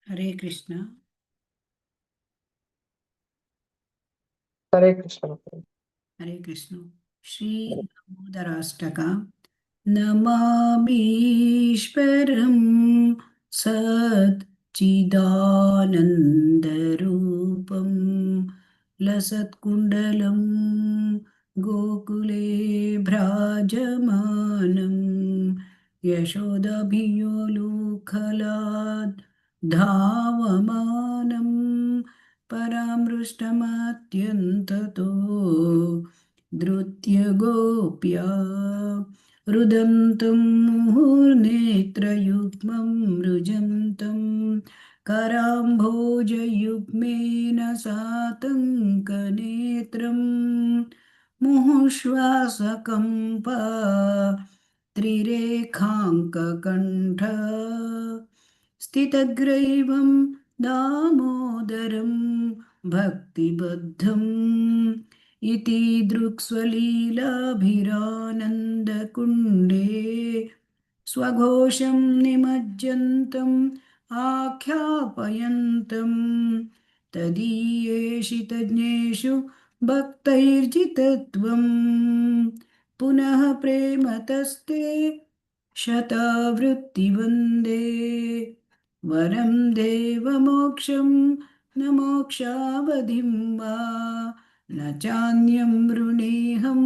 हरे कृष्ण। हरे कृष्ण। हरे कृष्ण। श्री दामोदराष्टका। नमामीश्वरं सच्चिदानन्दरूपं लसत्कुण्डलं गोकुले भ्राजमानं यशोदभियोलुखलाद् धावमानं परामृष्टमत्यन्ततो धृत्य रुदन्तं मुहुर्नेत्रयुग्मं रुजन्तं कराम्भोजयुग्मेन सातङ्कनेत्रं मुहुश्वासकम्पा त्रिरेखाङ्ककण्ठ स्थितग्रैवं दामोदरं भक्तिबद्धम् इति दृक्स्वलीलाभिरानन्दकुण्डे स्वघोषं निमज्जन्तम् आख्यापयन्तम् तदीयेषितज्ञेषु भक्तैर्जितत्वम् पुनः प्रेमतस्ते शतावृत्तिवन्दे वरं देवमोक्षं न मोक्षावधिं वा न चान्यं वृणेऽहं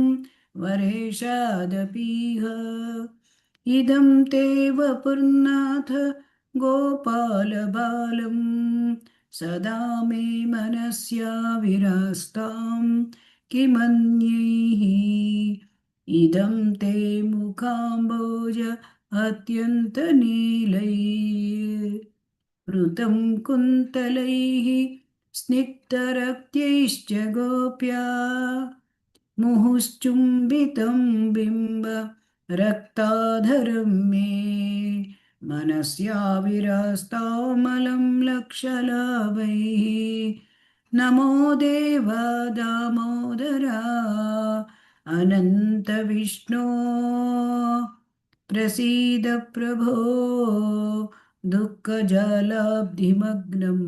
वरेशादपीह इदं ते वपुर्नाथ गोपालबालं सदा मे मनस्या विरास्तां किमन्यैः इदं ते मुखाम्बोज अत्यन्तनीलैः कुन्तलैः स्निग्धरक्त्यैश्च गोप्या मुहुश्चुम्बितं बिम्ब रक्ताधरं मे मनस्याविरस्तामलं लक्षलाभैः नमो देव दामोदरा अनन्तविष्णो प्रसीद प्रभो दुःखजलाब्धिमग्नम्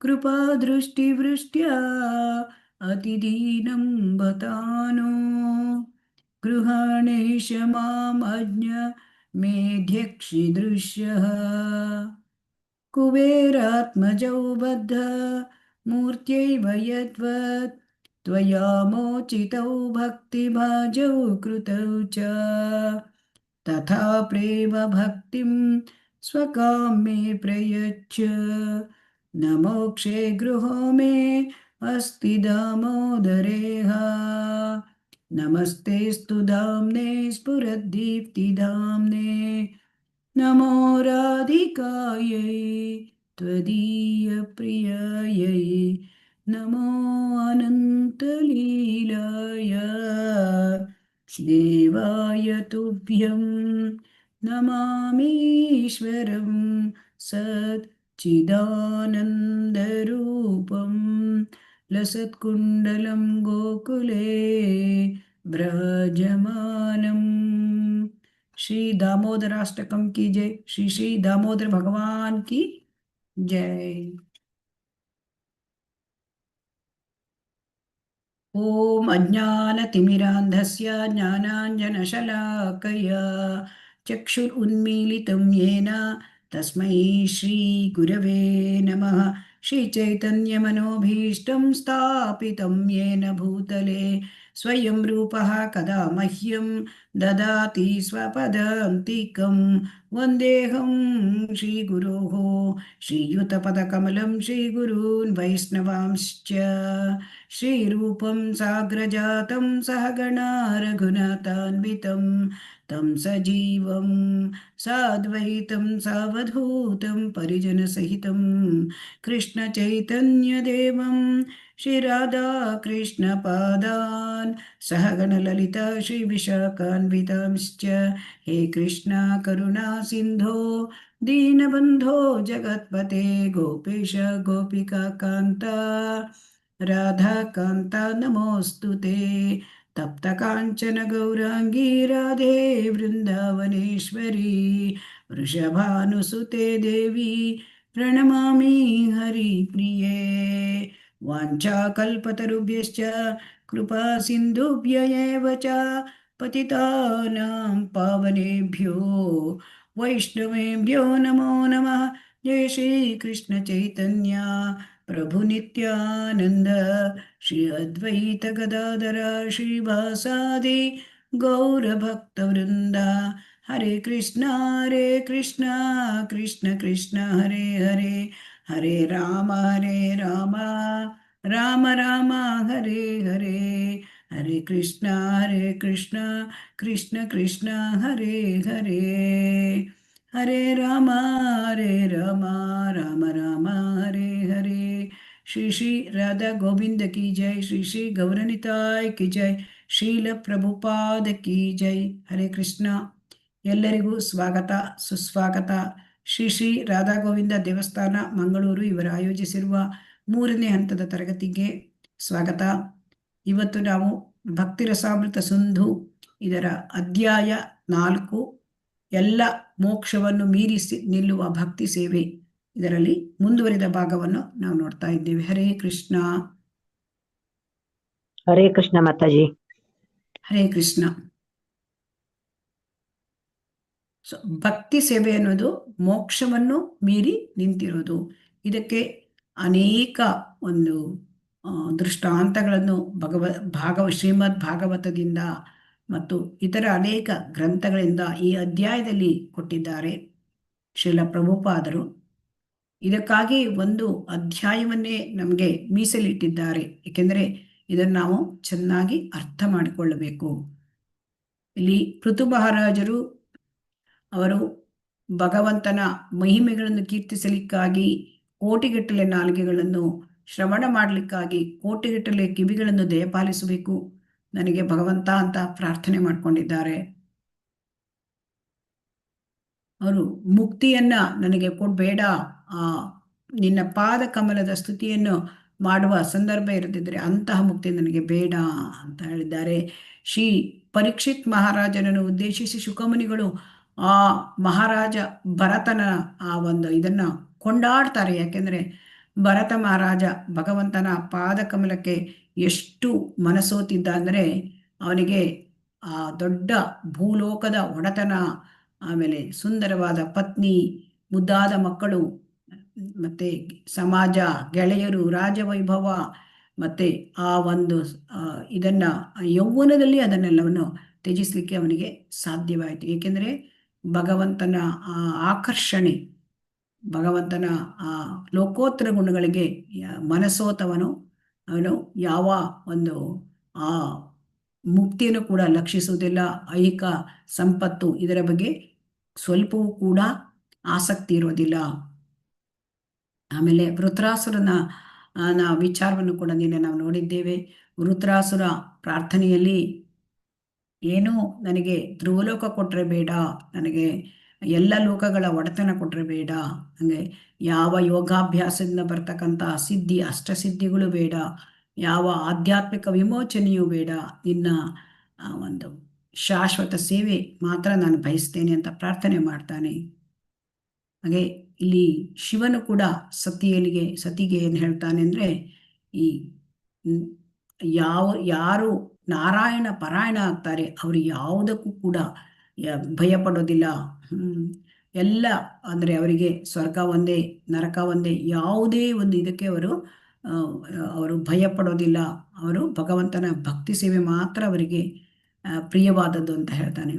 कृपादृष्टिवृष्ट्या अतिदीनं बतानो गृहाणेश मामज्ञ मेध्यक्षिदृश्यः कुबेरात्मजौ बद्ध मूर्त्यैव यद्वत् त्वया मोचितौ भक्तिभाजौ कृतौ च तथा प्रेम भक्तिं स्वकाम्ये प्रयच्छ न मोक्षे गृहो मे अस्ति दामोदरेह नमस्तेऽस्तु दाम्ने स्फुरद्दीप्तिदाम्ने नमो राधिकायै त्वदीयप्रियायै नमो अनन्तलीलाय देवाय तुभ्यं नमामीश्वरं सच्चिदानन्दरूपं लसत्कुण्डलं गोकुले व्रजमानम्। श्री दामोदराष्टकम की जय। श्री श्री दामोदर भगवान की जय। ॐ अज्ञानतिमिरान्धस्य ज्ञानाञ्जनशलाकया चक्षुरुन्मीलितं येन तस्मै श्रीगुरवे नमः। श्रीचैतन्यमनोभीष्टं स्थापितं येन भूतले स्वयं रूपः कदा मह्यं ददाति स्वपदान्तिकं वन्देऽहं श्रीगुरोः श्रीयुतपदकमलं श्रीगुरून् वैष्णवांश्च श्रीरूपं साग्रजातं सहगणा रघुनाथान्वितं तं सजीवं साद्वैतं सावधूतं परिजनसहितं कृष्णचैतन्यदेवं श्रीराधाकृष्णपादान् सहगणललिता श्रीविशाखान्वितांश्च हे कृष्णा करुणा सिन्धो दीनबन्धो जगत्पते गोपेश गोपिका कान्ता राधाकान्ता नमोऽस्तु ते तप्तकाञ्चन गौराङ्गी राधे वृन्दावनेश्वरी वृषभानुसुते देवी ಪ್ರಣಮಾಮಿ ಹರಿಪ್ರಿಯೇ. ವಾಂಛಾಕಲ್ಪತರುಭ್ಯಶ್ಚ ಕೃಪಾ ಸಿಂಧುಭ್ಯ ಏವ ಚ ಪತಿತಾನಾಂ ಪಾವನೇಭ್ಯೋ ವೈಷ್ಣವೇಭ್ಯೋ ನಮೋ ನಮಃ. ಜಯ ಶ್ರೀ ಕೃಷ್ಣ ಚೈತನ್ಯ ಪ್ರಭು ನಿತ್ಯಾನಂದ ಶ್ರೀ ಅದ್ವೈತ ಗದಾಧರ ಶ್ರೀವಾಸಾದಿ ಗೌರಭಕ್ತವೃಂದ. ಹರೇ ಕೃಷ್ಣ ಕೃಷ್ಣ ಕೃಷ್ಣ ಹರೇ ಹರೇ, ಹರೇ ರಾಮ ರಾಮ ರಾಮ ಹರೇ ಹರೇ. ಹರೇ ಕೃಷ್ಣ ಕೃಷ್ಣ ಕೃಷ್ಣ ಹರೇ ಹರೇ. ಹರೇ ರಾಮ ರಾಮ ರಾಮ ಹರೇ ಹರೇ. ಶ್ರೀ ಶ್ರೀ ರಾಧಾ ಗೋವಿಂದ ಕಿ ಜೈ, ಶ್ರೀ ಶ್ರೀ ಗೌರನಿತಾಯ್ ಕಿ ಜೈ, ಶೀಲ ಪ್ರಭುಪಾದ ಕಿ ಜೈ. ಹರೇ ಕೃಷ್ಣ. ಎಲ್ಲರಿಗೂ ಸ್ವಾಗತ ಸುಸ್ವಾಗತ. ಶ್ರೀ ಶ್ರೀ ರಾಧಾ ಗೋವಿಂದ ದೇವಸ್ಥಾನ ಮಂಗಳೂರು ಇವರು ಆಯೋಜಿಸಿರುವ 3ನೇ ಹಂತದ ತರಗತಿಗೆ ಸ್ವಾಗತ. ಇವತ್ತು ನಾವು ಭಕ್ತಿ ರಸಾಮೃತ ಸಿಂಧು ಇದರ ಅಧ್ಯಾಯ 4 ಎಲ್ಲ ಮೋಕ್ಷವನ್ನು ಮೀರಿಸಿ ನಿಲ್ಲುವ ಭಕ್ತಿ ಸೇವೆ, ಇದರಲ್ಲಿ ಮುಂದುವರಿದ ಭಾಗವನ್ನು ನಾವು ನೋಡ್ತಾ ಇದ್ದೇವೆ. ಹರೇ ಕೃಷ್ಣ. ಹರೇ ಕೃಷ್ಣ ಮಾತಾಜಿ. ಹರೇ ಕೃಷ್ಣ. ಭಕ್ತಿ ಸೇವೆ ಅನ್ನೋದು ಮೋಕ್ಷವನ್ನು ಮೀರಿ ನಿಂತಿರೋದು. ಇದಕ್ಕೆ ಅನೇಕ ಒಂದು ದೃಷ್ಟಾಂತಗಳನ್ನು ಶ್ರೀಮದ್ ಭಾಗವತದಿಂದ ಮತ್ತು ಇತರ ಅನೇಕ ಗ್ರಂಥಗಳಿಂದ ಈ ಅಧ್ಯಾಯದಲ್ಲಿ ಕೊಟ್ಟಿದ್ದಾರೆ ಶ್ರೀಲ ಪ್ರಭುಪಾದರು. ಇದಕ್ಕಾಗಿ ಒಂದು ಅಧ್ಯಾಯವನ್ನೇ ನಮಗೆ ಮೀಸಲಿಟ್ಟಿದ್ದಾರೆ, ಏಕೆಂದರೆ ಇದನ್ನು ನಾವು ಚೆನ್ನಾಗಿ ಅರ್ಥ ಮಾಡಿಕೊಳ್ಳಬೇಕು. ಇಲ್ಲಿ ಪೃಥು ಮಹಾರಾಜರು ಅವರು ಭಗವಂತನ ಮಹಿಮೆಗಳನ್ನು ಕೀರ್ತಿಸಲಿಕ್ಕಾಗಿ ಕೋಟಿಗಟ್ಟಲೆ ನಾಲಿಗೆಗಳನ್ನು, ಶ್ರವಣ ಮಾಡಲಿಕ್ಕಾಗಿ ಕೋಟಿಗಟ್ಟಲೆ ಕಿವಿಗಳನ್ನು ದಯಪಾಲಿಸಬೇಕು ನನಗೆ ಭಗವಂತ ಅಂತ ಪ್ರಾರ್ಥನೆ ಮಾಡಿಕೊಂಡಿದ್ದಾರೆ. ಅವರು ಮುಕ್ತಿಯನ್ನ ನನಗೆ ಕೊಡಬೇಡ, ನಿನ್ನ ಪಾದ ಕಮಲದ ಸ್ತುತಿಯನ್ನು ಮಾಡುವ ಸಂದರ್ಭ ಇರದಿದ್ದರೆ ಅಂತಹ ಮುಕ್ತಿ ನನಗೆ ಬೇಡ ಅಂತ ಹೇಳಿದ್ದಾರೆ. ಶ್ರೀ ಪರೀಕ್ಷಿತ್ ಮಹಾರಾಜನನ್ನು ಉದ್ದೇಶಿಸಿ ಶುಕಮುನಿಗಳು ಆ ಮಹಾರಾಜ ಭರತನ ಆ ಒಂದು ಇದನ್ನ ಕೊಂಡಾಡ್ತಾರೆ. ಯಾಕೆಂದ್ರೆ ಭರತ ಮಹಾರಾಜ ಭಗವಂತನ ಪಾದ ಕಮಲಕ್ಕೆ ಎಷ್ಟು ಮನಸೋತಿದ್ದ ಅಂದರೆ ಅವನಿಗೆ ಆ ದೊಡ್ಡ ಭೂಲೋಕದ ಒಡೆತನ, ಆಮೇಲೆ ಸುಂದರವಾದ ಪತ್ನಿ, ಮುದ್ದಾದ ಮಕ್ಕಳು, ಮತ್ತೆ ಸಮಾಜ, ಗೆಳೆಯರು, ರಾಜವೈಭವ, ಮತ್ತೆ ಆ ಒಂದು ಇದನ್ನ ಯೌವನದಲ್ಲಿ ಅದನ್ನೆಲ್ಲವನ್ನು ತ್ಯಜಿಸಲಿಕ್ಕೆ ಅವನಿಗೆ ಸಾಧ್ಯವಾಯಿತು. ಏಕೆಂದರೆ ಭಗವಂತನ ಆ ಆಕರ್ಷಣೆ, ಭಗವಂತನ ಆ ಲೋಕೋತ್ತರ ಗುಣಗಳಿಗೆ ಮನಸೋತವನು ಅವನು ಯಾವ ಒಂದು ಆ ಮುಕ್ತಿಯನ್ನು ಕೂಡ ಲಕ್ಷಿಸುವುದಿಲ್ಲ. ಐಹಿಕ ಸಂಪತ್ತು ಇದರ ಬಗ್ಗೆ ಸ್ವಲ್ಪವೂ ಕೂಡ ಆಸಕ್ತಿ ಇರೋದಿಲ್ಲ. ಆಮೇಲೆ ವೃತ್ರಾಸುರನ ವಿಚಾರವನ್ನು ಕೂಡ ನಿನ್ನೆ ನಾವು ನೋಡಿದ್ದೇವೆ. ವೃತ್ರಾಸುರ ಪ್ರಾರ್ಥನೆಯಲ್ಲಿ ಏನೂ ನನಗೆ ಧ್ರುವಲೋಕ ಕೊಟ್ಟರೆ ಬೇಡ, ನನಗೆ ಎಲ್ಲ ಲೋಕಗಳ ಒಡೆತನ ಕೊಟ್ಟರೆ ಬೇಡ, ನನಗೆ ಯಾವ ಯೋಗಾಭ್ಯಾಸದಿಂದ ಬರ್ತಕ್ಕಂಥ ಸಿದ್ಧಿ ಅಷ್ಟಸಿದ್ಧಿಗಳು ಬೇಡ, ಯಾವ ಆಧ್ಯಾತ್ಮಿಕ ವಿಮೋಚನೆಯೂ ಬೇಡ, ನಿನ್ನ ಒಂದು ಶಾಶ್ವತ ಸೇವೆ ಮಾತ್ರ ನಾನು ಬಯಸ್ತೇನೆ ಅಂತ ಪ್ರಾರ್ಥನೆ ಮಾಡ್ತಾನೆ. ಹಾಗೆ ಇಲ್ಲಿ ಶಿವನು ಕೂಡ ಸತಿಗೆ ಏನು ಹೇಳ್ತಾನೆ ಅಂದರೆ, ಈ ಯಾರು ನಾರಾಯಣ ಪಾರಾಯಣ ಆಗ್ತಾರೆ ಅವರು ಯಾವುದಕ್ಕೂ ಕೂಡ ಭಯ ಪಡೋದಿಲ್ಲ. ಎಲ್ಲ ಅಂದರೆ ಅವರಿಗೆ ಸ್ವರ್ಗ ಒಂದೇ ನರಕ ಒಂದೇ, ಯಾವುದೇ ಒಂದು ಇದಕ್ಕೆ ಅವರು ಭಯ ಪಡೋದಿಲ್ಲ. ಅವರು ಭಗವಂತನ ಭಕ್ತಿ ಸೇವೆ ಮಾತ್ರ ಅವರಿಗೆ ಪ್ರಿಯವಾದದ್ದು ಅಂತ ಹೇಳ್ತಾನೆ.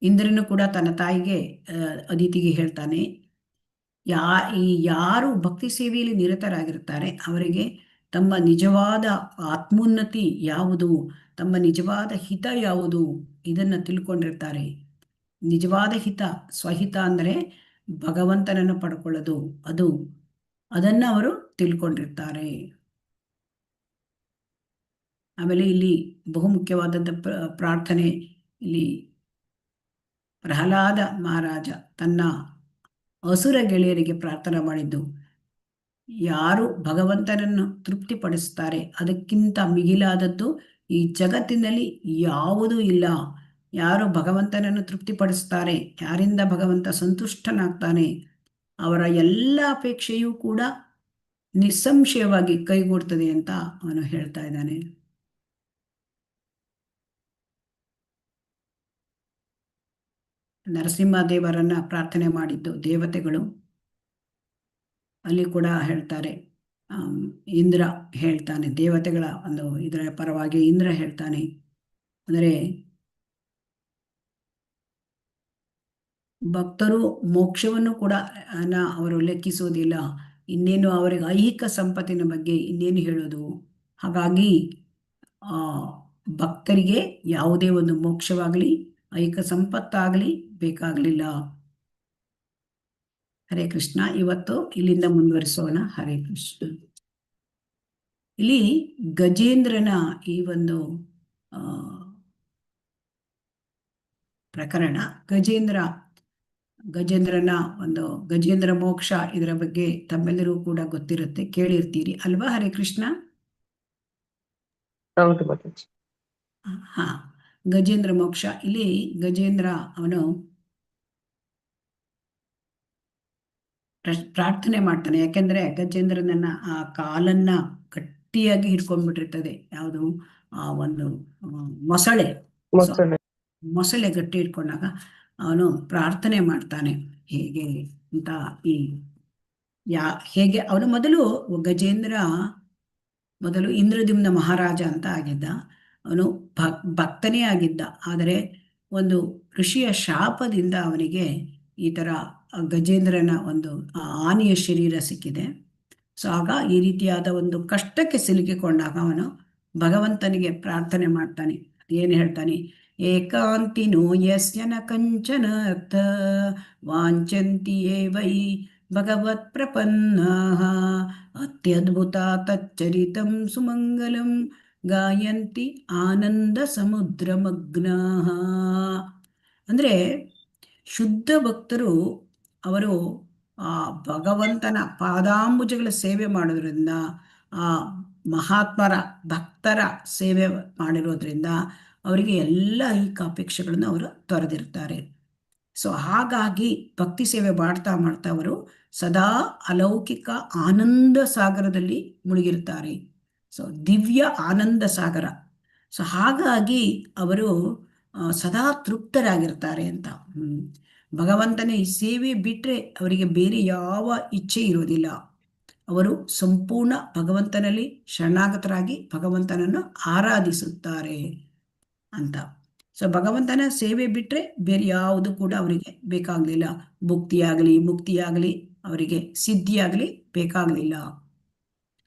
ಇಂದ್ರನು ಕೂಡ ತನ್ನ ತಾಯಿಗೆ ಅದಿತಿಗೆ ಹೇಳ್ತಾನೆ, ಯಾರು ಭಕ್ತಿ ಸೇವೆಯಲ್ಲಿ ನಿರತರಾಗಿರ್ತಾರೆ ಅವರಿಗೆ ತಮ್ಮ ನಿಜವಾದ ಆತ್ಮೋನ್ನತಿ ಯಾವುದು, ತಮ್ಮ ನಿಜವಾದ ಹಿತ ಯಾವುದು ಇದನ್ನು ತಿಳ್ಕೊಂಡಿರ್ತಾರೆ. ನಿಜವಾದ ಹಿತ, ಸ್ವಹಿತ ಅಂದರೆ ಭಗವಂತನನ್ನು ಪಡ್ಕೊಳ್ಳೋದು, ಅದನ್ನು ಅವರು ತಿಳ್ಕೊಂಡಿರ್ತಾರೆ. ಆಮೇಲೆ ಇಲ್ಲಿ ಬಹುಮುಖ್ಯವಾದಂಥ ಪ್ರಾರ್ಥನೆ, ಇಲ್ಲಿ ಪ್ರಹ್ಲಾದ ಮಹಾರಾಜ ತನ್ನ ಅಸುರ ಗೆಳೆಯರಿಗೆ ಪ್ರಾರ್ಥನೆ ಮಾಡಿದ್ದು, ಯಾರು ಭಗವಂತನನ್ನು ತೃಪ್ತಿಪಡಿಸ್ತಾರೆ ಅದಕ್ಕಿಂತ ಮಿಗಿಲಾದದ್ದು ಈ ಜಗತ್ತಿನಲ್ಲಿ ಯಾವುದೂ ಇಲ್ಲ. ಯಾರು ಭಗವಂತನನ್ನು ತೃಪ್ತಿಪಡಿಸ್ತಾರೆ, ಯಾರಿಂದ ಭಗವಂತ ಸಂತುಷ್ಟನಾಗ್ತಾನೆ, ಅವರ ಎಲ್ಲ ಅಪೇಕ್ಷೆಯೂ ಕೂಡ ನಿಸ್ಸಂಶಯವಾಗಿ ಕೈಗೂಡ್ತದೆ ಅಂತ ಅವನು ಹೇಳ್ತಾ ಇದ್ದಾನೆ. ನರಸಿಂಹದೇವರನ್ನ ಪ್ರಾರ್ಥನೆ ಮಾಡಿದ್ದು ದೇವತೆಗಳು. ಅಲ್ಲಿ ಕೂಡ ಹೇಳ್ತಾರೆ, ಇಂದ್ರ ಹೇಳ್ತಾನೆ, ದೇವತೆಗಳ ಒಂದು ಇದರ ಪರವಾಗಿ ಇಂದ್ರ ಹೇಳ್ತಾನೆ, ಅಂದರೆ ಭಕ್ತರು ಮೋಕ್ಷವನ್ನು ಕೂಡ ಅವರು ಲೆಕ್ಕಿಸುವುದಿಲ್ಲ, ಇನ್ನೇನು ಅವರಿಗೆ ಐಹಿಕ ಸಂಪತ್ತಿನ ಬಗ್ಗೆ ಇನ್ನೇನು ಹೇಳೋದು. ಹಾಗಾಗಿ ಭಕ್ತರಿಗೆ ಯಾವುದೇ ಒಂದು ಮೋಕ್ಷವಾಗಲಿ ಐಹಿಕ ಸಂಪತ್ತಾಗಲಿ ಬೇಕಾಗಲಿಲ್ಲ. ಹರೇ ಕೃಷ್ಣ. ಇವತ್ತು ಇಲ್ಲಿಂದ ಮುಂದುವರಿಸೋಣ. ಹರೇ ಕೃಷ್ಣ. ಇಲ್ಲಿ ಗಜೇಂದ್ರನ ಈ ಒಂದು ಪ್ರಕರಣ, ಗಜೇಂದ್ರನ ಒಂದು ಗಜೇಂದ್ರ ಮೋಕ್ಷ, ಇದರ ಬಗ್ಗೆ ತಮ್ಮೆಲ್ಲರೂ ಕೂಡ ಗೊತ್ತಿರುತ್ತೆ, ಕೇಳಿರ್ತೀರಿ ಅಲ್ವಾ? ಹರೇ ಕೃಷ್ಣ. ಹಾ, ಗಜೇಂದ್ರ ಮೋಕ್ಷ. ಇಲ್ಲಿ ಗಜೇಂದ್ರ ಅವನು ಪ್ರಾರ್ಥನೆ ಮಾಡ್ತಾನೆ. ಯಾಕೆಂದ್ರೆ ಗಜೇಂದ್ರನನ್ನ ಆ ಕಾಲನ್ನ ಗಟ್ಟಿಯಾಗಿ ಹಿಡ್ಕೊಂಡ್ಬಿಟ್ಟಿರ್ತದೆ, ಯಾವುದು ಆ ಒಂದು ಮೊಸಳೆ ಗಟ್ಟಿ ಇಟ್ಕೊಂಡಾಗ ಅವನು ಪ್ರಾರ್ಥನೆ ಮಾಡ್ತಾನೆ. ಹೇಗೆ ಅಂತ ಹೇಗೆ ಅವನು ಗಜೇಂದ್ರ ಮೊದಲು ಇಂದ್ರದ್ಯುಮ್ನ ಮಹಾರಾಜ ಅಂತ ಆಗಿದ್ದ. ಅವನು ಭಕ್ತನೇ ಆಗಿದ್ದ. ಆದರೆ ಒಂದು ಋಷಿಯ ಶಾಪದಿಂದ ಅವನಿಗೆ ಈ ತರ ಗಜೇಂದ್ರನ ಒಂದು ಆನೆಯ ಶರೀರ ಸಿಕ್ಕಿದೆ. ಸೊ ಆಗ ಈ ರೀತಿಯಾದ ಒಂದು ಕಷ್ಟಕ್ಕೆ ಸಿಲುಕಿಕೊಂಡಾಗ ಅವನು ಭಗವಂತನಿಗೆ ಪ್ರಾರ್ಥನೆ ಮಾಡ್ತಾನೆ. ಏನು ಹೇಳ್ತಾನೆ? ಏಕಾಂತಿನೋ ಯಸ್ಯ ನ ಕಂಚನ ಅರ್ಥ ವಾಂಚಂತಿ ವೈ ಭಗವತ್ ಪ್ರಪನ್ನಾಃ ಅತ್ಯದ್ಭುತ ತಚ್ಚರಿತಂ ಸುಮಂಗಲಂ ಗಾಯಂತಿ ಆನಂದ ಸಮುದ್ರಮಗ್ನಾಃ. ಅಂದ್ರೆ ಶುದ್ಧ ಭಕ್ತರು ಅವರು ಆ ಭಗವಂತನ ಪಾದಾಂಬುಜಗಳ ಸೇವೆ ಮಾಡೋದ್ರಿಂದ, ಆ ಮಹಾತ್ಮರ ಭಕ್ತರ ಸೇವೆ ಮಾಡಿರೋದ್ರಿಂದ ಅವರಿಗೆ ಎಲ್ಲ ಐಹಿಕ ಅಪೇಕ್ಷೆಗಳನ್ನು ಅವರು ತೊರೆದಿರ್ತಾರೆ. ಸೊ ಹಾಗಾಗಿ ಭಕ್ತಿ ಸೇವೆ ಮಾಡ್ತಾ ಮಾಡ್ತಾ ಅವರು ಸದಾ ಅಲೌಕಿಕ ಆನಂದ ಸಾಗರದಲ್ಲಿ ಮುಳುಗಿರ್ತಾರೆ. ಸೊ ದಿವ್ಯ ಆನಂದ ಸಾಗರ. ಸೊ ಹಾಗಾಗಿ ಅವರು ಸದಾ ತೃಪ್ತರಾಗಿರ್ತಾರೆ ಅಂತ. ಭಗವಂತನ ಈ ಸೇವೆ ಬಿಟ್ಟರೆ ಅವರಿಗೆ ಬೇರೆ ಯಾವ ಇಚ್ಛೆ ಇರೋದಿಲ್ಲ. ಅವರು ಸಂಪೂರ್ಣ ಭಗವಂತನಲ್ಲಿ ಶರಣಾಗತರಾಗಿ ಭಗವಂತನನ್ನು ಆರಾಧಿಸುತ್ತಾರೆ ಅಂತ. ಸೊ ಭಗವಂತನ ಸೇವೆ ಬಿಟ್ಟರೆ ಬೇರೆ ಯಾವುದು ಕೂಡ ಅವರಿಗೆ ಬೇಕಾಗಲಿಲ್ಲ. ಭುಕ್ತಿಯಾಗಲಿ ಮುಕ್ತಿಯಾಗಲಿ ಅವರಿಗೆ ಸಿದ್ಧಿಯಾಗಲಿ ಬೇಕಾಗಲಿಲ್ಲ.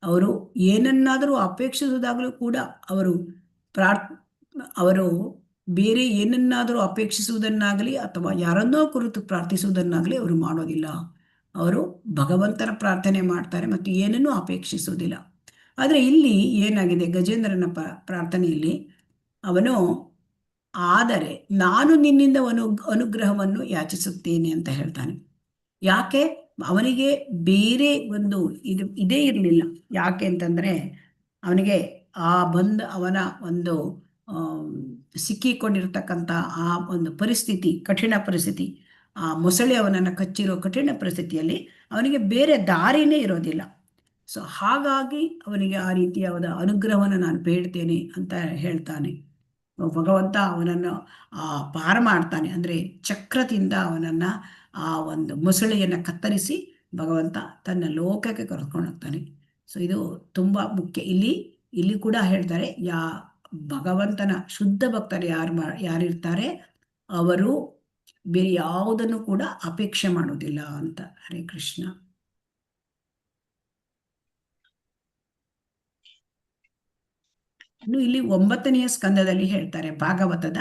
ಅವರು ಏನನ್ನಾದರೂ ಅಪೇಕ್ಷಿಸುವುದಾಗಲೂ ಕೂಡ ಅವರು ಬೇರೆ ಏನನ್ನಾದರೂ ಅಪೇಕ್ಷಿಸುವುದನ್ನಾಗಲಿ ಅಥವಾ ಯಾರನ್ನೋ ಕುರಿತು ಪ್ರಾರ್ಥಿಸುವುದನ್ನಾಗಲಿ ಅವರು ಮಾಡೋದಿಲ್ಲ. ಅವರು ಭಗವಂತನ ಪ್ರಾರ್ಥನೆ ಮಾಡ್ತಾರೆ ಮತ್ತು ಏನನ್ನೂ ಅಪೇಕ್ಷಿಸುವುದಿಲ್ಲ. ಆದರೆ ಇಲ್ಲಿ ಏನಾಗಿದೆ, ಗಜೇಂದ್ರನ ಪ್ರಾರ್ಥನೆಯಲ್ಲಿ ಅವನು, ಆದರೆ ನಾನು ನಿನ್ನಿಂದ ಅನುಗ್ರಹವನ್ನು ಯಾಚಿಸುತ್ತೇನೆ ಅಂತ ಹೇಳ್ತಾನೆ. ಯಾಕೆ? ಅವನಿಗೆ ಬೇರೆ ಒಂದು ಇದೇ ಇರಲಿಲ್ಲ. ಯಾಕೆ ಅಂತಂದ್ರೆ ಅವನಿಗೆ ಅವನ ಒಂದು ಸಿಕ್ಕಿಕೊಂಡಿರ್ತಕ್ಕಂಥ ಆ ಒಂದು ಪರಿಸ್ಥಿತಿ, ಕಠಿಣ ಪರಿಸ್ಥಿತಿ, ಆ ಮೊಸಳೆ ಅವನನ್ನು ಕಚ್ಚಿರೋ ಕಠಿಣ ಪರಿಸ್ಥಿತಿಯಲ್ಲಿ ಅವನಿಗೆ ಬೇರೆ ದಾರಿನೇ ಇರೋದಿಲ್ಲ. ಸೊ ಹಾಗಾಗಿ ಅವನಿಗೆ ಆ ರೀತಿಯಾದ ಅನುಗ್ರಹವನ್ನು ನಾನು ಬೇಡ್ತೇನೆ ಅಂತ ಹೇಳ್ತಾನೆ. ಭಗವಂತ ಅವನನ್ನು ಪಾರ ಮಾಡ್ತಾನೆ. ಅಂದರೆ ಚಕ್ರದಿಂದ ಅವನನ್ನು ಆ ಒಂದು ಮೊಸಳೆಯನ್ನು ಕತ್ತರಿಸಿ ಭಗವಂತ ತನ್ನ ಲೋಕಕ್ಕೆ ಕರ್ಕೊಂಡು ಹೋಗ್ತಾನೆ. ಸೊ ಇದು ತುಂಬ ಮುಖ್ಯ. ಇಲ್ಲಿ ಕೂಡ ಹೇಳ್ತಾರೆ, ಭಗವಂತನ ಶುದ್ಧ ಭಕ್ತರು ಯಾರಿರ್ತಾರೆ ಅವರು ಬೇರೆ ಯಾವುದನ್ನು ಕೂಡ ಅಪೇಕ್ಷೆ ಮಾಡೋದಿಲ್ಲ ಅಂತ. ಹರೇ ಕೃಷ್ಣ. ಇನ್ನು ಇಲ್ಲಿ 9ನೆಯ ಸ್ಕಂದದಲ್ಲಿ ಹೇಳ್ತಾರೆ, ಭಾಗವತದ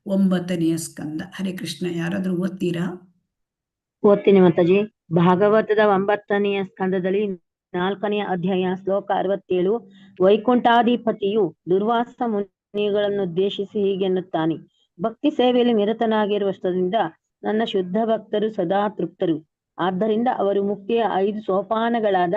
9ನೆಯ ಸ್ಕಂದ. ಹರೇ ಕೃಷ್ಣ. ಯಾರಾದ್ರೂ ಓದ್ತೀರಾ? ಓದ್ತೀನಿ ಮಾತಾಜಿ. ಭಾಗವತದ 9ನೆಯ ಸ್ಕಂದದಲ್ಲಿ 4ನೆಯ ಅಧ್ಯಾಯ ಶ್ಲೋಕ 67. ವೈಕುಂಠಾಧಿಪತಿಯು ದುರ್ವಾಸ ಮುನಿಗಳನ್ನು ಉದ್ದೇಶಿಸಿ ಹೀಗೆನ್ನುತ್ತಾನೆ: ಭಕ್ತಿ ಸೇವೆಯಲ್ಲಿ ನಿರತನಾಗಿರುವಷ್ಟರಿಂದ ನನ್ನ ಶುದ್ಧ ಭಕ್ತರು ಸದಾ ತೃಪ್ತರು. ಆದ್ದರಿಂದ ಅವರು ಮುಕ್ತಿಯ 5 ಸೋಪಾನಗಳಾದ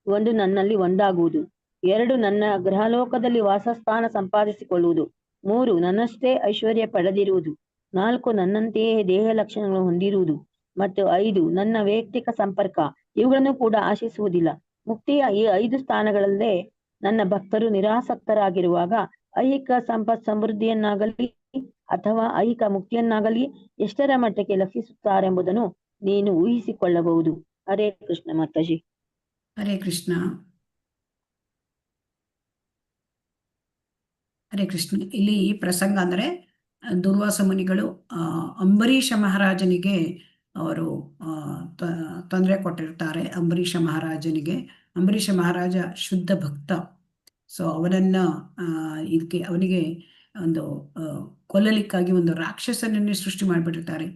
1 ನನ್ನಲ್ಲಿ ಒಂದಾಗುವುದು, 2 ನನ್ನ ಗೃಹಲೋಕದಲ್ಲಿ ವಾಸಸ್ಥಾನ ಸಂಪಾದಿಸಿಕೊಳ್ಳುವುದು, 3 ನನ್ನಷ್ಟೇ ಐಶ್ವರ್ಯ ಪಡೆದಿರುವುದು. 4 ನನ್ನಂತೆಯೇ ದೇಹ ಲಕ್ಷಣಗಳು ಹೊಂದಿರುವುದು. ಮತ್ತು 5 ನನ್ನ ವೈಯಕ್ತಿಕ ಸಂಪರ್ಕ. ಇವುಗಳನ್ನು ಕೂಡ ಆಶಿಸುವುದಿಲ್ಲ. ಮುಕ್ತಿಯ ಈ 5 ಸ್ಥಾನಗಳಲ್ಲೇ ನನ್ನ ಭಕ್ತರು ನಿರಾಸಕ್ತರಾಗಿರುವಾಗ ಐಹಿಕ ಸಂಪತ್ ಸಮೃದ್ಧಿಯನ್ನಾಗಲಿ ಅಥವಾ ಐಹಿಕ ಮುಕ್ತಿಯನ್ನಾಗಲಿ ಎಷ್ಟರ ಮಟ್ಟಕ್ಕೆ ಲಕ್ಷಿಸುತ್ತಾರೆಂಬುದನ್ನು ನೀನು ಊಹಿಸಿಕೊಳ್ಳಬಹುದು. ಹರೇ ಕೃಷ್ಣ ಮಾತಾಜಿ. ಹರೇ ಕೃಷ್ಣ. ಹರೇ ಕೃಷ್ಣ. ಇಲ್ಲಿ ಈ ಪ್ರಸಂಗ ಅಂದರೆ ದುರ್ವಾಸ ಮುನಿಗಳು ಅಂಬರೀಷ ಮಹಾರಾಜನಿಗೆ ಅವರು ತೊಂದರೆ ಕೊಟ್ಟಿರ್ತಾರೆ. ಅಂಬರೀಷ ಮಹಾರಾಜನಿಗೆ, ಅಂಬರೀಷ ಮಹಾರಾಜ ಶುದ್ಧ ಭಕ್ತ. ಸೊ ಅವನನ್ನ ಇದಕ್ಕೆ ಅವನಿಗೆ ಒಂದು ಕೊಲ್ಲಲಿಕ್ಕಾಗಿ ಒಂದು ರಾಕ್ಷಸನನ್ನೇ ಸೃಷ್ಟಿ ಮಾಡಿಬಿಟ್ಟಿರ್ತಾರೆ.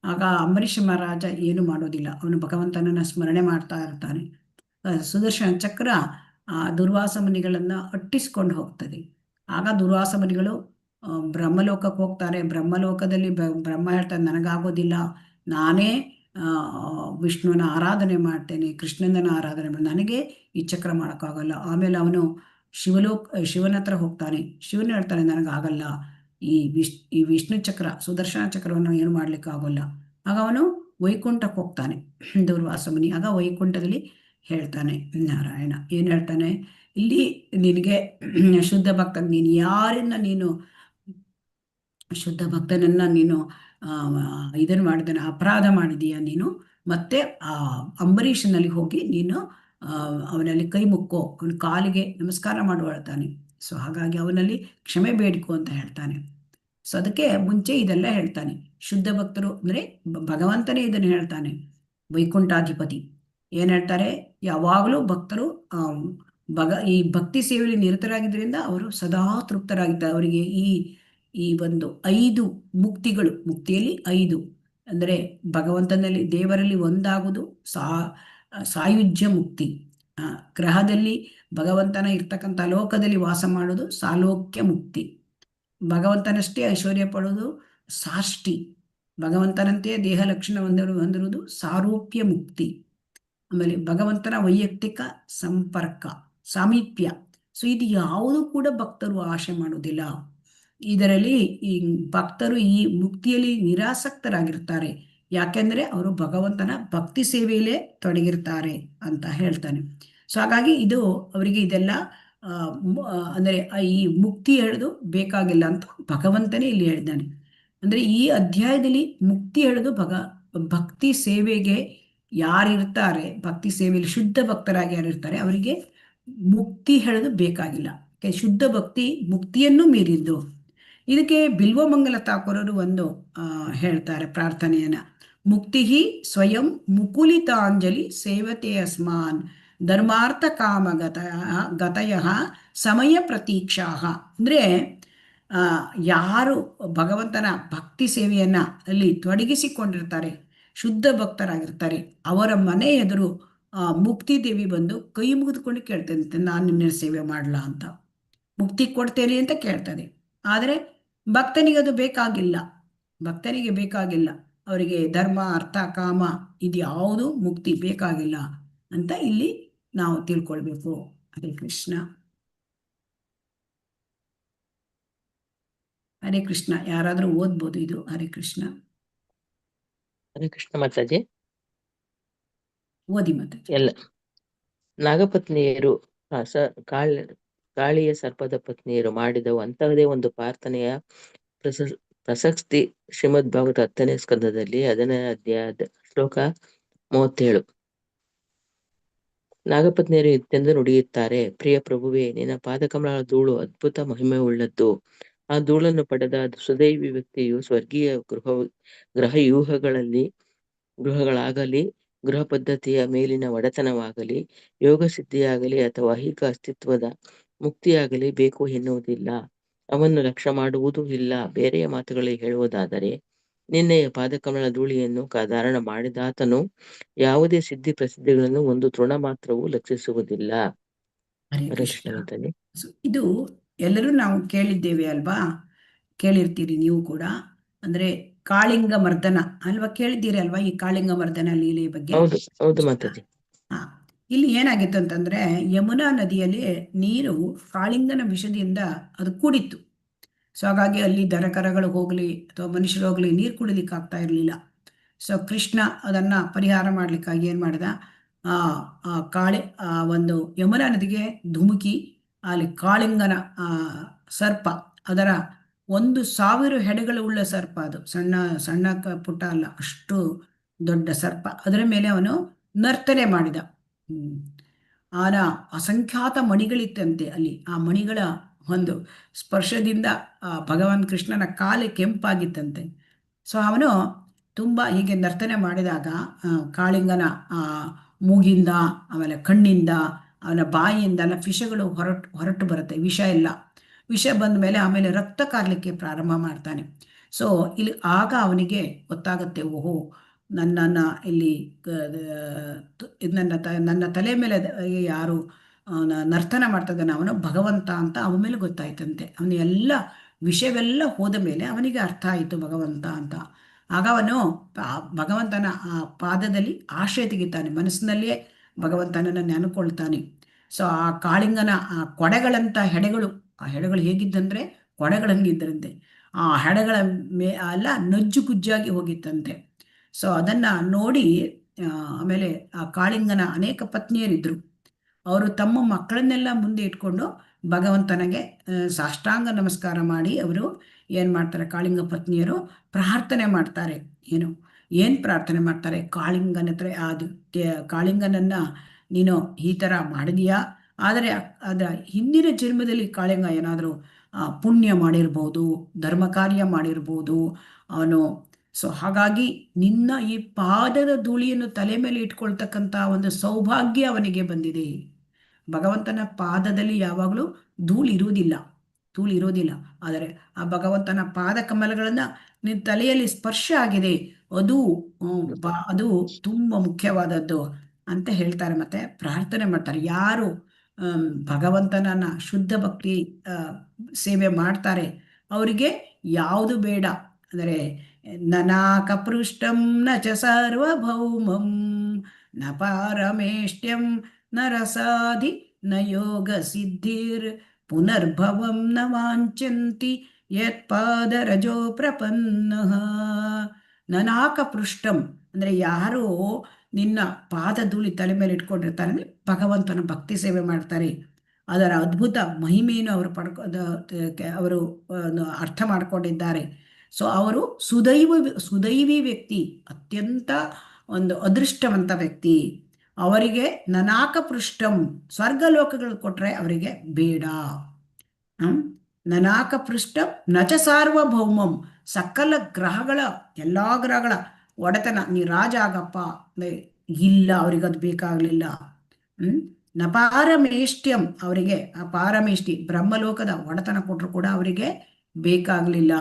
ಆಗ ಅಂಬರೀಷ ಮಹಾರಾಜ ಏನು ಮಾಡೋದಿಲ್ಲ, ಅವನು ಭಗವಂತನನ್ನ ಸ್ಮರಣೆ ಮಾಡ್ತಾ ಇರ್ತಾನೆ. ಸುದರ್ಶನ ಚಕ್ರ ಆ ದುರ್ವಾಸ ಮುನಿಗಳನ್ನ ಅಟ್ಟಿಸ್ಕೊಂಡು ಹೋಗ್ತದೆ. ಆಗ ದುರ್ವಾಸ ಮುನಿಗಳು ಬ್ರಹ್ಮಲೋಕಕ್ಕೆ ಹೋಗ್ತಾರೆ. ಬ್ರಹ್ಮಲೋಕದಲ್ಲಿ ಬ್ರಹ್ಮ ಹೇಳ್ತಾನೆ, ನನಗಾಗೋದಿಲ್ಲ, ನಾನೇ ವಿಷ್ಣುವನ ಆರಾಧನೆ ಮಾಡ್ತೇನೆ, ಕೃಷ್ಣನ ಆರಾಧನೆ ಮಾಡಿ, ನನಗೆ ಈ ಚಕ್ರ ಮಾಡೋಕ್ಕಾಗಲ್ಲ. ಆಮೇಲೆ ಅವನು ಶಿವನ ಹತ್ರ ಹೋಗ್ತಾನೆ. ಶಿವನ ಹೇಳ್ತಾನೆ, ನನಗಾಗಲ್ಲ, ಈ ವಿಷ್ಣು ಚಕ್ರ, ಸುದರ್ಶನ ಚಕ್ರವನ್ನು ಏನು ಮಾಡ್ಲಿಕ್ಕೆ ಆಗೋಲ್ಲ. ಆಗ ಅವನು ವೈಕುಂಠಕ್ಕೆ ಹೋಗ್ತಾನೆ ದುರ್ವಾಸ ಮುನಿ. ಆಗ ವೈಕುಂಠದಲ್ಲಿ ಹೇಳ್ತಾನೆ ನಾರಾಯಣ, ಏನು ಹೇಳ್ತಾನೆ, ಇಲ್ಲಿ ನಿನಗೆ ಶುದ್ಧ ಭಕ್ತ, ನೀನು ಯಾರನ್ನ ನೀನು ಶುದ್ಧ ಭಕ್ತನನ್ನ ನೀನು ಇದನ್ನು ಮಾಡಿದಾನೆ, ಅಪರಾಧ ಮಾಡಿದೀಯ ನೀನು. ಮತ್ತೆ ಆ ಅಂಬರೀಷನಲ್ಲಿ ಹೋಗಿ ನೀನು ಅವನಲ್ಲಿ ಕೈ ಮುಕ್ಕೋ, ಅವನ ಕಾಲಿಗೆ ನಮಸ್ಕಾರ ಮಾಡು ಹೇಳ್ತಾನೆ. ಸೊ ಹಾಗಾಗಿ ಅವನಲ್ಲಿ ಕ್ಷಮೆ ಬೇಡಿಕೊ ಅಂತ ಹೇಳ್ತಾನೆ. ಸೊ ಅದಕ್ಕೆ ಮುಂಚೆ ಇದೆಲ್ಲ ಹೇಳ್ತಾನೆ. ಶುದ್ಧ ಭಕ್ತರು ಅಂದರೆ ಭಗವಂತನೇ ಇದನ್ನು ಹೇಳ್ತಾನೆ. ವೈಕುಂಠಾಧಿಪತಿ ಏನು ಹೇಳ್ತಾರೆ, ಯಾವಾಗಲೂ ಭಕ್ತರು ಈ ಭಕ್ತಿ ಸೇವೆಯಲ್ಲಿ ನಿರತರಾಗಿದ್ದರಿಂದ ಅವರು ಸದಾ ತೃಪ್ತರಾಗಿದ್ದಾರೆ. ಅವರಿಗೆ ಈ ಒಂದು 5 ಮುಕ್ತಿಗಳು, ಮುಕ್ತಿಯಲ್ಲಿ 5 ಅಂದರೆ ಭಗವಂತನಲ್ಲಿ ದೇವರಲ್ಲಿ ಒಂದಾಗುವುದು ಸಾಯುಜ್ಯ ಮುಕ್ತಿ, ಗ್ರಹದಲ್ಲಿ ಭಗವಂತನ ಇರ್ತಕ್ಕಂಥ ಲೋಕದಲ್ಲಿ ವಾಸ ಮಾಡೋದು ಸಾಲೋಕ್ಯ ಮುಕ್ತಿ, ಭಗವಂತನಷ್ಟೇ ಐಶ್ವರ್ಯ ಪಡೋದು ಸಾಷ್ಟಿ, ಭಗವಂತನಂತೆಯೇ ದೇಹ ಲಕ್ಷಣ ಹೊಂದಿರುವುದು ಸಾರೂಪ್ಯ ಮುಕ್ತಿ, ಆಮೇಲೆ ಭಗವಂತನ ವೈಯಕ್ತಿಕ ಸಂಪರ್ಕ ಸಾಮೀಪ್ಯ. ಸೊ ಇದು ಯಾವುದು ಕೂಡ ಭಕ್ತರು ಆಶೆ ಮಾಡುವುದಿಲ್ಲ. ಇದರಲ್ಲಿ ಈ ಭಕ್ತರು ಈ ಮುಕ್ತಿಯಲ್ಲಿ ನಿರಾಸಕ್ತರಾಗಿರ್ತಾರೆ. ಯಾಕೆಂದ್ರೆ ಅವರು ಭಗವಂತನ ಭಕ್ತಿ ಸೇವೆಯಲ್ಲೇ ತೊಡಗಿರ್ತಾರೆ ಅಂತ ಹೇಳ್ತಾನೆ. ಸೊ ಹಾಗಾಗಿ ಇದು ಅವರಿಗೆ ಇದೆಲ್ಲ ಅಂದರೆ ಈ ಮುಕ್ತಿ ಹೇಳೋದು ಬೇಕಾಗಿಲ್ಲ ಅಂತ ಭಗವಂತನೇ ಇಲ್ಲಿ ಹೇಳಿದ್ದಾನೆ. ಅಂದ್ರೆ ಈ ಅಧ್ಯಾಯದಲ್ಲಿ ಮುಕ್ತಿ ಹೇಳೋದು ಭಕ್ತಿ ಸೇವೆಗೆ ಯಾರಿರ್ತಾರೆ, ಭಕ್ತಿ ಸೇವೆಯಲ್ಲಿ ಶುದ್ಧ ಭಕ್ತರಾಗಿ ಯಾರಿರ್ತಾರೆ ಅವರಿಗೆ ಮುಕ್ತಿ ಹೇಳೋದು ಬೇಕಾಗಿಲ್ಲ. ಶುದ್ಧ ಭಕ್ತಿ ಮುಕ್ತಿಯನ್ನು ಮೀರಿದ್ದು. ಇದಕ್ಕೆ ಬಿಲ್ವಮಂಗಲ ತಾಕೂರರು ಒಂದು ಹೇಳ್ತಾರೆ ಪ್ರಾರ್ಥನೆಯನ್ನ, ಮುಕ್ತಿ ಸ್ವಯಂ ಮುಕುಲಿತಾಂಜಲಿ ಸೇವತೆ ಅಸ್ಮಾನ್ ಧರ್ಮಾರ್ಥ ಕಾಮ ಗತಯ ಸಮಯ ಪ್ರತೀಕ್ಷಾ. ಅಂದ್ರೆ ಯಾರು ಭಗವಂತನ ಭಕ್ತಿ ಸೇವೆಯನ್ನ ಅಲ್ಲಿ ತೊಡಗಿಸಿಕೊಂಡಿರ್ತಾರೆ, ಶುದ್ಧ ಭಕ್ತರಾಗಿರ್ತಾರೆ, ಅವರ ಮನೆ ಎದುರು ಮುಕ್ತಿ ದೇವಿ ಬಂದು ಕೈ ಮುಗಿದುಕೊಂಡು ಕೇಳ್ತೇನೆ, ನಾನು ನಿನ್ನ ಸೇವೆ ಮಾಡಲಾ ಅಂತ, ಮುಕ್ತಿ ಕೊಡ್ತೇನೆ ಅಂತ ಕೇಳ್ತದೆ. ಆದರೆ ಭಕ್ತನಿಗೆ ಅದು ಬೇಕಾಗಿಲ್ಲ, ಭಕ್ತನಿಗೆ ಬೇಕಾಗಿಲ್ಲ. ಅವರಿಗೆ ಧರ್ಮ ಅರ್ಥ ಕಾಮ ಇದು ಯಾವುದು ಮುಕ್ತಿ ಬೇಕಾಗಿಲ್ಲ ಅಂತ ಇಲ್ಲಿ ನಾವು ತಿಳ್ಕೊಳ್ಬೇಕು. ಹರೇ ಕೃಷ್ಣ. ಹರೇ ಕೃಷ್ಣ. ಯಾರಾದ್ರೂ ಓದ್ಬೋದು ಇದು. ಹರೇ ಕೃಷ್ಣ. ಹರೇ ಕೃಷ್ಣ ಮಾತಾಜಿ. ಓದಿ ಮಾತಾಜಿ. ಎಲ್ಲ ನಾಗಪತ್ನಿಯರು ಕಾಳಿಯ ಸರ್ಪದ ಪತ್ನಿಯರು ಮಾಡಿದ ಅಂತಹದೇ ಒಂದು ಪ್ರಾರ್ಥನೆಯ ಪ್ರಸಕ್ತಿ ಶ್ರೀಮದ್ ಭಾಗವತ 10ನೇ ಸ್ಕಂದದಲ್ಲಿ 10ನೇ ಅಧ್ಯಾಯದ ಶ್ಲೋಕ 37. ನಾಗಪತ್ನಿಯರು ಇತ್ತೆಂದು ನುಡಿಯುತ್ತಾರೆ, ಪ್ರಿಯ ಪ್ರಭುವೇ, ನಿನ್ನ ಪಾದಕಮಲಗಳ ಧೂಳು ಅದ್ಭುತ ಮಹಿಮೆ ಉಳ್ಳದ್ದು. ಆ ಧೂಳನ್ನು ಪಡೆದ ಸುದೈವಿ ವ್ಯಕ್ತಿಯು ಸ್ವರ್ಗೀಯ ಗೃಹಗಳಾಗಲಿ ಗೃಹ ಪದ್ಧತಿಯ ಮೇಲಿನ ಒಡೆತನವಾಗಲಿ ಯೋಗ ಸಿದ್ಧಿಯಾಗಲಿ ಅಥವಾ ಐಹಿಕ ಅಸ್ತಿತ್ವದ ಮುಕ್ತಿಯಾಗಲಿ ಬೇಕು ಎನ್ನುವುದಿಲ್ಲ. ಅವನ್ನು ಲಕ್ಷ್ಯ ಮಾಡುವುದೂ ಇಲ್ಲ. ಬೇರೆಯ ಮಾತುಗಳಲ್ಲಿ ಹೇಳುವುದಾದರೆ, ನಿನ್ನೆಯ ಪಾದಕಮಲ ಧೂಳಿಯನ್ನು ಧಾರಣ ಮಾಡಿದಾತನು ಯಾವುದೇ ಸಿದ್ಧಿ ಪ್ರಸಿದ್ಧಿಗಳನ್ನು ಒಂದು ತೃಣ ಮಾತ್ರವೂ ಲಕ್ಷಿಸುವುದಿಲ್ಲ. ಇದು ಎಲ್ಲರೂ ನಾವು ಕೇಳಿದ್ದೇವೆ ಅಲ್ವಾ, ಕೇಳಿರ್ತೀರಿ ನೀವು ಕೂಡ. ಅಂದ್ರೆ ಕಾಳಿಂಗ ಮರ್ದನ ಅಲ್ವಾ, ಕೇಳಿದ್ದೀರಿ ಅಲ್ವಾ ಈ ಕಾಳಿಂಗ ಮರ್ದನ ಲೀಲೆ ಬಗ್ಗೆ? ಹೌದು ಮಾತಾಜಿ. ಇಲ್ಲಿ ಏನಾಗಿತ್ತು ಅಂತಂದ್ರೆ, ಯಮುನಾ ನದಿಯಲ್ಲಿ ನೀರು ಕಾಳಿಂಗನ ವಿಷದಿಂದ ಅದು ಕೂಡಿತ್ತು. ಸೊ ಹಾಗಾಗಿ ಅಲ್ಲಿ ದನಕರಗಳು ಹೋಗಲಿ ಅಥವಾ ಮನುಷ್ಯರು ಹೋಗಲಿ ನೀರು ಕುಡಿಲಿಕ್ಕೆ ಆಗ್ತಾ ಇರಲಿಲ್ಲ. ಸೊ ಕೃಷ್ಣ ಅದನ್ನು ಪರಿಹಾರ ಮಾಡಲಿಕ್ಕಾಗಿ ಏನು ಮಾಡಿದ, ಆ ಆ ಕಾಳಿ ಆ ಒಂದು ಯಮುನಾ ನದಿಗೆ ಧುಮುಕಿ ಅಲ್ಲಿ ಕಾಳಿಂಗನ ಸರ್ಪ, ಅದರ 1,000 ಹೆಡೆಗಳು ಉಳ್ಳ ಸರ್ಪ, ಅದು ಸಣ್ಣ ಸಣ್ಣ ಪುಟ್ಟ ಅಲ್ಲ, ಅಷ್ಟು ದೊಡ್ಡ ಸರ್ಪ, ಅದರ ಮೇಲೆ ಅವನು ನರ್ತನೆ ಮಾಡಿದ. ಆನ ಅಸಂಖ್ಯಾತ ಮಣಿಗಳಿತ್ತಂತೆ ಅಲ್ಲಿ. ಆ ಮಣಿಗಳ ಒಂದು ಸ್ಪರ್ಶದಿಂದ ಭಗವಾನ್ ಕೃಷ್ಣನ ಕಾಲು ಕೆಂಪಾಗಿತ್ತಂತೆ. ಸೊ ಅವನು ತುಂಬ ಹೀಗೆ ನರ್ತನೆ ಮಾಡಿದಾಗ ಕಾಳಿಂಗನ ಮೂಗಿಂದ, ಆಮೇಲೆ ಕಣ್ಣಿಂದ, ಅವನ ಬಾಯಿಯಿಂದ ಎಲ್ಲ ವಿಷಗಳು ಹೊರಟು ಬರುತ್ತೆ. ವಿಷ ಎಲ್ಲ ವಿಷ ಬಂದ ಮೇಲೆ ಆಮೇಲೆ ರಕ್ತ ಕಾರ್ಲಿಕ್ಕೆ ಪ್ರಾರಂಭ ಮಾಡ್ತಾನೆ. ಸೊ ಇಲ್ಲಿ ಆಗ ಅವನಿಗೆ ಗೊತ್ತಾಗುತ್ತೆ, ಓಹೋ ನನ್ನನ್ನು ಇಲ್ಲಿ ನನ್ನ ತಲೆ ಮೇಲೆ ಯಾರು ನರ್ತನ ಮಾಡ್ತಿದ್ದಾನೆ ಅವನು ಭಗವಂತ ಅಂತ ಅವನ ಮೇಲೆ ಗೊತ್ತಾಯ್ತಂತೆ. ಅವನ ಎಲ್ಲ ವಿಷಯವೆಲ್ಲ ಹೋದ ಮೇಲೆ ಅವನಿಗೆ ಅರ್ಥ ಆಯಿತು ಭಗವಂತ ಅಂತ. ಆಗ ಅವನು ಭಗವಂತನ ಆ ಪಾದದಲ್ಲಿ ಆಶ್ರಯ ತೆಗಿತಾನೆ, ಮನಸ್ಸಿನಲ್ಲಿಯೇ ಭಗವಂತನನ್ನು ನೆನ್ಕೊಳ್ತಾನೆ. ಸೊ ಆ ಕಾಳಿಂಗನ ಆ ಕೊಡೆಗಳಂತ ಹೆಡೆಗಳು, ಆ ಹೆಡೆಗಳು ಹೇಗಿದ್ದಂದ್ರೆ ಕೊಡೆಗಳಂಗಿದ್ದರಂತೆ. ಆ ಹೆಡೆಗಳ ಎಲ್ಲ ನಜ್ಜು ಕುಜ್ಜಾಗಿ ಹೋಗಿತ್ತಂತೆ. ಸೊ ಅದನ್ನು ನೋಡಿ ಆಮೇಲೆ ಆ ಕಾಳಿಂಗನ ಅನೇಕ ಪತ್ನಿಯರಿದ್ದರು. ಅವರು ತಮ್ಮ ಮಕ್ಕಳನ್ನೆಲ್ಲ ಮುಂದೆ ಇಟ್ಕೊಂಡು ಭಗವಂತನಿಗೆ ಸಾಷ್ಟಾಂಗ ನಮಸ್ಕಾರ ಮಾಡಿ ಅವರು ಏನು ಮಾಡ್ತಾರೆ, ಕಾಳಿಂಗ ಪತ್ನಿಯರು ಪ್ರಾರ್ಥನೆ ಮಾಡ್ತಾರೆ. ಏನು ಪ್ರಾರ್ಥನೆ ಮಾಡ್ತಾರೆ, ಕಾಳಿಂಗನ ಹತ್ರ ಅದು ಕಾಳಿಂಗನನ್ನು ನೀನು ಈ ಥರ ಮಾಡಿದೀಯಾ, ಆದರೆ ಅದರ ಹಿಂದಿನ ಜನ್ಮದಲ್ಲಿ ಕಾಳಿಂಗ ಏನಾದರೂ ಪುಣ್ಯ ಮಾಡಿರ್ಬೋದು, ಧರ್ಮ ಕಾರ್ಯ ಮಾಡಿರ್ಬೋದು ಅವನು. ಸೊ ಹಾಗಾಗಿ ನಿನ್ನ ಈ ಪಾದದ ಧೂಳಿಯನ್ನು ತಲೆ ಮೇಲೆ ಇಟ್ಕೊಳ್ತಕ್ಕಂಥ ಒಂದು ಸೌಭಾಗ್ಯ ಅವನಿಗೆ ಬಂದಿದೆ. ಭಗವಂತನ ಪಾದದಲ್ಲಿ ಯಾವಾಗಲೂ ಧೂಳಿರುವುದಿಲ್ಲ. ಆದರೆ ಆ ಭಗವಂತನ ಪಾದ ಕಮಲಗಳನ್ನು ನಿನ್ನ ತಲೆಯಲ್ಲಿ ಸ್ಪರ್ಶ ಆಗಿದೆ, ಅದು ತುಂಬ ಮುಖ್ಯವಾದದ್ದು ಅಂತ ಹೇಳ್ತಾರೆ. ಮತ್ತೆ ಪ್ರಾರ್ಥನೆ ಮಾಡ್ತಾರೆ. ಯಾರು ಭಗವಂತನನ್ನ ಶುದ್ಧ ಭಕ್ತಿ ಸೇವೆ ಮಾಡ್ತಾರೆ ಅವರಿಗೆ ಯಾವುದು ಬೇಡ. ಅಂದರೆ ನನಾಕಪೃಷ್ಟಂ ನ ಚ ಸಾರ್ವಭೌಮಂ ನ ಪಾರಮೇಷ್ಟ್ಯಂ ನ ರಸಾಧಿ ನ ಯೋಗ ಸಿದ್ಧಿರ್ ಪುನರ್ಭವಂ ನ ವಾಂಚಂತಿ ಯತ್ಪಾದರಜೋ ಪ್ರಪನ್ನಃ. ನನಾಕಪೃಷ್ಟಂ ಅಂದರೆ ಯಾರು ನಿನ್ನ ಪಾದ ಧೂಳಿ ತಲೆ ಮೇಲೆ ಇಟ್ಕೊಂಡಿರ್ತಾರೆ ಅಂದರೆ ಭಗವಂತನ ಭಕ್ತಿ ಸೇವೆ ಮಾಡ್ತಾರೆ. ಅದರ ಅದ್ಭುತ ಮಹಿಮೆಯನ್ನು ಅವರು ಅರ್ಥ ಮಾಡ್ಕೊಂಡಿದ್ದಾರೆ. ಸೊ ಅವರು ಸುದೈವಿ ವ್ಯಕ್ತಿ, ಅತ್ಯಂತ ಒಂದು ಅದೃಷ್ಟವಂತ ವ್ಯಕ್ತಿ. ಅವರಿಗೆ ನನಾಕಪೃಷ್ಟಂ ಸ್ವರ್ಗಲೋಕಗಳು ಕೊಟ್ಟರೆ ಅವರಿಗೆ ಬೇಡ. ನನಾಕಪೃಷ್ಟಂ ನಚ ಸಾರ್ವಭೌಮಂ ಸಕಲ ಗ್ರಹಗಳ ಎಲ್ಲ ಗ್ರಹಗಳ ಒಡೆತನ, ನೀ ರಾಜ ಆಗಪ್ಪ ಇಲ್ಲ, ಅವ್ರಿಗದು ಬೇಕಾಗಲಿಲ್ಲ. ನ ಪಾರಮೇಷ್ಟ್ಯಂ ಅವರಿಗೆ ಆ ಪಾರಮೇಷ್ಟಿ ಬ್ರಹ್ಮಲೋಕದ ಒಡೆತನ ಕೊಟ್ಟರು ಕೂಡ ಅವರಿಗೆ ಬೇಕಾಗಲಿಲ್ಲ.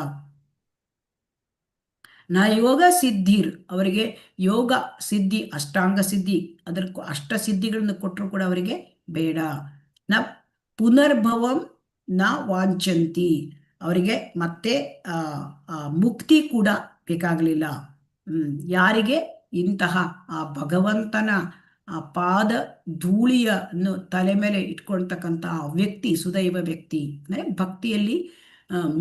ನ ಯೋಗ ಸಿದ್ಧಿರ್ ಅವರಿಗೆ ಯೋಗ ಸಿದ್ಧಿ, ಅಷ್ಟಾಂಗ ಸಿದ್ಧಿ, ಅದರ ಅಷ್ಟಸಿದ್ಧಿಗಳನ್ನು ಕೊಟ್ಟರು ಕೂಡ ಅವರಿಗೆ ಬೇಡ. ನ ಪುನರ್ಭವಂ ನ ವಾಂಚಂತಿ ಅವರಿಗೆ ಮತ್ತೆ ಮುಕ್ತಿ ಕೂಡ ಬೇಕಾಗಲಿಲ್ಲ. ಯಾರಿಗೆ ಇಂತಹ ಆ ಭಗವಂತನ ಆ ಪಾದ ಧೂಳಿಯನ್ನು ತಲೆ ಮೇಲೆ ಇಟ್ಕೊಳ್ತಕ್ಕಂಥ ವ್ಯಕ್ತಿ ಸುದೈವ ವ್ಯಕ್ತಿ, ಅಂದರೆ ಭಕ್ತಿಯಲ್ಲಿ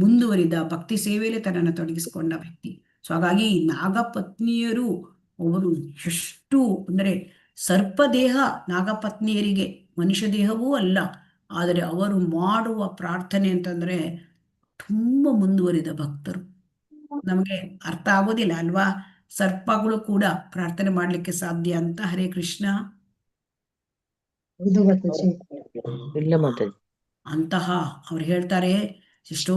ಮುಂದುವರಿದ, ಭಕ್ತಿ ಸೇವೆಯಲ್ಲಿ ತನ್ನನ್ನು ತೊಡಗಿಸಿಕೊಂಡ ವ್ಯಕ್ತಿ. ಸೊ ಹಾಗಾಗಿ ನಾಗಪತ್ನಿಯರು ಅವರು ಎಷ್ಟು ಅಂದರೆ ಸರ್ಪದೇಹ ನಾಗಪತ್ನಿಯರಿಗೆ ಮನುಷ್ಯ ದೇಹವೂ ಅಲ್ಲ, ಆದರೆ ಅವರು ಮಾಡುವ ಪ್ರಾರ್ಥನೆ ಅಂತಂದ್ರೆ ತುಂಬ ಮುಂದುವರಿದ ಭಕ್ತರು. ನಮಗೆ ಅರ್ಥ ಆಗೋದಿಲ್ಲ ಅಲ್ವಾ, ಸರ್ಪಗಳು ಕೂಡ ಪ್ರಾರ್ಥನೆ ಮಾಡ್ಲಿಕ್ಕೆ ಸಾಧ್ಯ ಅಂತ. ಹರೇ ಕೃಷ್ಣ. ಇಲ್ಲ ಮಾತಾಡಿ. ಅಂತಹ ಅವ್ರು ಹೇಳ್ತಾರೆ, ಎಷ್ಟೋ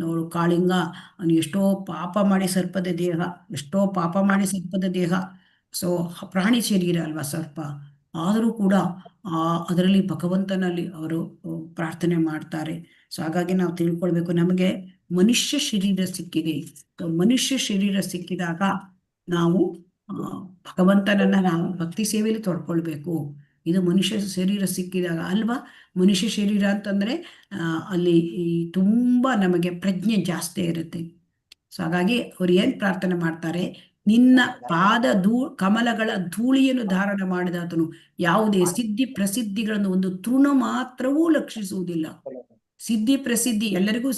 ನೋಡು ಕಾಳಿಂಗ ಅವನು ಎಷ್ಟೋ ಪಾಪ ಮಾಡಿ ಸರ್ಪದ ದೇಹ, ಸೊ ಪ್ರಾಣಿ ಶರೀರ ಅಲ್ವಾ ಸರ್ಪ, ಆದರೂ ಕೂಡ ಅದರಲ್ಲಿ ಭಗವಂತನಲ್ಲಿ ಅವರು ಪ್ರಾರ್ಥನೆ ಮಾಡ್ತಾರೆ. ಸೊ ಹಾಗಾಗಿ ನಾವು ತಿಳ್ಕೊಳ್ಬೇಕು, ನಮಗೆ ಮನುಷ್ಯ ಶರೀರ ಸಿಕ್ಕಿದೆ. ಮನುಷ್ಯ ಶರೀರ ಸಿಕ್ಕಿದಾಗ ನಾವು ಭಗವಂತನನ್ನ ನಾವು ಭಕ್ತಿ ಸೇವೆಯಲ್ಲಿ ತೊಡ್ಕೊಳ್ಬೇಕು. ಇದು ಮನುಷ್ಯ ಶರೀರ ಸಿಕ್ಕಿದಾಗ ಅಲ್ವಾ. ಮನುಷ್ಯ ಶರೀರ ಅಂತಂದ್ರೆ ಅಲ್ಲಿ ತುಂಬ ನಮಗೆ ಪ್ರಜ್ಞೆ ಜಾಸ್ತಿ ಇರುತ್ತೆ. ಸೊ ಹಾಗಾಗಿ ಅವ್ರು ಏನ್ ಪ್ರಾರ್ಥನೆ ಮಾಡ್ತಾರೆ, ನಿನ್ನ ಪಾದ ಕಮಲಗಳ ಧೂಳಿಯನ್ನು ಧಾರಣ ಮಾಡಿದಾತನು ಯಾವುದೇ ಸಿದ್ಧಿ ಪ್ರಸಿದ್ಧಿಗಳನ್ನು ಒಂದು ತೃಣ ಮಾತ್ರವೂ ಲಕ್ಷಿಸುವುದಿಲ್ಲ. ಸಿದ್ಧಿ ಪ್ರಸಿದ್ಧಿ ಎಲ್ಲರಿಗೂ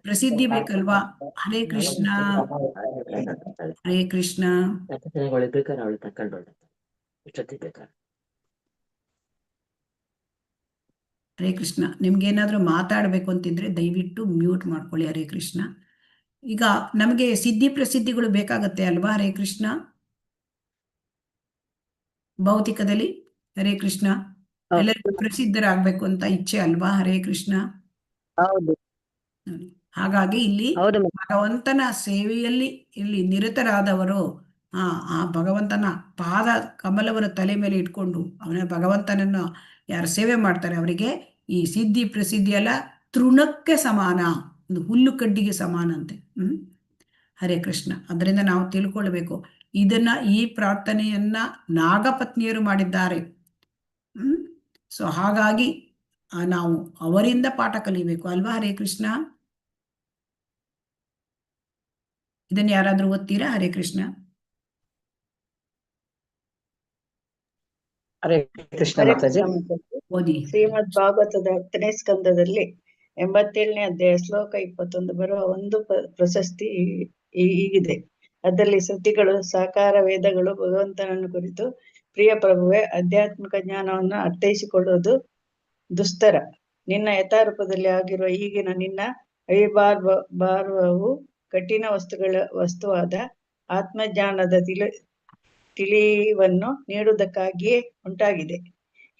ಪ್ರಸಿದ್ಧಿ ಬೇಕಲ್ವಾ. ಹರೇ ಕೃಷ್ಣ ಹರೇ ಕೃಷ್ಣ. ಬೇಕಾದ್ರೆ ಅವಳು ತಕೊಂಡು ಇಷ್ಟೊತ್ತಿಗೆ ಬೇಕಾದ್ರೆ. ಹರೇ ಕೃಷ್ಣ. ನಿಮ್ಗೇನಾದ್ರೂ ಮಾತಾಡಬೇಕು ಅಂತಿದ್ರೆ ದಯವಿಟ್ಟು ಮ್ಯೂಟ್ ಮಾಡ್ಕೊಳ್ಳಿ. ಹರೇ ಕೃಷ್ಣ. ಈಗ ನಮಗೆ ಸಿದ್ಧಿ ಪ್ರಸಿದ್ಧಿಗಳು ಬೇಕಾಗತ್ತೆ ಅಲ್ವಾ. ಹರೇ ಕೃಷ್ಣ. ಭೌತಿಕದಲ್ಲಿ ಹರೇ ಕೃಷ್ಣ ಎಲ್ಲರಿಗೂ ಪ್ರಸಿದ್ಧರಾಗಬೇಕು ಅಂತ ಇಚ್ಛೆ ಅಲ್ವಾ. ಹರೇ ಕೃಷ್ಣ. ಹೌದು ಹಾಗಾಗಿ ಇಲ್ಲಿ ಹೌದು ಭಗವಂತನ ಸೇವೆಯಲ್ಲಿ ಇಲ್ಲಿ ನಿರತರಾದವರು ಆ ಭಗವಂತನ ಪಾದ ಕಮಲವನ್ನು ತಲೆ ಮೇಲೆ ಇಟ್ಕೊಂಡು ಅವನ ಭಗವಂತನನ್ನು ಯಾರು ಸೇವೆ ಮಾಡ್ತಾರೆ ಅವರಿಗೆ ಈ ಸಿದ್ಧಿ ಪ್ರಸಿದ್ಧಿ ಎಲ್ಲ ತೃಣಕ್ಕೆ ಸಮಾನ, ಒಂದು ಹುಲ್ಲು ಕಡ್ಡಿಗೆ ಸಮಾನ ಅಂತೆ. ಹರೇ ಕೃಷ್ಣ. ಅದರಿಂದ ನಾವು ತಿಳ್ಕೊಳ್ಬೇಕು, ಈ ಪ್ರಾರ್ಥನೆಯನ್ನ ನಾಗಪತ್ನಿಯರು ಮಾಡಿದ್ದಾರೆ. ಸೊ ಹಾಗಾಗಿ ನಾವು ಅವರಿಂದ ಪಾಠ ಕಲಿಬೇಕು ಅಲ್ವಾ. ಹರೇ ಕೃಷ್ಣ. ಇದನ್ನ ಯಾರಾದ್ರೂ ಓದ್ತೀರಾ. ಹರೇ ಕೃಷ್ಣ. ಹರೇ ಕೃಷ್ಣ ಮಾತಾಜಿ. ಓದಿ. ಶ್ರೀಮದ್ ಭಾಗವತದ 10ನೇ ಸ್ಕಂದದಲ್ಲಿ 87ನೇ ಅಧ್ಯಾಯ ಶ್ಲೋಕ 21 ಬರುವ ಒಂದು ಪ್ರಶಸ್ತಿ ಹೀಗಿದೆ. ಅದರಲ್ಲಿ ಶ್ರುತಿಗಳು ಸಾಕಾರ ವೇದಗಳು ಭಗವಂತನನ್ನು ಕುರಿತು ಪ್ರಿಯ ಪ್ರಭುವೆ, ಆಧ್ಯಾತ್ಮಿಕ ಜ್ಞಾನವನ್ನು ಅರ್ಥೈಸಿಕೊಳ್ಳುವುದು ದುಸ್ತರ. ನಿನ್ನ ಯಥಾರೂಪದಲ್ಲಿ ಆಗಿರುವ ಈಗಿನ ನಿನ್ನ ಅವಿಭಾರ್ವವು ಕಠಿಣ ವಸ್ತುವಾದ ಆತ್ಮಜ್ಞಾನದ ತಿಳಿವನ್ನು ನೀಡುವುದಕ್ಕಾಗಿಯೇ ಉಂಟಾಗಿದೆ.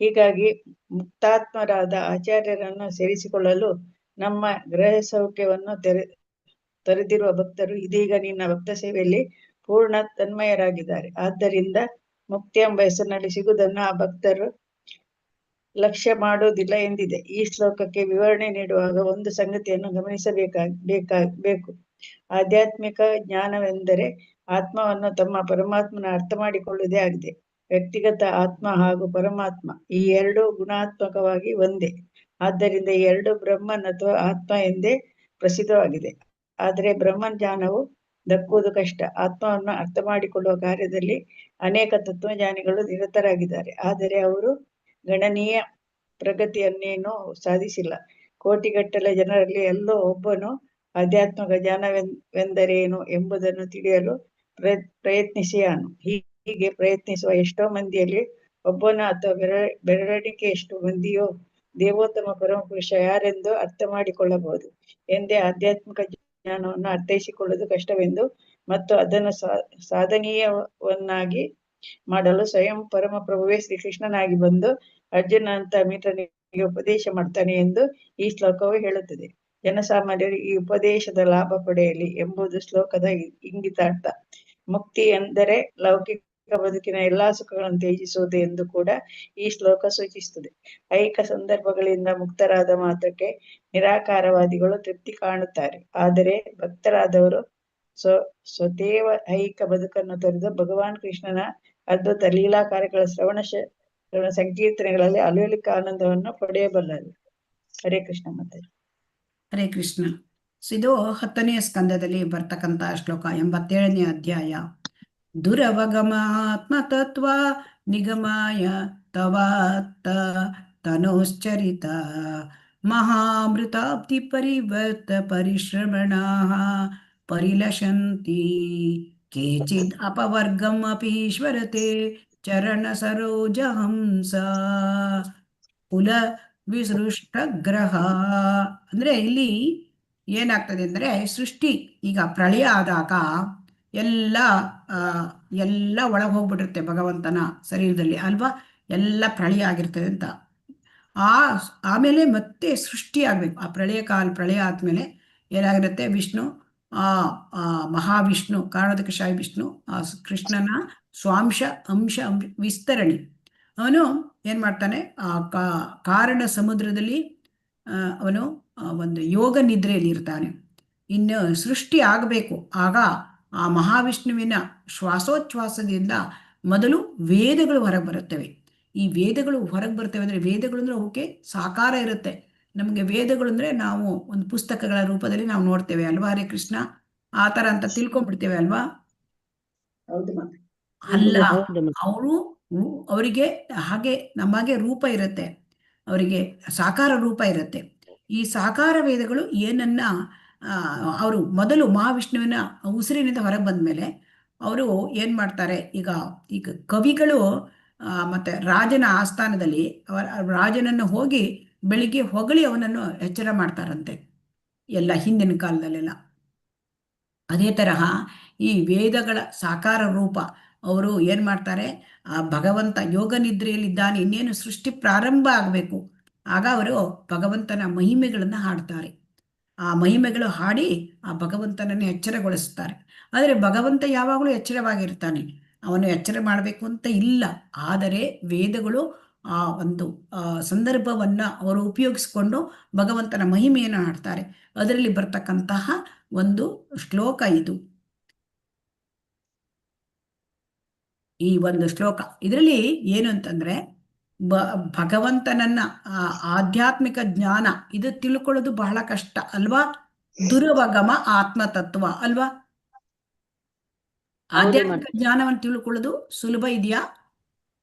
ಹೀಗಾಗಿ ಮುಕ್ತಾತ್ಮರಾದ ಆಚಾರ್ಯರನ್ನು ಸೇರಿಸಿಕೊಳ್ಳಲು ನಮ್ಮ ಗೃಹ ಸೌಖ್ಯವನ್ನು ತೊರೆದಿರುವ ಭಕ್ತರು ಇದೀಗ ನಿನ್ನ ಭಕ್ತ ಸೇವೆಯಲ್ಲಿ ಪೂರ್ಣ ತನ್ಮಯರಾಗಿದ್ದಾರೆ. ಆದ್ದರಿಂದ ಮುಕ್ತಿ ಎಂಬ ಹೆಸರಿನಲ್ಲಿ ಸಿಗುವುದನ್ನು ಆ ಭಕ್ತರು ಲಕ್ಷ್ಯ ಮಾಡುವುದಿಲ್ಲ ಎಂದಿದೆ. ಈ ಶ್ಲೋಕಕ್ಕೆ ವಿವರಣೆ ನೀಡುವಾಗ ಒಂದು ಸಂಗತಿಯನ್ನು ಗಮನಿಸಬೇಕು. ಆಧ್ಯಾತ್ಮಿಕ ಜ್ಞಾನವೆಂದರೆ ಆತ್ಮವನ್ನು ತಮ್ಮ ಪರಮಾತ್ಮನ ಅರ್ಥ ಮಾಡಿಕೊಳ್ಳುವುದೇ ಆಗಿದೆ. ವ್ಯಕ್ತಿಗತ ಆತ್ಮ ಹಾಗೂ ಪರಮಾತ್ಮ ಈ ಎರಡು ಗುಣಾತ್ಮಕವಾಗಿ ಒಂದೇ. ಆದ್ದರಿಂದ ಈ ಎರಡು ಬ್ರಹ್ಮನ್ ಅಥವಾ ಆತ್ಮ ಎಂದೇ ಪ್ರಸಿದ್ಧವಾಗಿದೆ. ಆದರೆ ಬ್ರಹ್ಮನ್ ಜ್ಞಾನವು ದಕ್ಕುವುದು ಕಷ್ಟ. ಆತ್ಮವನ್ನು ಅರ್ಥ ಮಾಡಿಕೊಳ್ಳುವ ಕಾರ್ಯದಲ್ಲಿ ಅನೇಕ ತತ್ವಜ್ಞಾನಿಗಳು ನಿರತರಾಗಿದ್ದಾರೆ. ಆದರೆ ಅವರು ಗಣನೀಯ ಪ್ರಗತಿಯನ್ನೇನೂ ಸಾಧಿಸಿಲ್ಲ. ಕೋಟಿಗಟ್ಟಲೆ ಜನರಲ್ಲಿ ಎಲ್ಲೋ ಒಬ್ಬನು ಆಧ್ಯಾತ್ಮಿಕ ಜ್ಞಾನವೆಂದರೇನು ಎಂಬುದನ್ನು ತಿಳಿಯಲು ಪ್ರಯತ್ನಿಸಿಯಾನು. ಹೀಗೆ ಪ್ರಯತ್ನಿಸುವ ಎಷ್ಟೋ ಮಂದಿಯಲ್ಲಿ ಒಬ್ಬನ ಅಥವಾ ಬೆರಳಿಕೆಯಷ್ಟು ಮಂದಿಯೋ ದೇವೋತ್ತಮ ಪರಮಪುರುಷ ಯಾರೆಂದು ಅರ್ಥ ಮಾಡಿಕೊಳ್ಳಬಹುದು ಎಂದೇ ಆಧ್ಯಾತ್ಮಿಕ ಜ್ಞಾನವನ್ನು ಅರ್ಥೈಸಿಕೊಳ್ಳುವುದು ಕಷ್ಟವೆಂದು ಮತ್ತು ಅದನ್ನು ಸಾಧನೀಯವನ್ನಾಗಿ ಮಾಡಲು ಸ್ವಯಂ ಪರಮ ಪ್ರಭುವೇ ಶ್ರೀಕೃಷ್ಣನಾಗಿ ಬಂದು ಅರ್ಜುನ ಅಂತ ಮಿತ್ರನಿಗೆ ಉಪದೇಶ ಮಾಡ್ತಾನೆ ಎಂದು ಈ ಶ್ಲೋಕವು ಹೇಳುತ್ತದೆ. ಜನಸಾಮಾನ್ಯರು ಈ ಉಪದೇಶದ ಲಾಭ ಪಡೆಯಲಿ ಎಂಬುದು ಶ್ಲೋಕದ ಇಂಗಿತಾರ್ಥ. ಮುಕ್ತಿ ಎಂದರೆ ಲೌಕಿಕ ಬದುಕಿನ ಎಲ್ಲಾ ಸುಖಗಳನ್ನು ತ್ಯಜಿಸುವುದು ಎಂದು ಕೂಡ ಈ ಶ್ಲೋಕ ಸೂಚಿಸುತ್ತದೆ. ಐಹಿಕ ಸಂದರ್ಭಗಳಿಂದ ಮುಕ್ತರಾದ ಮಾತ್ರಕ್ಕೆ ನಿರಾಕಾರವಾದಿಗಳು ತೃಪ್ತಿ ಕಾಣುತ್ತಾರೆ. ಆದರೆ ಭಕ್ತರಾದವರು ಸ್ವತೇವ ಐಹಿಕ ಬದುಕನ್ನು ತೊರೆದು ಭಗವಾನ್ ಕೃಷ್ಣನ ಅದ್ಭುತ ಲೀಲಾ ಕಾರ್ಯಗಳ ಶ್ರವಣ ಸಂಕೀರ್ತನೆಗಳಲ್ಲಿ ಅಲೌಕಿಕ ಆನಂದವನ್ನು ಪಡೆಯಬಲ್ಲರು. ಹರೇ ಕೃಷ್ಣ ಮಾತಾಜಿ. ಹರೇ ಕೃಷ್ಣ. ಇದು 10ನೇ ಸ್ಕಂದದಲ್ಲಿ ಬರ್ತಕ್ಕಂಥ ಶ್ಲೋಕ 87ನೇ ಅಧ್ಯಾಯ. ದುರವಗಮಾತ್ಮತತ್ವ ನಿಗಮಾಯ ತವಾತ್ತ ತನೋಶ್ಚರಿತ ಮಹಾಮೃತಾಪ್ತಿ ಪರಿವರ್ತ ಪರಿಶ್ರಮಣಾಃ ಪರಿಲಶಂತಿ ಕೇಚಿದ್ ಅಪವರ್ಗಂ ಅಪೀಶ್ವರತೆ ಚರಣ ಸರೋಜಹಂಸ ಕುಲ ವಿಸೃಷ್ಟ ಗ್ರಹ. ಅಂದ್ರೆ ಇಲ್ಲಿ ಏನಾಗ್ತದೆ ಅಂದ್ರೆ ಸೃಷ್ಟಿ ಈಗ ಪ್ರಳಯ ಆದಾಗ ಎಲ್ಲ ಒಳಗೆ ಹೋಗ್ಬಿಟ್ಟಿರುತ್ತೆ ಭಗವಂತನ ಶರೀರದಲ್ಲಿ ಅಲ್ವಾ. ಎಲ್ಲ ಪ್ರಳಯ ಆಗಿರ್ತದೆ ಅಂತ. ಆಮೇಲೆ ಮತ್ತೆ ಸೃಷ್ಟಿ ಆಗ್ಬೇಕು. ಆ ಪ್ರಳಯ ಆದ್ಮೇಲೆ ಏನಾಗಿರುತ್ತೆ, ವಿಷ್ಣು ಮಹಾವಿಷ್ಣು ಕಾರಣೋದಕಶಾಹಿ ವಿಷ್ಣು ಆ ಕೃಷ್ಣನ ಸ್ವಾಂಶ ಅಂಶ ವಿಸ್ತರಣೆ ಅವನು ಏನ್ ಮಾಡ್ತಾನೆ, ಆ ಕಾರಣ ಸಮುದ್ರದಲ್ಲಿ ಅವನು ಒಂದು ಯೋಗ ನಿದ್ರೆಯಲ್ಲಿ ಇರ್ತಾನೆ. ಇನ್ನು ಸೃಷ್ಟಿ ಆಗಬೇಕು. ಆಗ ಆ ಮಹಾವಿಷ್ಣುವಿನ ಶ್ವಾಸೋಚ್ಛ್ವಾಸದಿಂದ ಮೊದಲು ವೇದಗಳು ಹೊರಗೆ ಬರುತ್ತವೆ. ಈ ವೇದಗಳು ಹೊರಗೆ ಬರ್ತವೆ ಅಂದ್ರೆ ವೇದಗಳು ಅಂದ್ರೆ ಅವಕ್ಕೆ ಸಾಕಾರ ಇರುತ್ತೆ. ನಮಗೆ ವೇದಗಳು ಅಂದ್ರೆ ನಾವು ಒಂದು ಪುಸ್ತಕಗಳ ರೂಪದಲ್ಲಿ ನಾವು ನೋಡ್ತೇವೆ ಅಲ್ವಾ. ಹರೇ ಕೃಷ್ಣ. ಆ ತರ ಅಂತ ತಿಳ್ಕೊಂಡ್ಬಿಡ್ತೇವೆ ಅಲ್ವಾ. ಅಲ್ಲ, ಅವರಿಗೆ ಹಾಗೆ ನಮಗೆ ರೂಪ ಇರುತ್ತೆ, ಅವರಿಗೆ ಸಾಕಾರ ರೂಪ ಇರುತ್ತೆ. ಈ ಸಾಕಾರ ವೇದಗಳು ಏನನ್ನ ಅವರು ಮೊದಲು ಮಹಾವಿಷ್ಣುವಿನ ಉಸಿರಿನಿಂದ ಹೊರಗೆ ಬಂದ ಮೇಲೆ ಅವರು ಏನು ಮಾಡ್ತಾರೆ, ಈಗ ಈಗ ಕವಿಗಳು ಮತ್ತೆ ರಾಜನ ಆಸ್ಥಾನದಲ್ಲಿ ರಾಜನನ್ನು ಹೋಗಿ ಬೆಳಿಗ್ಗೆ ಹೊಗಳಿ ಅವನನ್ನು ಎಚ್ಚರ ಮಾಡ್ತಾರಂತೆ, ಎಲ್ಲ ಹಿಂದಿನ ಕಾಲದಲ್ಲೆಲ್ಲ. ಅದೇ ತರಹ ಈ ವೇದಗಳ ಸಾಕಾರ ರೂಪ ಅವರು ಏನು ಮಾಡ್ತಾರೆ, ಆ ಭಗವಂತ ಯೋಗ ನಿದ್ರೆಯಲ್ಲಿದ್ದಾನೆ, ಇನ್ನೇನು ಸೃಷ್ಟಿ ಪ್ರಾರಂಭ ಆಗಬೇಕು, ಆಗ ಅವರು ಭಗವಂತನ ಮಹಿಮೆಗಳನ್ನು ಹಾಡ್ತಾರೆ. ಆ ಮಹಿಮೆಗಳು ಹಾಡಿ ಆ ಭಗವಂತನನ್ನು ಎಚ್ಚರಗೊಳಿಸ್ತಾರೆ. ಆದರೆ ಭಗವಂತ ಯಾವಾಗಲೂ ಎಚ್ಚರವಾಗಿರ್ತಾನೆ, ಅವನು ಎಚ್ಚರ ಮಾಡಬೇಕು ಅಂತ ಇಲ್ಲ. ಆದರೆ ವೇದಗಳು ಆ ಒಂದು ಸಂದರ್ಭವನ್ನು ಅವರು ಉಪಯೋಗಿಸ್ಕೊಂಡು ಭಗವಂತನ ಮಹಿಮೆಯನ್ನು ಹಾಡ್ತಾರೆ. ಅದರಲ್ಲಿ ಬರ್ತಕ್ಕಂತಹ ಒಂದು ಶ್ಲೋಕ ಇದು, ಈ ಒಂದು ಶ್ಲೋಕ. ಇದರಲ್ಲಿ ಏನು ಅಂತಂದ್ರೆ ಭಗವಂತನನ್ನ ಆಧ್ಯಾತ್ಮಿಕ ಜ್ಞಾನ ಇದು ತಿಳ್ಕೊಳ್ಳೋದು ಬಹಳ ಕಷ್ಟ ಅಲ್ವಾ. ದುರವಗಮ ಆತ್ಮತತ್ವ ಅಲ್ವಾ. ಆಧ್ಯಾತ್ಮಿಕ ಜ್ಞಾನವನ್ನು ತಿಳ್ಕೊಳ್ಳೋದು ಸುಲಭ ಇದೆಯಾ?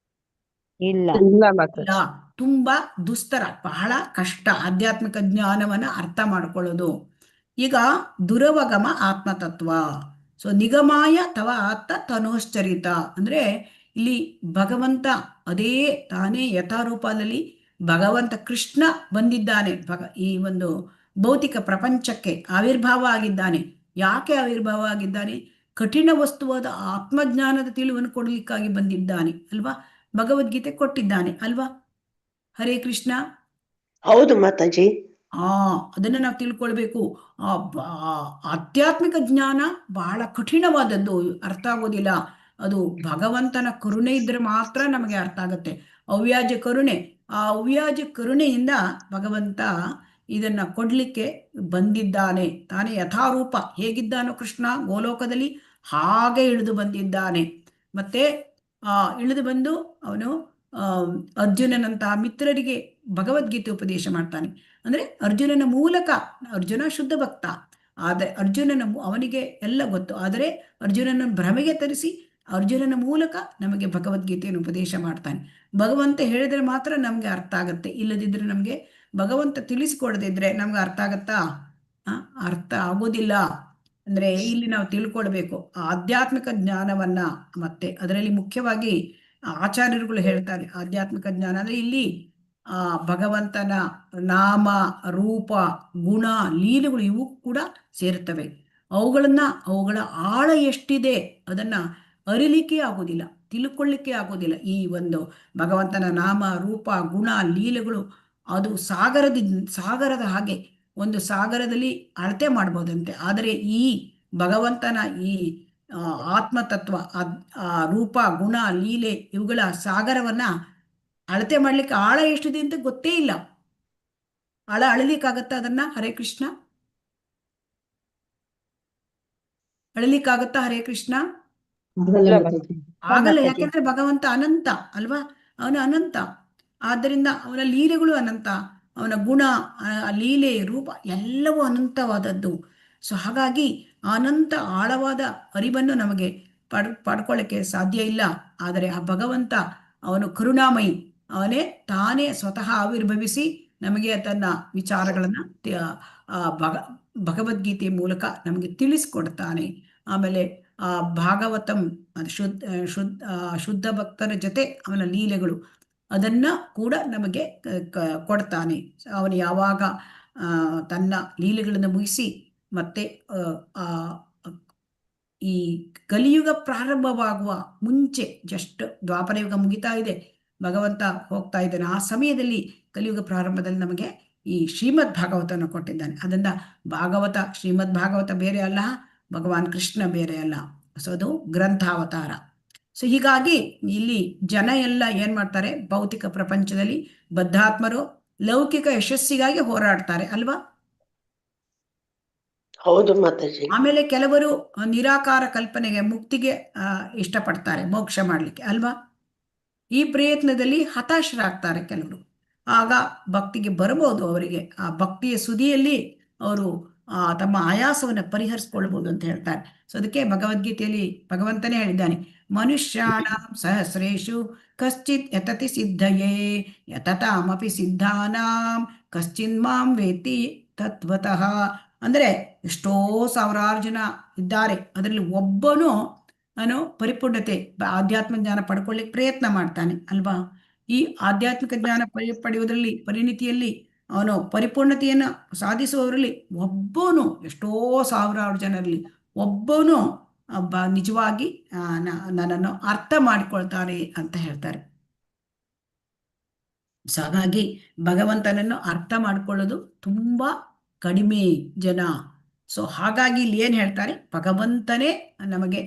ಇಲ್ಲ, ತುಂಬಾ ದುಸ್ತರ, ಬಹಳ ಕಷ್ಟ ಆಧ್ಯಾತ್ಮಿಕ ಜ್ಞಾನವನ್ನ ಅರ್ಥ ಮಾಡ್ಕೊಳ್ಳೋದು. ಈಗ ದುರವಗಮ ಆತ್ಮತತ್ವ, ಸೊ ನಿಗಮಾಯ ತವ ಆತ್ಮ ತನೋಶ್ಚರಿತ ಅಂದ್ರೆ ಇಲ್ಲಿ ಭಗವಂತ ಅದೇ ತಾನೇ ಯಥಾರೂಪದಲ್ಲಿ ಭಗವಂತ ಕೃಷ್ಣ ಬಂದಿದ್ದಾನೆ, ಈ ಒಂದು ಭೌತಿಕ ಪ್ರಪಂಚಕ್ಕೆ ಆವಿರ್ಭಾವ ಆಗಿದ್ದಾನೆ. ಯಾಕೆ ಆವಿರ್ಭಾವ ಆಗಿದ್ದಾನೆ? ಕಠಿಣ ವಸ್ತುವಾದ ಆತ್ಮಜ್ಞಾನದ ತಿಳಿವನ್ನು ಕೊಡಲಿಕ್ಕಾಗಿ ಬಂದಿದ್ದಾನೆ ಅಲ್ವಾ. ಭಗವದ್ಗೀತೆ ಕೊಟ್ಟಿದ್ದಾನೆ ಅಲ್ವಾ. ಹರೇ ಕೃಷ್ಣ. ಹೌದು ಮಾತಾಜಿ. ಅದನ್ನ ನಾವು ತಿಳ್ಕೊಳ್ಬೇಕು. ಆಧ್ಯಾತ್ಮಿಕ ಜ್ಞಾನ ಬಹಳ ಕಠಿಣವಾದದ್ದು, ಅರ್ಥ ಆಗೋದಿಲ್ಲ. ಅದು ಭಗವಂತನ ಕರುಣೆ ಇದ್ರೆ ಮಾತ್ರ ನಮಗೆ ಅರ್ಥ ಆಗತ್ತೆ. ಅವ್ಯಾಜ ಕರುಣೆ, ಆ ಅವ್ಯಾಜ ಕರುಣೆಯಿಂದ ಭಗವಂತ ಇದನ್ನ ಕೊಡ್ಲಿಕ್ಕೆ ಬಂದಿದ್ದಾನೆ. ತಾನೇ ಯಥಾರೂಪ ಹೇಗಿದ್ದಾನೋ ಕೃಷ್ಣ ಗೋಲೋಕದಲ್ಲಿ ಹಾಗೆ ಇಳಿದು ಬಂದಿದ್ದಾನೆ. ಮತ್ತೆ ಇಳಿದು ಬಂದು ಅವನು ಅರ್ಜುನನಂತಹ ಮಿತ್ರರಿಗೆ ಭಗವದ್ಗೀತೆ ಉಪದೇಶ ಮಾಡ್ತಾನೆ. ಅಂದ್ರೆ ಅರ್ಜುನನ ಮೂಲಕ, ಅರ್ಜುನ ಶುದ್ಧ ಭಕ್ತ, ಆದರೆ ಅವನಿಗೆ ಎಲ್ಲ ಗೊತ್ತು, ಆದರೆ ಅರ್ಜುನನ ಭ್ರಮೆಗೆ ತರಿಸಿ ಅರ್ಜುನನ ಮೂಲಕ ನಮಗೆ ಭಗವದ್ಗೀತೆಯನ್ನು ಉಪದೇಶ ಮಾಡ್ತಾನೆ. ಭಗವಂತ ಹೇಳಿದ್ರೆ ಮಾತ್ರ ನಮ್ಗೆ ಅರ್ಥ ಆಗತ್ತೆ, ಇಲ್ಲದಿದ್ರೆ ನಮ್ಗೆ ಭಗವಂತ ತಿಳಿಸಿಕೊಡದಿದ್ರೆ ನಮ್ಗೆ ಅರ್ಥ ಆಗತ್ತಾ? ಅರ್ಥ ಆಗೋದಿಲ್ಲ. ಅಂದ್ರೆ ಇಲ್ಲಿ ನಾವು ತಿಳ್ಕೊಳ್ಬೇಕು ಆಧ್ಯಾತ್ಮಿಕ ಜ್ಞಾನವನ್ನ. ಮತ್ತೆ ಅದರಲ್ಲಿ ಮುಖ್ಯವಾಗಿ ಆಚಾರ್ಯರುಗಳು ಹೇಳ್ತಾರೆ ಆಧ್ಯಾತ್ಮಿಕ ಜ್ಞಾನ ಅಂದ್ರೆ ಇಲ್ಲಿ ಭಗವಂತನ ನಾಮ ರೂಪ ಗುಣ ಲೀಲೆಗಳು ಇವು ಕೂಡ ಸೇರ್ತವೆ. ಅವುಗಳ ಆಳ ಎಷ್ಟಿದೆ ಅದನ್ನ ಅರಿಲಿಕ್ಕೆ ಆಗೋದಿಲ್ಲ, ತಿಳ್ಕೊಳ್ಳಿಕ್ಕೆ ಆಗೋದಿಲ್ಲ. ಈ ಒಂದು ಭಗವಂತನ ನಾಮ ರೂಪ ಗುಣ ಲೀಲೆಗಳು ಅದು ಸಾಗರದ ಹಾಗೆ, ಒಂದು ಸಾಗರದಲ್ಲಿ ಅಳತೆ ಮಾಡ್ಬೋದಂತೆ. ಆದರೆ ಈ ಭಗವಂತನ ಈ ಆತ್ಮತತ್ವ, ರೂಪ ಗುಣ ಲೀಲೆ ಇವುಗಳ ಸಾಗರವನ್ನ ಅಳತೆ ಮಾಡ್ಲಿಕ್ಕೆ ಆಳ ಎಷ್ಟಿದೆ ಅಂತ ಗೊತ್ತೇ ಇಲ್ಲ. ಅಳಲಿಕ್ಕಾಗತ್ತ ಅದನ್ನ? ಹರೇ ಕೃಷ್ಣ, ಅಳಲಿಕ್ಕಾಗತ್ತಾ? ಹರೇ ಕೃಷ್ಣ, ಆಗಲ್ಲ. ಯಾಕೆಂದ್ರೆ ಭಗವಂತ ಅನಂತ ಅಲ್ವಾ, ಅವನು ಅನಂತ. ಆದ್ದರಿಂದ ಅವನ ಲೀಲೆಗಳು ಅನಂತ, ಅವನ ಗುಣ ಲೀಲೆ ರೂಪ ಎಲ್ಲವೂ ಅನಂತವಾದದ್ದು. ಸೊ ಹಾಗಾಗಿ ಅನಂತ ಆಳವಾದ ಅರಿವನ್ನು ನಮಗೆ ಪಡ್ಕೊಳ್ಳಕ್ಕೆ ಸಾಧ್ಯ ಇಲ್ಲ. ಆದರೆ ಆ ಭಗವಂತ ಅವನು ಕರುಣಾಮಯಿ, ಅವನೇ ತಾನೇ ಸ್ವತಃ ಆವಿರ್ಭವಿಸಿ ನಮಗೆ ತನ್ನ ವಿಚಾರಗಳನ್ನ ಭಗವದ್ಗೀತೆಯ ಮೂಲಕ ನಮಗೆ ತಿಳಿಸ್ಕೊಡ್ತಾನೆ. ಆಮೇಲೆ ಭಾಗವತಂ ಶುದ್ಧ ಭಕ್ತರ ಜೊತೆ ಅವನ ಲೀಲೆಗಳು ಅದನ್ನ ಕೂಡ ನಮಗೆ ಕೊಡ್ತಾನೆ. ಅವನು ಯಾವಾಗ ತನ್ನ ಲೀಲೆಗಳನ್ನು ಮುಗಿಸಿ ಮತ್ತೆ ಈ ಕಲಿಯುಗ ಪ್ರಾರಂಭವಾಗುವ ಮುಂಚೆ, ಜಸ್ಟ್ ದ್ವಾಪರ ಯುಗ ಮುಗಿತಾ ಇದೆ, ಭಗವಂತ ಹೋಗ್ತಾ ಇದ್ದಾನೆ, ಆ ಸಮಯದಲ್ಲಿ ಕಲಿಯುಗ ಪ್ರಾರಂಭದಲ್ಲಿ ನಮಗೆ ಈ ಶ್ರೀಮದ್ ಭಾಗವತನ ಕೊಟ್ಟಿದ್ದಾನೆ. ಅದರಿಂದ ಭಾಗವತ, ಶ್ರೀಮದ್ ಭಾಗವತ ಬೇರೆ ಅಲ್ಲ, ಭಗವಾನ್ ಕೃಷ್ಣ ಬೇರೆ ಅಲ್ಲ. ಸೊ ಅದು ಗ್ರಂಥಾವತಾರ. ಸೊ ಹೀಗಾಗಿ ಇಲ್ಲಿ ಜನ ಎಲ್ಲ ಏನ್ ಮಾಡ್ತಾರೆ, ಭೌತಿಕ ಪ್ರಪಂಚದಲ್ಲಿ ಬದ್ಧಾತ್ಮರು ಲೌಕಿಕ ಯಶಸ್ಸಿಗಾಗಿ ಹೋರಾಡ್ತಾರೆ ಅಲ್ವಾ. ಹೌದು ಮಾತಾಜಿ. ಆಮೇಲೆ ಕೆಲವರು ನಿರಾಕಾರ ಕಲ್ಪನೆಗೆ, ಮುಕ್ತಿಗೆ ಇಷ್ಟಪಡ್ತಾರೆ, ಮೋಕ್ಷ ಮಾಡ್ಲಿಕ್ಕೆ ಅಲ್ವಾ. ಈ ಪ್ರಯತ್ನದಲ್ಲಿ ಹತಾಶರಾಗ್ತಾರೆ ಕೆಲವರು. ಆಗ ಭಕ್ತಿಗೆ ಬರಬಹುದು, ಅವರಿಗೆ ಆ ಭಕ್ತಿಯ ಸುದಿಯಲ್ಲಿ ಅವರು ತಮ್ಮ ಆಯಾಸವನ್ನು ಪರಿಹರಿಸ್ಕೊಳ್ಬಹುದು ಅಂತ ಹೇಳ್ತಾರೆ. ಸೊ ಅದಕ್ಕೆ ಭಗವದ್ಗೀತೆಯಲ್ಲಿ ಭಗವಂತನೇ ಹೇಳಿದ್ದಾನೆ, ಮನುಷ್ಯಾಣಾಂ ಸಹಸ್ರೇಷು ಕಶ್ಚಿತ್ ಯತತಿ ಸಿದ್ಧಯೇ ಯತತಾಮಪಿ ಸಿದ್ಧಾನಾಂ ಕಶ್ಚಿನ್ ಮಾಂ ವೇತ್ತಿ ತತ್ವತಃ. ಅಂದರೆ ಎಷ್ಟೋ ಸಾವಿರಾರು ಜನ ಇದ್ದಾರೆ, ಅದರಲ್ಲಿ ಒಬ್ಬನು ಪರಿಪೂರ್ಣತೆ ಆಧ್ಯಾತ್ಮ ಜ್ಞಾನ ಪಡ್ಕೊಳ್ಳಿಕ್ಕೆ ಪ್ರಯತ್ನ ಮಾಡ್ತಾನೆ ಅಲ್ವಾ. ಈ ಆಧ್ಯಾತ್ಮಿಕ ಜ್ಞಾನ ಪಡೆಯುವುದರಲ್ಲಿ ಪರಿಣಿತಿಯಲ್ಲಿ ಅವನು ಪರಿಪೂರ್ಣತೆಯನ್ನು ಸಾಧಿಸುವವರಲ್ಲಿ ಒಬ್ಬನು, ಎಷ್ಟೋ ಸಾವಿರಾರು ಜನರಲ್ಲಿ ಒಬ್ಬನು ನಿಜವಾಗಿ ನನ್ನನ್ನು ಅರ್ಥ ಮಾಡಿಕೊಳ್ತಾನೆ ಅಂತ ಹೇಳ್ತಾರೆ. ಸೊ ಹಾಗಾಗಿ ಭಗವಂತನನ್ನು ಅರ್ಥ ಮಾಡ್ಕೊಳ್ಳೋದು ತುಂಬ ಕಡಿಮೆ ಜನ. ಸೊ ಹಾಗಾಗಿ ಇಲ್ಲಿ ಏನು ಹೇಳ್ತಾರೆ, ಭಗವಂತನೇ ನಮಗೆ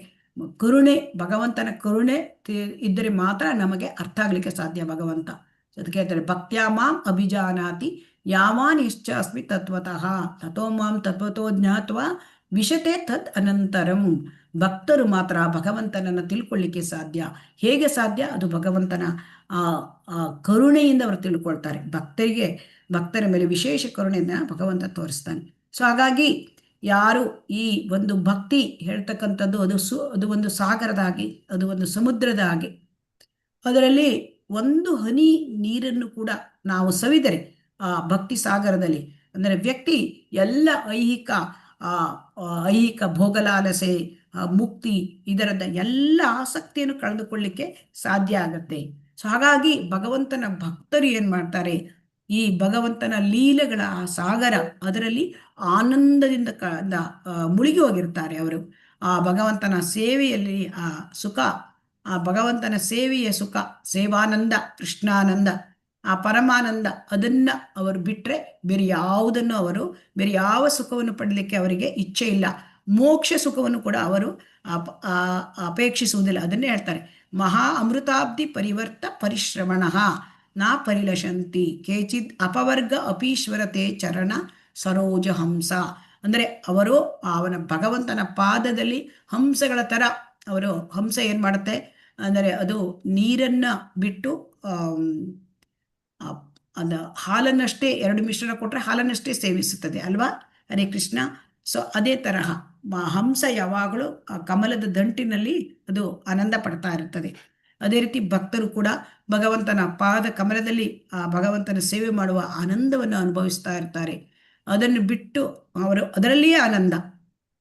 ಕರುಣೆ, ಭಗವಂತನ ಕರುಣೆ ಇದ್ದರೆ ಮಾತ್ರ ನಮಗೆ ಅರ್ಥ ಆಗ್ಲಿಕ್ಕೆ ಸಾಧ್ಯ ಭಗವಂತ. ಅದಕ್ಕೆ ಹೇಳ್ತಾರೆ ಭಕ್ತ್ಯಾ ಮಾಂ ಅಭಿಜಾನಾತಿ ಯಾವಾನ್ ಇಚ್ಛಾಸ್ಮಿ ತತ್ವತಃ ತಥೋ ಮಾಂ ತತ್ವತೋ ಜ್ಞಾತ್ವಾ ವಿಶತೆ ತದ್ ಅನಂತರಂ. ಭಕ್ತರು ಮಾತ್ರ ಭಗವಂತನನ್ನು ತಿಳ್ಕೊಳ್ಳಿಕ್ಕೆ ಸಾಧ್ಯ. ಹೇಗೆ ಸಾಧ್ಯ? ಅದು ಭಗವಂತನ ಕರುಣೆಯಿಂದ ಅವರು ತಿಳ್ಕೊಳ್ತಾರೆ. ಭಕ್ತರ ಮೇಲೆ ವಿಶೇಷ ಕರುಣೆಯಿಂದ ಭಗವಂತ ತೋರಿಸ್ತಾನೆ. ಸೊ ಹಾಗಾಗಿ ಯಾರು ಈ ಒಂದು ಭಕ್ತಿ ಹೇಳ್ತಕ್ಕಂಥದ್ದು ಅದು ಒಂದು ಸಾಗರದ ಹಾಗೆ, ಅದು ಒಂದು ಸಮುದ್ರದ ಹಾಗೆ. ಅದರಲ್ಲಿ ಒಂದು ಹನಿ ನೀರನ್ನು ಕೂಡ ನಾವು ಸವಿದರೆ ಆ ಭಕ್ತಿ ಸಾಗರದಲ್ಲಿ, ಅಂದರೆ ವ್ಯಕ್ತಿ ಎಲ್ಲ ಐಹಿಕ ಭೋಗಲಾಲಸೆ, ಮುಕ್ತಿ, ಇದರದ ಎಲ್ಲ ಆಸಕ್ತಿಯನ್ನು ಕಳೆದುಕೊಳ್ಳಿಕ್ಕೆ ಸಾಧ್ಯ ಆಗತ್ತೆ. ಸೊ ಹಾಗಾಗಿ ಭಗವಂತನ ಭಕ್ತರು ಏನ್ ಮಾಡ್ತಾರೆ, ಈ ಭಗವಂತನ ಲೀಲೆಗಳ ಆ ಸಾಗರ, ಅದರಲ್ಲಿ ಆನಂದದಿಂದ ಮುಳುಗಿ ಹೋಗಿರ್ತಾರೆ ಅವರು. ಆ ಭಗವಂತನ ಸೇವೆಯಲ್ಲಿ ಆ ಸುಖ, ಆ ಭಗವಂತನ ಸೇವೆಯ ಸುಖ, ಸೇವಾನಂದ, ಕೃಷ್ಣಾನಂದ, ಆ ಪರಮಾನಂದ, ಅದನ್ನ ಅವರು ಬಿಟ್ರೆ ಬೇರೆ ಯಾವ ಸುಖವನ್ನು ಪಡಲಿಕ್ಕೆ ಅವರಿಗೆ ಇಚ್ಛೆ ಇಲ್ಲ. ಮೋಕ್ಷ ಸುಖವನ್ನು ಕೂಡ ಅವರು ಅಪೇಕ್ಷಿಸುವುದಿಲ್ಲ. ಅದನ್ನೇ ಹೇಳ್ತಾರೆ, ಮಹಾ ಅಮೃತಾಬ್ಧಿ ಪರಿವರ್ತ ಪರಿಶ್ರಮಣ ನಾ ಪರಿಲಶಂತಿ ಕೇಚಿದ್ ಅಪವರ್ಗ ಅಪೀಶ್ವರತೆ ಚರಣ ಸರೋಜ ಹಂಸ. ಅಂದರೆ ಅವರು ಅವನ ಭಗವಂತನ ಪಾದದಲ್ಲಿ ಹಂಸಗಳ ತರ ಅವರು, ಹಂಸ ಏನ್ ಮಾಡುತ್ತೆ ಅಂದರೆ ಅದು ನೀರನ್ನ ಬಿಟ್ಟು ಅದು ಹಾಲನ್ನಷ್ಟೇ, 2 ಮಿಶ್ರಣ ಕೊಟ್ಟರೆ ಹಾಲನ್ನಷ್ಟೇ ಸೇವಿಸುತ್ತದೆ ಅಲ್ವಾ. ಹರೇ ಕೃಷ್ಣ. ಸೊ ಅದೇ ತರಹ ಹಂಸ ಯಾವಾಗಲೂ ಆ ಕಮಲದ ದಂಟಿನಲ್ಲಿ ಅದು ಆನಂದ ಪಡ್ತಾ ಇರುತ್ತದೆ. ಅದೇ ರೀತಿ ಭಕ್ತರು ಕೂಡ ಭಗವಂತನ ಪಾದ ಕಮಲದಲ್ಲಿ ಆ ಭಗವಂತನ ಸೇವೆ ಮಾಡುವ ಆನಂದವನ್ನು ಅನುಭವಿಸ್ತಾ ಇರ್ತಾರೆ. ಅದನ್ನು ಬಿಟ್ಟು ಅವರು ಅದರಲ್ಲಿಯೇ ಆನಂದ,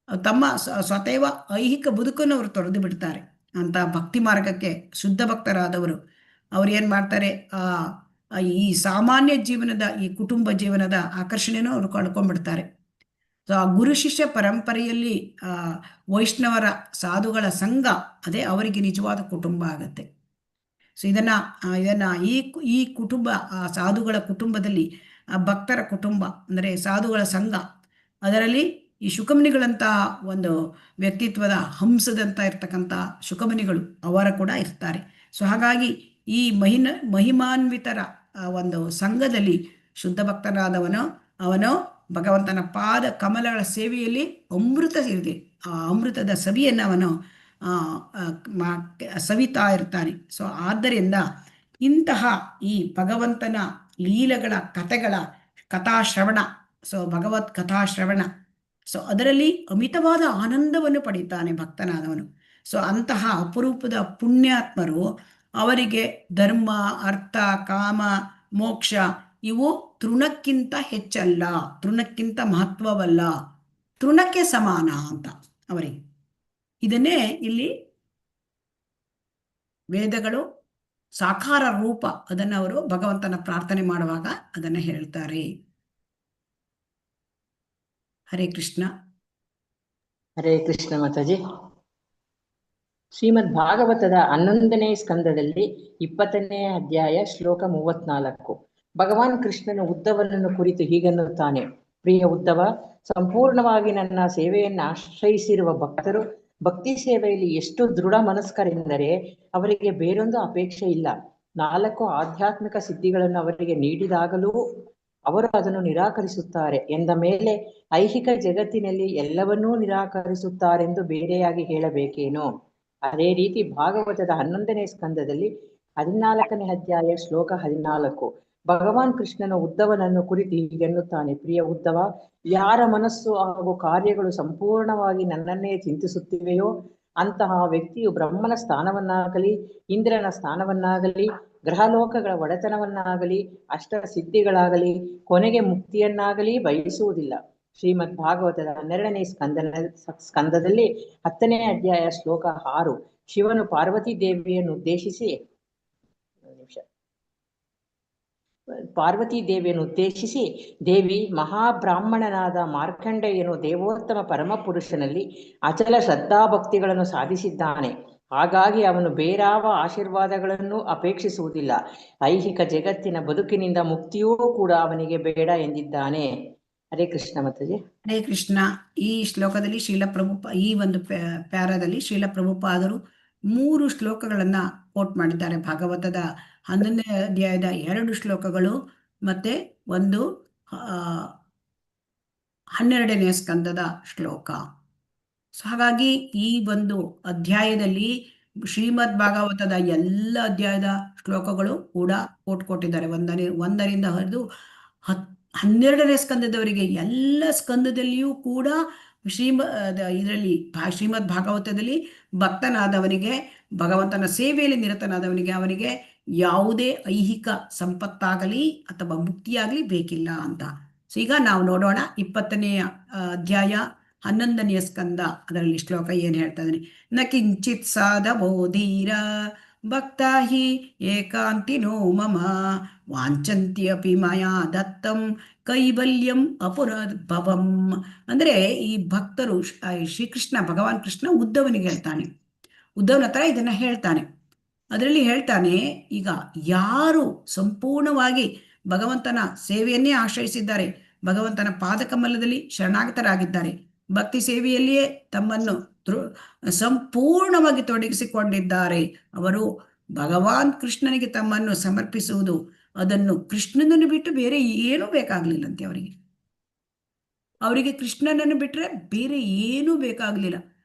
ತಮ್ಮ ಸ್ವತಃ ಐಹಿಕ ಬದುಕನ್ನು ಅವರು ತೊರೆದು ಬಿಡ್ತಾರೆ. ಅಂತ ಭಕ್ತಿ ಮಾರ್ಗಕ್ಕೆ ಶುದ್ಧ ಭಕ್ತರಾದವರು ಅವ್ರು ಏನ್ ಮಾಡ್ತಾರೆ, ಈ ಸಾಮಾನ್ಯ ಜೀವನದ, ಈ ಕುಟುಂಬ ಜೀವನದ ಆಕರ್ಷಣೆಯನ್ನು ಅವರು ಕಳ್ಕೊಂಡ್ಬಿಡ್ತಾರೆ. ಸೊ ಆ ಗುರು ಶಿಷ್ಯ ಪರಂಪರೆಯಲ್ಲಿ ವೈಷ್ಣವರ ಸಾಧುಗಳ ಸಂಘ, ಅದೇ ಅವರಿಗೆ ನಿಜವಾದ ಕುಟುಂಬ ಆಗತ್ತೆ. ಸೊ ಇದನ್ನ ಈ ಕುಟುಂಬ, ಆ ಸಾಧುಗಳ ಕುಟುಂಬದಲ್ಲಿ, ಆ ಭಕ್ತರ ಕುಟುಂಬ ಅಂದರೆ ಸಾಧುಗಳ ಸಂಘ, ಅದರಲ್ಲಿ ಈ ಶುಕಮುನಿಗಳಂತಹ ಒಂದು ವ್ಯಕ್ತಿತ್ವದ ಹಂಸದಂತ ಇರ್ತಕ್ಕಂಥ ಶುಕಮುನಿಗಳು ಅವರ ಕೂಡ ಇರ್ತಾರೆ. ಸೊ ಹಾಗಾಗಿ ಈ ಮಹಿಮಾನ್ವಿತರ ಒಂದು ಸಂಘದಲ್ಲಿ ಶುದ್ಧ ಭಕ್ತನಾದವನು ಭಗವಂತನ ಪಾದ ಕಮಲಗಳ ಸೇವೆಯಲ್ಲಿ ಅಮೃತ ಇದೆ, ಆ ಅಮೃತದ ಸವಿಯನ್ನು ಅವನು ಸವಿತಾ ಇರ್ತಾನೆ. ಸೊ ಆದ್ದರಿಂದ ಇಂತಹ ಈ ಭಗವಂತನ ಲೀಲೆಗಳ ಕಥೆಗಳ ಕಥಾಶ್ರವಣ, ಸೊ ಭಗವತ್ ಕಥಾಶ್ರವಣ, ಸೊ ಅದರಲ್ಲಿ ಅಮಿತವಾದ ಆನಂದವನ್ನು ಪಡೀತಾನೆ ಭಕ್ತನಾದವನು. ಸೊ ಅಂತಹ ಅಪರೂಪದ ಪುಣ್ಯಾತ್ಮರು, ಅವರಿಗೆ ಧರ್ಮ, ಅರ್ಥ, ಕಾಮ, ಮೋಕ್ಷ ಇವು ತೃಣಕ್ಕಿಂತ ಹೆಚ್ಚಲ್ಲ, ತೃಣಕ್ಕಿಂತ ಮಹತ್ವವಲ್ಲ, ತೃಣಕ್ಕೆ ಸಮಾನ ಅಂತ ಅವರಿಗೆ. ಇದನ್ನೇ ಇಲ್ಲಿ ವೇದಗಳು ಸಾಕಾರ ರೂಪ, ಅದನ್ನು ಅವರು ಭಗವಂತನ ಪ್ರಾರ್ಥನೆ ಮಾಡುವಾಗ ಅದನ್ನು ಹೇಳ್ತಾರೆ. ಹರೇ ಕೃಷ್ಣ. ಹರೇ ಕೃಷ್ಣ ಮಾತಾಜಿ. ಶ್ರೀಮದ್ ಭಾಗವತದ 11ನೇ ಸ್ಕಂದದಲ್ಲಿ 20ನೇ ಅಧ್ಯಾಯ ಶ್ಲೋಕ 34 ಭಗವಾನ್ ಕೃಷ್ಣನ ಉದ್ಧವನನ್ನು ಕುರಿತು ಹೀಗನ್ನುತ್ತಾನೆ. ಪ್ರಿಯ ಉದ್ಧವ, ಸಂಪೂರ್ಣವಾಗಿ ನನ್ನ ಸೇವೆಯನ್ನು ಆಶ್ರಯಿಸಿರುವ ಭಕ್ತರು ಭಕ್ತಿ ಸೇವೆಯಲ್ಲಿ ಎಷ್ಟು ದೃಢ ಮನಸ್ಕರೆಂದರೆ ಅವರಿಗೆ ಬೇರೊಂದು ಅಪೇಕ್ಷೆ ಇಲ್ಲ. 4 ಆಧ್ಯಾತ್ಮಿಕ ಸಿದ್ಧಿಗಳನ್ನು ಅವರಿಗೆ ನೀಡಿದಾಗಲೂ ಅವರು ಅದನ್ನು ನಿರಾಕರಿಸುತ್ತಾರೆ ಎಂದ ಮೇಲೆ ಐಹಿಕ ಜಗತ್ತಿನಲ್ಲಿ ಎಲ್ಲವನ್ನೂ ನಿರಾಕರಿಸುತ್ತಾರೆಂದು ಬೇರೆಯಾಗಿ ಹೇಳಬೇಕೇನೋ. ಅದೇ ರೀತಿ ಭಾಗವತದ 11ನೇ ಸ್ಕಂದದಲ್ಲಿ 14ನೇ ಅಧ್ಯಾಯ ಶ್ಲೋಕ 14 ಭಗವಾನ್ ಕೃಷ್ಣನ ಉದ್ಧವನನ್ನು ಕುರಿತು ಹೀಗೆನ್ನುತ್ತಾನೆ. ಪ್ರಿಯ ಉದ್ಧವ, ಯಾರ ಮನಸ್ಸು ಹಾಗೂ ಕಾರ್ಯಗಳು ಸಂಪೂರ್ಣವಾಗಿ ನನ್ನನ್ನೇ ಚಿಂತಿಸುತ್ತಿವೆಯೋ ಅಂತಹ ವ್ಯಕ್ತಿಯು ಬ್ರಹ್ಮನ ಸ್ಥಾನವನ್ನಾಗಲಿ ಇಂದ್ರನ ಸ್ಥಾನವನ್ನಾಗಲಿ ಗ್ರಹಲೋಕಗಳ ಒಡೆತನವನ್ನಾಗಲಿ ಅಷ್ಟ ಸಿದ್ಧಿಗಳಾಗಲಿ ಕೊನೆಗೆ ಮುಕ್ತಿಯನ್ನಾಗಲಿ ಬಯಸುವುದಿಲ್ಲ. ಶ್ರೀಮದ್ ಭಾಗವತದ 12ನೇ ಸ್ಕಂದದಲ್ಲಿ 10ನೇ ಅಧ್ಯಾಯ ಶ್ಲೋಕ 6 ಶಿವನು ಪಾರ್ವತಿ ದೇವಿಯನ್ನು ಉದ್ದೇಶಿಸಿ ದೇವಿ ಮಹಾಬ್ರಾಹ್ಮಣನಾದ ಮಾರ್ಕಂಡೇಯನು ದೇವೋತ್ತಮ ಪರಮಪುರುಷನಲ್ಲಿ ಅಚಲ ಶ್ರದ್ಧಾಭಕ್ತಿಗಳನ್ನು ಸಾಧಿಸಿದ್ದಾನೆ. ಹಾಗಾಗಿ ಅವನು ಬೇರಾವ ಆಶೀರ್ವಾದಗಳನ್ನು ಅಪೇಕ್ಷಿಸುವುದಿಲ್ಲ. ಐಹಿಕ ಜಗತ್ತಿನ ಬದುಕಿನಿಂದ ಮುಕ್ತಿಯೂ ಕೂಡ ಅವನಿಗೆ ಬೇಡ ಎಂದಿದ್ದಾನೆ. ಹರೇ ಕೃಷ್ಣ ಮಾತಾಜಿ. ಹರೇ ಕೃಷ್ಣ. ಈ ಶ್ಲೋಕದಲ್ಲಿ ಈ ಒಂದು ಪ್ಯಾರಾದಲ್ಲಿ ಶ್ರೀಲ ಪ್ರಭುಪಾದರು 3 ಶ್ಲೋಕಗಳನ್ನ ಕೋಟ್ ಮಾಡಿದ್ದಾರೆ. ಭಾಗವತದ 11ನೇ ಅಧ್ಯಾಯದ 2 ಶ್ಲೋಕಗಳು ಮತ್ತೆ ಒಂದು 12ನೇ ಸ್ಕಂದದ ಶ್ಲೋಕ. ಹಾಗಾಗಿ ಈ ಒಂದು ಅಧ್ಯಾಯದಲ್ಲಿ ಶ್ರೀಮದ್ ಭಾಗವತದ ಎಲ್ಲ ಅಧ್ಯಾಯದ ಶ್ಲೋಕಗಳು ಕೂಡ ಕೊಟ್ಟಿದ್ದಾರೆ. 1ರಿಂದ ಹಿಡಿದು 12ನೇ ಸ್ಕಂದದವರೆಗೆ ಎಲ್ಲ ಸ್ಕಂದದಲ್ಲಿಯೂ ಕೂಡ ಶ್ರೀಮದ್ ಭಾಗವತದಲ್ಲಿ ಭಕ್ತನಾದವನಿಗೆ, ಭಗವಂತನ ಸೇವೆಯಲ್ಲಿ ನಿರತನಾದವನಿಗೆ ಅವನಿಗೆ ಯಾವುದೇ ಐಹಿಕ ಸಂಪತ್ತಾಗಲಿ ಅಥವಾ ಮುಕ್ತಿಯಾಗಲಿ ಬೇಕಿಲ್ಲ ಅಂತ. ಸೊ ಈಗ ನಾವು ನೋಡೋಣ 20ನೇ ಅಧ್ಯಾಯ 11ನೇ ಸ್ಕಂದ, ಅದರಲ್ಲಿ ಶ್ಲೋಕ ಏನ್ ಹೇಳ್ತಾ ಇದ್ದಾನೆ. ನ ಕಿಂಚಿತ್ ಸಾಧಬೋಧೀರ ಭಕ್ತಾ ಹಿ ಏಕಾಂತಿನೋ ಮಮ ವಾಂಚಂತ್ಯಪಿ ಮಯಾ ದತ್ತಂ ಕೈವಲ್ಯಂ ಅಪುನರ್ಭವಂ. ಅಂದ್ರೆ ಈ ಭಕ್ತರು ಶ್ರೀಕೃಷ್ಣ ಭಗವಾನ್ ಕೃಷ್ಣ ಉದ್ಧವನಿಗೆ ಹೇಳ್ತಾನೆ, ಉದ್ಧವನ ಹತ್ರ ಇದನ್ನ ಹೇಳ್ತಾನೆ. ಅದರಲ್ಲಿ ಹೇಳ್ತಾನೆ, ಈಗ ಯಾರು ಸಂಪೂರ್ಣವಾಗಿ ಭಗವಂತನ ಸೇವೆಯನ್ನೇ ಆಶ್ರಯಿಸಿದ್ದಾರೆ, ಭಗವಂತನ ಪಾದಕಮಲದಲ್ಲಿ ಶರಣಾಗತರಾಗಿದ್ದಾರೆ, ಭಕ್ತಿ ಸೇವೆಯಲ್ಲಿಯೇ ತಮ್ಮನ್ನು ಸಂಪೂರ್ಣವಾಗಿ ತೊಡಗಿಸಿಕೊಂಡಿದ್ದಾರೆ, ಅವರು ಭಗವಾನ್ ಕೃಷ್ಣನಿಗೆ ತಮ್ಮನ್ನು ಸಮರ್ಪಿಸುವುದು, ಅದನ್ನು ಕೃಷ್ಣನನ್ನು ಬಿಟ್ಟು ಬೇರೆ ಏನೂ ಬೇಕಾಗ್ಲಿಲ್ಲಂತೆ ಅವರಿಗೆ ಕೃಷ್ಣನನ್ನು ಬಿಟ್ಟರೆ ಬೇರೆ ಏನೂ ಬೇಕಾಗಲಿಲ್ಲ.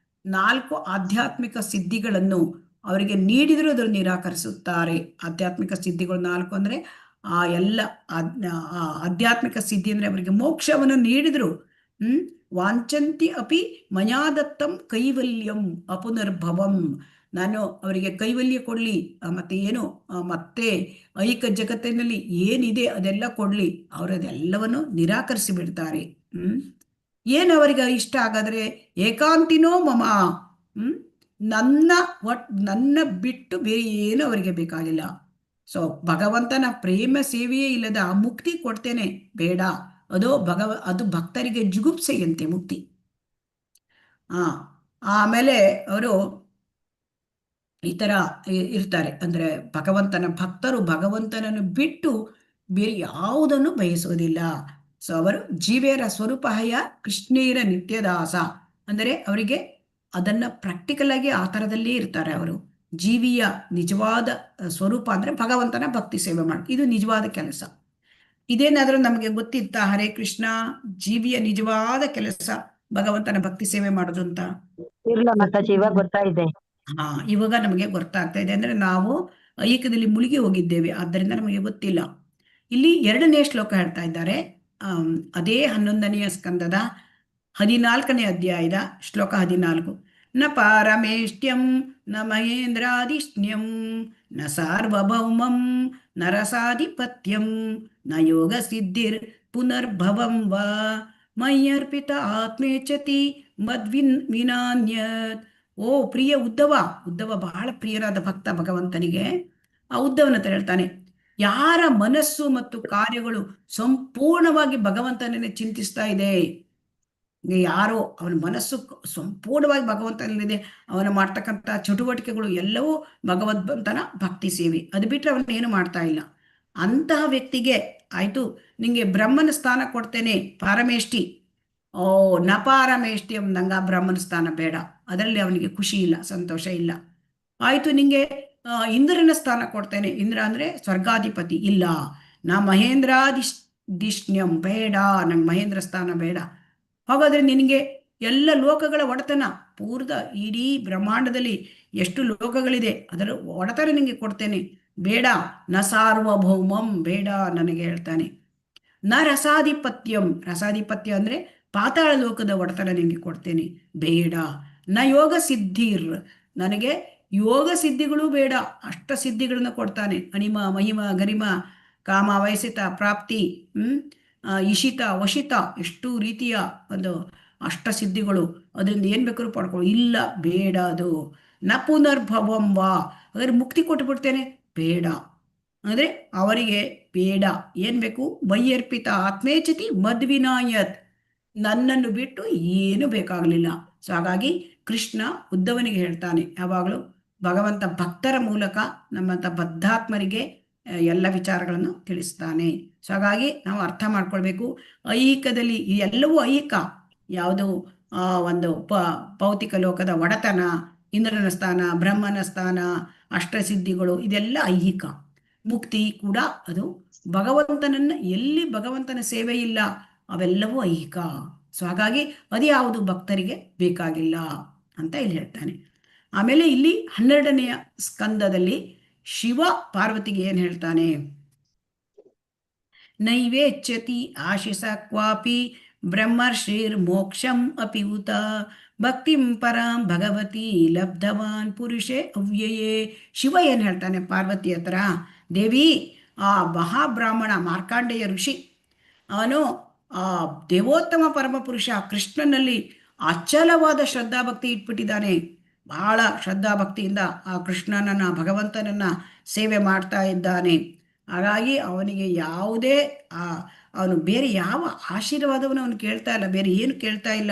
4 ಆಧ್ಯಾತ್ಮಿಕ ಸಿದ್ಧಿಗಳನ್ನು ಅವರಿಗೆ ನೀಡಿದರೂ ಅದನ್ನು ನಿರಾಕರಿಸುತ್ತಾರೆ. ಆಧ್ಯಾತ್ಮಿಕ ಸಿದ್ಧಿಗಳು 4 ಅಂದ್ರೆ ಆ ಎಲ್ಲ ಆಧ್ಯಾತ್ಮಿಕ ಸಿದ್ಧಿ ಅಂದ್ರೆ ಅವರಿಗೆ ಮೋಕ್ಷವನ್ನು ನೀಡಿದ್ರು. ವಾಂಚಂತಿ ಅಪಿ ಮಯಾದತ್ತಂ ಕೈವಲ್ಯಂ ಅಪುನರ್ಭವಂ. ನಾನು ಅವರಿಗೆ ಕೈವಲ್ಯ ಕೊಡ್ಲಿ, ಮತ್ತೆ ಏನು ಮತ್ತೆ ಐಕ ಜಗತ್ತಿನಲ್ಲಿ ಏನಿದೆ ಅದೆಲ್ಲ ಕೊಡ್ಲಿ, ಅವರದೆಲ್ಲವನ್ನು ನಿರಾಕರಿಸಿ ಬಿಡ್ತಾರೆ. ಏನು ಅವರಿಗೆ ಇಷ್ಟ ಹಾಗಾದ್ರೆ? ಏಕಾಂತಿನೋ ಮಮ, ನನ್ನ ಬಿಟ್ಟು ಬೇರೆ ಏನು ಅವರಿಗೆ ಬೇಕಾಗಿಲ್ಲ. ಸೊ ಭಗವಂತನ ಪ್ರೇಮ ಸೇವೆಯೇ ಇಲ್ಲದ ಆ ಮುಕ್ತಿ ಕೊಡ್ತೇನೆ ಬೇಡ, ಅದು ಭಕ್ತರಿಗೆ ಜುಗುಪ್ಸೆಯಂತೆ ಮುಕ್ತಿ. ಆಮೇಲೆ ಅವರು ಈ ತರ ಇರ್ತಾರೆ. ಅಂದ್ರೆ ಭಗವಂತನ ಭಕ್ತರು ಭಗವಂತನನ್ನು ಬಿಟ್ಟು ಬೇರೆ ಯಾವುದನ್ನು ಬಯಸುವುದಿಲ್ಲ. ಸೊ ಅವರು ಜೀವೇರ ಸ್ವರೂಪಹಯ ಕೃಷ್ಣೇರ ನಿತ್ಯದಾಸ. ಅಂದರೆ ಅವರಿಗೆ ಅದನ್ನ ಪ್ರಾಕ್ಟಿಕಲ್ ಆಗಿ ಆ ಥರದಲ್ಲೇ ಇರ್ತಾರೆ. ಅವರು ಜೀವಿಯ ನಿಜವಾದ ಸ್ವರೂಪ ಅಂದ್ರೆ ಭಗವಂತನ ಭಕ್ತಿ ಸೇವೆ ಮಾಡಿ, ಇದು ನಿಜವಾದ ಕೆಲಸ. ಇದೇನಾದ್ರೂ ನಮಗೆ ಗೊತ್ತಿತ್ತ? ಹರೇ ಕೃಷ್ಣ, ಜೀವಿಯ ನಿಜವಾದ ಕೆಲಸ ಭಗವಂತನ ಭಕ್ತಿ ಸೇವೆ ಮಾಡೋದು ಅಂತ? ಇಲ್ಲ ಮಾತಾಜಿ, ಇವಾಗ ಗೊತ್ತಾಯಿದೆ. ಇವಾಗ ನಮಗೆ ಗೊತ್ತಾಗ್ತಾ ಇದೆ. ಅಂದ್ರೆ ನಾವು ಐಕ್ಯದಲ್ಲಿ ಮುಳುಗಿ ಹೋಗಿದ್ದೇವೆ, ಆದ್ದರಿಂದ ನಮಗೆ ಗೊತ್ತಿಲ್ಲ. ಇಲ್ಲಿ 2ನೇ ಶ್ಲೋಕ ಹೇಳ್ತಾ ಇದ್ದಾರೆ. ಅದೇ 11ನೇ ಸ್ಕಂದದ 14ನೇ ಅಧ್ಯಾಯದ ಶ್ಲೋಕ 14. ನ ಪಾರಮೇಷ್ಟ್ಯಂ ನ ಮಹೇಂದ್ರಾದಿಷ್ಣ್ಯಂ ನ ಸಾರ್ವಭೌಮಂ ನ ರಸಾಧಿಪತ್ಯಂ ನ ಯೋಗ ಸಿದ್ಧಿರ್ ಪುನರ್ಭವಂ ವಾ ಮಯ್ಯರ್ಪಿತ ಆತ್ಮೇಚತಿ ಮದ್ವಿನಾನ್ಯತ್. ಓ ಪ್ರಿಯ ಉದ್ಧವ ಬಹಳ ಪ್ರಿಯರಾದ ಭಕ್ತ ಭಗವಂತನಿಗೆ. ಆ ಉದ್ಧವನ ಹತ್ರ ಹೇಳ್ತಾನೆ, ಯಾರ ಮನಸ್ಸು ಮತ್ತು ಕಾರ್ಯಗಳು ಸಂಪೂರ್ಣವಾಗಿ ಭಗವಂತನನ್ನೇ ಚಿಂತಿಸ್ತಾ ಇದೆ, ಯಾರೋ ಅವನ ಮನಸ್ಸು ಸಂಪೂರ್ಣವಾಗಿ ಭಗವಂತನಲ್ಲಿದೆ, ಅವನ ಮಾಡ್ತಕ್ಕಂಥ ಚಟುವಟಿಕೆಗಳು ಎಲ್ಲವೂ ಭಗವಂತನ ಭಕ್ತಿ ಸೇವೆ, ಅದು ಬಿಟ್ಟರೆ ಅವನ ಏನು ಮಾಡ್ತಾ ಇಲ್ಲ, ಅಂತಹ ವ್ಯಕ್ತಿಗೆ ಆಯ್ತು ನಿಂಗೆ ಬ್ರಹ್ಮನ ಸ್ಥಾನ ಕೊಡ್ತೇನೆ, ಪಾರಮೇಷ್ಠಿ. ನ ಪಾರಮೇಷ್ಠಿಯಂ, ನಂಗ ಬ್ರಹ್ಮನ ಸ್ಥಾನ ಬೇಡ, ಅದರಲ್ಲಿ ಅವನಿಗೆ ಖುಷಿ ಇಲ್ಲ, ಸಂತೋಷ ಇಲ್ಲ. ಆಯ್ತು ನಿಂಗೆ ಇಂದ್ರನ ಸ್ಥಾನ ಕೊಡ್ತೇನೆ, ಇಂದ್ರ ಅಂದ್ರೆ ಸ್ವರ್ಗಾಧಿಪತಿ, ಇಲ್ಲ. ನಾ ಮಹೇಂದ್ರಾದಿಷ್ಣ್ಯಂ, ಬೇಡ, ನಂಗೆ ಮಹೇಂದ್ರ ಸ್ಥಾನ ಬೇಡ. ಹಾಗಾದ್ರೆ ನಿನಗೆ ಎಲ್ಲ ಲೋಕಗಳ ಒಡೆತನ, ಪೂರ್ದ ಇಡೀ ಬ್ರಹ್ಮಾಂಡದಲ್ಲಿ ಎಷ್ಟು ಲೋಕಗಳಿದೆ ಅದರ ಒಡೆತನ ನಿನಗೆ ಕೊಡ್ತೇನೆ, ಬೇಡ. ನ ಸಾರ್ವಭೌಮಂ, ಬೇಡ ನನಗೆ ಹೇಳ್ತಾನೆ. ನ ರಸಾಧಿಪತ್ಯಂ, ರಸಾಧಿಪತ್ಯ ಅಂದ್ರೆ ಪಾತಾಳ ಲೋಕದ ಒಡೆತನ ನಿನಗೆ ಕೊಡ್ತೇನೆ, ಬೇಡ. ನ ಯೋಗ ಸಿದ್ಧಿರ್, ನನಗೆ ಯೋಗ ಸಿದ್ಧಿಗಳು ಬೇಡ, ಅಷ್ಟ ಸಿದ್ಧಿಗಳನ್ನು ಕೊಡ್ತಾನೆ. ಅಣಿಮ ಮಹಿಮ ಗರಿಮ ಕಾಮ ವಯಸ್ಸಿತ ಪ್ರಾಪ್ತಿ, ಇಶಿತ ವಶಿತ, ಎಷ್ಟು ರೀತಿಯ ಒಂದು ಅಷ್ಟ ಸಿದ್ಧಿಗಳು, ಅದರಿಂದ ಏನು ಬೇಕಾದ್ರೂ ಪಡ್ಕೊಳ್ಳೋ, ಇಲ್ಲ ಬೇಡ ಅದು. ನ ಪುನರ್ಭವಂ ವಾ, ಹಾಗಾದ್ರೆ ಮುಕ್ತಿ ಕೊಟ್ಟುಬಿಡ್ತೇನೆ, ಬೇಡ ಅಂದರೆ ಅವರಿಗೆ ಬೇಡ. ಏನು ಬೇಕು? ವೈಯರ್ಪಿತ ಆತ್ಮೇಚ್ಛತಿ ಮದ್ವಿನಾಯತ್, ನನ್ನನ್ನು ಬಿಟ್ಟು ಏನು ಬೇಕಾಗಲಿಲ್ಲ. ಸೊ ಹಾಗಾಗಿ ಕೃಷ್ಣ ಉದ್ಧವನಿಗೆ ಹೇಳ್ತಾನೆ, ಯಾವಾಗಲೂ ಭಗವಂತ ಭಕ್ತರ ಮೂಲಕ ನಮ್ಮಂಥ ಬದ್ಧಾತ್ಮರಿಗೆ ಎಲ್ಲ ವಿಚಾರಗಳನ್ನು ತಿಳಿಸ್ತಾನೆ. ಸೊ ಹಾಗಾಗಿ ನಾವು ಅರ್ಥ ಮಾಡ್ಕೊಳ್ಬೇಕು, ಐಹಿಕದಲ್ಲಿ ಎಲ್ಲವೂ ಐಹಿಕ. ಯಾವುದು ಒಂದು ಭೌತಿಕ ಲೋಕದ ಒಡೆತನ, ಇಂದ್ರನ ಸ್ಥಾನ, ಬ್ರಹ್ಮನ ಸ್ಥಾನ, ಅಷ್ಟಸಿದ್ಧಿಗಳು, ಇದೆಲ್ಲ ಐಹಿಕ. ಮುಕ್ತಿ ಕೂಡ ಅದು ಭಗವಂತನನ್ನು, ಎಲ್ಲಿ ಭಗವಂತನ ಸೇವೆ ಇಲ್ಲ ಅವೆಲ್ಲವೂ ಐಹಿಕ. ಸೊ ಹಾಗಾಗಿ ಅದ್ಯಾವುದು ಭಕ್ತರಿಗೆ ಬೇಕಾಗಿಲ್ಲ ಅಂತ ಇಲ್ಲಿ ಹೇಳ್ತಾನೆ. ಆಮೇಲೆ ಇಲ್ಲಿ 12ನೆಯ ಸ್ಕಂದದಲ್ಲಿ ಶಿವ ಪಾರ್ವತಿಗೆ ಏನು ಹೇಳ್ತಾನೆ? ನೈವೇಚ್ಯತಿ ಆಶಿಸ ಕ್ವಾಪಿ ಬ್ರಹ್ಮರ್ಷಿರ್ ಮೋಕ್ಷಂ ಅಪಿ ಉತ ಭಕ್ತಿಂ ಪರಾಂ ಭಗವತಿ ಲಬ್ಧವಾನ್ ಪುರುಷೇ ಅವ್ಯಯೇ. ಶಿವ ಏನು ಹೇಳ್ತಾನೆ ಪಾರ್ವತಿ ಹತ್ರ? ದೇವಿ, ಆ ಮಹಾಬ್ರಾಹ್ಮಣ ಮಾರ್ಕಾಂಡೇಯ ಋಷಿ, ಅವನು ಆ ದೇವೋತ್ತಮ ಪರಮಪುರುಷ ಕೃಷ್ಣನಲ್ಲಿ ಅಚಲವಾದ ಶ್ರದ್ಧಾಭಕ್ತಿ ಇಟ್ಬಿಟ್ಟಿದ್ದಾನೆ. ಬಹಳ ಶ್ರದ್ಧಾಭಕ್ತಿಯಿಂದ ಆ ಕೃಷ್ಣನನ್ನ, ಭಗವಂತನನ್ನ ಸೇವೆ ಮಾಡ್ತಾ ಇದ್ದಾನೆ. ಹಾಗಾಗಿ ಅವನಿಗೆ ಯಾವುದೇ ಅವನು ಬೇರೆ ಯಾವ ಆಶೀರ್ವಾದವನ್ನು ಅವನು ಕೇಳ್ತಾ ಇಲ್ಲ, ಬೇರೆ ಏನು ಕೇಳ್ತಾ ಇಲ್ಲ.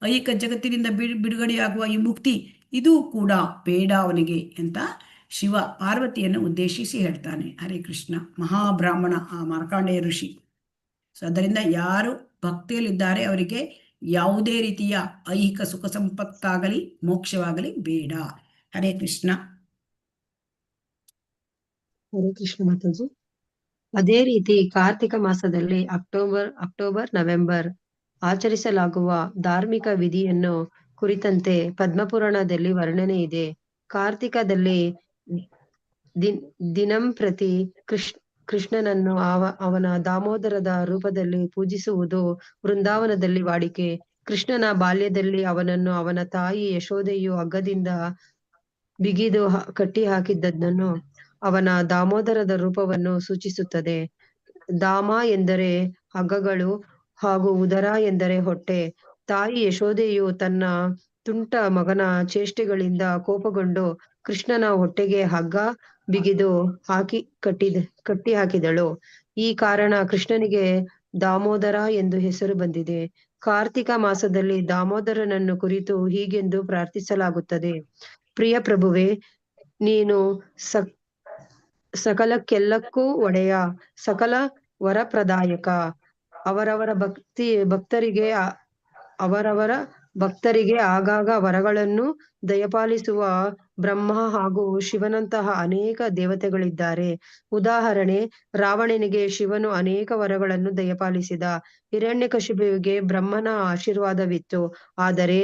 ಐಹಿಕ ಜಗತ್ತಿನಿಂದ ಬಿಡುಗಡೆಯಾಗುವ ಈ ಮುಕ್ತಿ, ಇದು ಕೂಡ ಬೇಡ ಅವನಿಗೆ ಅಂತ ಶಿವ ಪಾರ್ವತಿಯನ್ನು ಉದ್ದೇಶಿಸಿ ಹೇಳ್ತಾನೆ. ಹರೇ ಕೃಷ್ಣ. ಮಹಾಬ್ರಾಹ್ಮಣ ಆ ಮಾರ್ಕಾಂಡೇಯ ಋಷಿ. ಸೊ ಅದರಿಂದ ಯಾರು ಭಕ್ತಿಯಲ್ಲಿದ್ದಾರೆ ಅವರಿಗೆ ಯಾವುದೇ ರೀತಿಯ ಐಹಿಕ ಸುಖ ಸಂಪತ್ತಾಗಲಿ ಮೋಕ್ಷವಾಗಲಿ ಬೇಡ. ಹರೇ ಕೃಷ್ಣ. ಹರೇ ಕೃಷ್ಣ ಮಾತಾಜಿ. ಅದೇ ರೀತಿ ಕಾರ್ತಿಕ ಮಾಸದಲ್ಲಿ ಅಕ್ಟೋಬರ್ ನವೆಂಬರ್ ಆಚರಿಸಲಾಗುವ ಧಾರ್ಮಿಕ ವಿಧಿಯನ್ನು ಕುರಿತಂತೆ ಪದ್ಮಪುರಾಣದಲ್ಲಿ ವರ್ಣನೆ ಇದೆ. ಕಾರ್ತಿಕದಲ್ಲಿ ದಿನಂಪ್ರತಿ ಕೃಷ್ಣನನ್ನು ಅವನ ದಾಮೋದರದ ರೂಪದಲ್ಲಿ ಪೂಜಿಸುವುದು ವೃಂದಾವನದಲ್ಲಿ ವಾಡಿಕೆ. ಕೃಷ್ಣನ ಬಾಲ್ಯದಲ್ಲಿ ಅವನನ್ನು ಅವನ ತಾಯಿ ಯಶೋದೆಯು ಹಗ್ಗದಿಂದ ಬಿಗಿದು ಕಟ್ಟಿ ಹಾಕಿದ್ದನ್ನು ಅವನ ದಾಮೋದರದ ರೂಪವನ್ನು ಸೂಚಿಸುತ್ತದೆ. ದಾಮ ಎಂದರೆ ಹಗ್ಗಗಳು ಹಾಗೂ ಉದರ ಎಂದರೆ ಹೊಟ್ಟೆ. ತಾಯಿ ಯಶೋದೆಯು ತನ್ನ ತುಂಟ ಮಗನ ಚೇಷ್ಟೆಗಳಿಂದ ಕೋಪಗೊಂಡು ಕೃಷ್ಣನ ಹೊಟ್ಟೆಗೆ ಹಗ್ಗ ಬಿಗಿದು ಕಟ್ಟಿ ಹಾಕಿದಳು. ಈ ಕಾರಣ ಕೃಷ್ಣನಿಗೆ ದಾಮೋದರ ಎಂದು ಹೆಸರು ಬಂದಿದೆ. ಕಾರ್ತಿಕ ಮಾಸದಲ್ಲಿ ದಾಮೋದರನನ್ನು ಕುರಿತು ಹೀಗೆಂದು ಪ್ರಾರ್ಥಿಸಲಾಗುತ್ತದೆ. ಪ್ರಿಯ ಪ್ರಭುವೆ, ನೀನು ಸಕಲಕ್ಕೆಲ್ಲಕ್ಕೂ ಒಡೆಯ, ಸಕಲ ವರಪ್ರದಾಯಕ, ಅವರವರ ಭಕ್ತರಿಗೆ ಆಗಾಗ ವರಗಳನ್ನು ದಯಪಾಲಿಸುವ ಬ್ರಹ್ಮ ಹಾಗೂ ಶಿವನಂತಹ ಅನೇಕ ದೇವತೆಗಳಿದ್ದಾರೆ. ಉದಾಹರಣೆ, ರಾವಣನಿಗೆ ಶಿವನು ಅನೇಕ ವರಗಳನ್ನು ದಯಪಾಲಿಸಿದ. ಹಿರಣ್ಯಕಶಿಪುವಿಗೆ ಬ್ರಹ್ಮನ ಆಶೀರ್ವಾದವಿತ್ತು. ಆದರೆ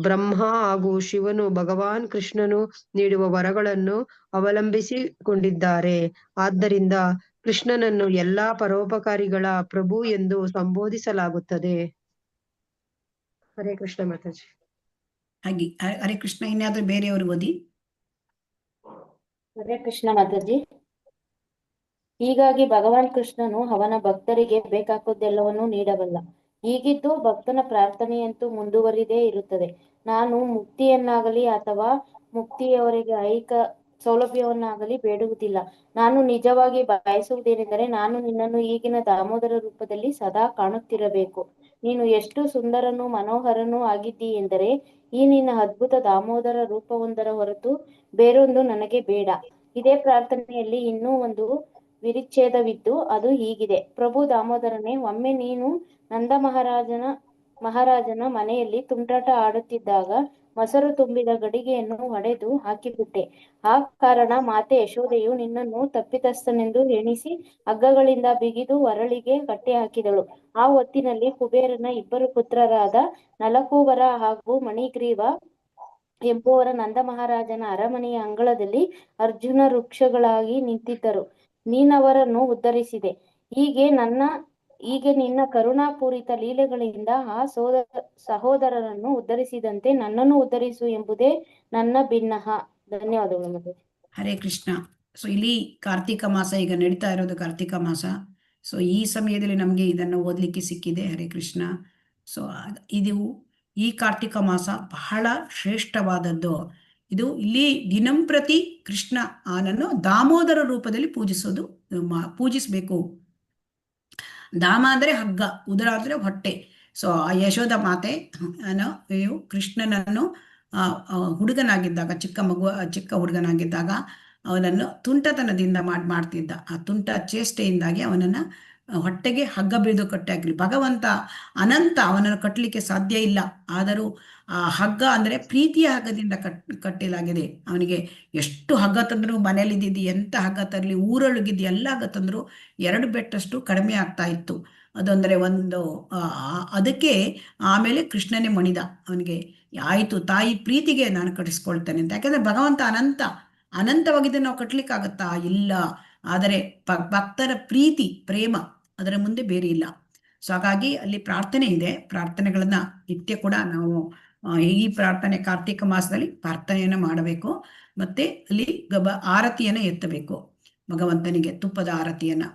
ಬ್ರಹ್ಮ ಹಾಗೂ ಶಿವನು ಭಗವಾನ್ ಕೃಷ್ಣನು ನೀಡುವ ವರಗಳನ್ನು ಅವಲಂಬಿಸಿಕೊಂಡಿದ್ದಾರೆ. ಆದ್ದರಿಂದ ಕೃಷ್ಣನನ್ನು ಎಲ್ಲಾ ಪರೋಪಕಾರಿಗಳ ಪ್ರಭು ಎಂದು ಸಂಬೋಧಿಸಲಾಗುತ್ತದೆ. ಹರೇ ಕೃಷ್ಣ ಮಾತಾಜಿ. ಹಾಗೆ ಹರೇ ಕೃಷ್ಣ. ಇನ್ಯಾದ್ರೂ ಬೇರೆಯವರು ಓದಿ. ಹರೇ ಕೃಷ್ಣ ಮಾತಾಜಿ. ಹೀಗಾಗಿ ಭಗವಾನ್ ಕೃಷ್ಣನು ಅವನ ಭಕ್ತರಿಗೆ ಬೇಕಾದದ್ದೆಲ್ಲವನ್ನೂ ನೀಡಬಲ್ಲ. ಹೀಗಿದ್ದು ಭಕ್ತನ ಪ್ರಾರ್ಥನೆಯಂತೂ ಮುಂದುವರಿದೇ ಇರುತ್ತದೆ. ನಾನು ಮುಕ್ತಿಯನ್ನಾಗಲಿ ಅಥವಾ ಮುಕ್ತಿಯವರೆಗೆ ಐಹಿಕ ಸೌಲಭ್ಯವನ್ನಾಗಲಿ ಬೇಡುವುದಿಲ್ಲ. ನಾನು ನಿಜವಾಗಿ ಬಯಸುವುದೇನೆಂದರೆ, ನಾನು ನಿನ್ನನ್ನು ಈಗಿನ ದಾಮೋದರ ರೂಪದಲ್ಲಿ ಸದಾ ಕಾಣುತ್ತಿರಬೇಕು. ನೀನು ಎಷ್ಟು ಸುಂದರನೂ ಮನೋಹರನೂ ಆಗಿದ್ದೀ ಎಂದರೆ ಈ ನಿನ್ನ ಅದ್ಭುತ ದಾಮೋದರ ರೂಪವೊಂದರ ಹೊರತು ಬೇರೊಂದು ನನಗೆ ಬೇಡ. ಇದೇ ಪ್ರಾರ್ಥನೆಯಲ್ಲಿ ಇನ್ನೂ ಒಂದು ವಿರಿಚ್ಛೇದವಿದ್ದು ಅದು ಹೀಗಿದೆ: ಪ್ರಭು ದಾಮೋದರನೇ, ಒಮ್ಮೆ ನೀನು ನಂದ ಮಹಾರಾಜನ ಮನೆಯಲ್ಲಿ ತುಂಟಾಟ ಆಡುತ್ತಿದ್ದಾಗ ಮೊಸರು ತುಂಬಿದ ಗಡಿಗೆಯನ್ನು ಒಡೆದು ಹಾಕಿಬಿಟ್ಟೆ. ಆ ಕಾರಣ ಮಾತೆ ಯಶೋದೆಯು ನಿನ್ನನ್ನು ತಪ್ಪಿತಸ್ಥನೆಂದು ಎಣಿಸಿ ಹಗ್ಗಗಳಿಂದ ಬಿಗಿದು ಒರಳಿಗೆ ಕಟ್ಟಿ ಹಾಕಿದಳು. ಆ ಹೊತ್ತಿನಲ್ಲಿ ಕುಬೇರನ ಇಬ್ಬರು ಪುತ್ರರಾದ ನಲಕೂಬರ ಹಾಗೂ ಮಣಿಗ್ರೀವ ಎಂಬುವರ ನಂದ ಮಹಾರಾಜನ ಅರಮನೆಯ ಅಂಗಳದಲ್ಲಿ ಅರ್ಜುನ ವೃಕ್ಷಗಳಾಗಿ ನಿಂತಿದ್ದರು. ನೀನವರನ್ನು ಉದ್ಧರಿಸಿದೆ. ಹೀಗೆ ನನ್ನ ಹೀಗೆ ನಿನ್ನ ಕರುಣಾಪೂರಿತ ಲೀಲೆಗಳಿಂದ ಆ ಸಹೋದರರನ್ನು ಉದ್ಧರಿಸಿದಂತೆ ನನ್ನನ್ನು ಉದ್ಧರಿಸು ಎಂಬುದೇ ನನ್ನ ಭಿನ್ನಹ. ಧನ್ಯವಾದಗಳು ಮಾತಾಜಿ. ಹರೇ ಕೃಷ್ಣ. ಸೊ ಇಲ್ಲಿ ಕಾರ್ತಿಕ ಮಾಸ ಈಗ ನಡೀತಾ ಇರೋದು ಕಾರ್ತಿಕ ಮಾಸ. ಸೊ ಈ ಸಮಯದಲ್ಲಿ ನಮಗೆ ಇದನ್ನು ಓದಲಿಕ್ಕೆ ಸಿಕ್ಕಿದೆ. ಹರೇ ಕೃಷ್ಣ. ಸೊ ಇದು ಈ ಕಾರ್ತಿಕ ಮಾಸ ಬಹಳ ಶ್ರೇಷ್ಠವಾದದ್ದು. ಇದು ಇಲ್ಲಿ ದಿನಂಪ್ರತಿ ಕೃಷ್ಣ ಆನನ್ನು ದಾಮೋದರ ರೂಪದಲ್ಲಿ ಪೂಜಿಸಬೇಕು. ದಾಮ ಅಂದರೆ ಹಗ್ಗ, ಉದರ ಅಂದರೆ ಹೊಟ್ಟೆ. ಸೊ ಆ ಯಶೋಧ ಮಾತೆ ಕೃಷ್ಣನನ್ನು ಹುಡುಗನಾಗಿದ್ದಾಗ, ಚಿಕ್ಕ ಹುಡುಗನಾಗಿದ್ದಾಗ ಅವನನ್ನು ತುಂಟತನದಿಂದ ಮಾಡ್ತಿದ್ದ. ಆ ತುಂಟ ಚೇಷ್ಟೆಯಿಂದಾಗಿ ಅವನನ್ನು ಹೊಟ್ಟೆಗೆ ಹಗ್ಗ ಬಿದ್ದು ಕಟ್ಟಾಗ್ಲಿ. ಭಗವಂತ ಅನಂತ, ಅವನನ್ನು ಕಟ್ಟಲಿಕ್ಕೆ ಸಾಧ್ಯ ಇಲ್ಲ. ಆದರೂ ಆ ಹಗ್ಗ ಅಂದರೆ ಪ್ರೀತಿಯ ಹಗ್ಗದಿಂದ ಕಟ್ಟಲಾಗಿದೆ. ಅವನಿಗೆ ಎಷ್ಟು ಹಗ್ಗ ತಂದ್ರು, ಮನೇಲಿದ್ದಿದ್ದು ಎಂಥ ಹಗ್ಗ ತರಲಿ, ಊರೊಳಗಿದ್ದು ಎಲ್ಲ ಹಗ್ಗ ತಂದ್ರು 2 ಬೆಟ್ಟಷ್ಟು ಕಡಿಮೆ ಆಗ್ತಾ ಇತ್ತು. ಅದೊಂದರೆ ಅದಕ್ಕೆ ಆಮೇಲೆ ಕೃಷ್ಣನೇ ಮಣಿದ. ಅವನಿಗೆ ಆಯಿತು, ತಾಯಿ ಪ್ರೀತಿಗೆ ನಾನು ಕಟ್ಟಿಸ್ಕೊಳ್ತೇನೆ ಅಂತ. ಯಾಕಂದ್ರೆ ಭಗವಂತ ಅನಂತವಾಗಿದ್ದು ನಾವು ಕಟ್ಟಲಿಕ್ಕಾಗತ್ತಾ? ಇಲ್ಲ. ಆದರೆ ಭಕ್ತರ ಪ್ರೀತಿ, ಪ್ರೇಮ ಅದರ ಮುಂದೆ ಬೇರೆ ಇಲ್ಲ. ಸೊ ಹಾಗಾಗಿ ಅಲ್ಲಿ ಪ್ರಾರ್ಥನೆ ಇದೆ. ಪ್ರಾರ್ಥನೆಗಳನ್ನ ನಿತ್ಯ ಕೂಡ ನಾವು ಈ ಪ್ರಾರ್ಥನೆ ಕಾರ್ತಿಕ ಮಾಸದಲ್ಲಿ ಪ್ರಾರ್ಥನೆಯನ್ನು ಮಾಡಬೇಕು. ಮತ್ತೆ ಅಲ್ಲಿ ಆರತಿಯನ್ನು ಎತ್ತಬೇಕು ಭಗವಂತನಿಗೆ, ತುಪ್ಪದ ಆರತಿಯನ್ನ.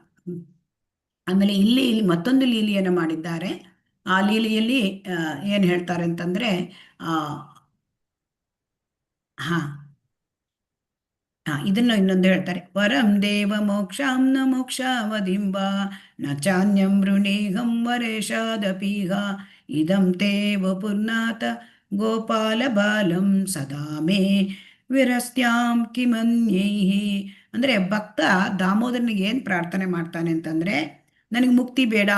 ಆಮೇಲೆ ಇಲ್ಲಿ ಮತ್ತೊಂದು ಲೀಲೆಯನ್ನು ಮಾಡಿದ್ದಾರೆ. ಆ ಲೀಲೆಯಲ್ಲಿ ಏನ್ ಹೇಳ್ತಾರೆ ಅಂತಂದ್ರೆ ಇನ್ನೊಂದು ಹೇಳ್ತಾರೆ. ವರಂ ದೇವ ಮೋಕ್ಷಾಂ ನ ಮೋಕ್ಷಾವಧಿಂಬ ನ ಚಾನ್ಯಂ ವೃಣೀಹಂ ವರೇಶಾದಪೀಹ ಇದಂ ತೇ ವಪುರ್ನಾಥ ಗೋಪಾಲ ಬಾಲಂ ಸದಾ ಮೇ ವಿರಸ್ತ್ಯಾಂ ಕಿಮನ್ಯೈಹಿ. ಅಂದ್ರೆ ಭಕ್ತ ದಾಮೋದರನಿಗೆ ಏನ್ ಪ್ರಾರ್ಥನೆ ಮಾಡ್ತಾನೆ ಅಂತಂದ್ರೆ, ನನಗೆ ಮುಕ್ತಿ ಬೇಡ,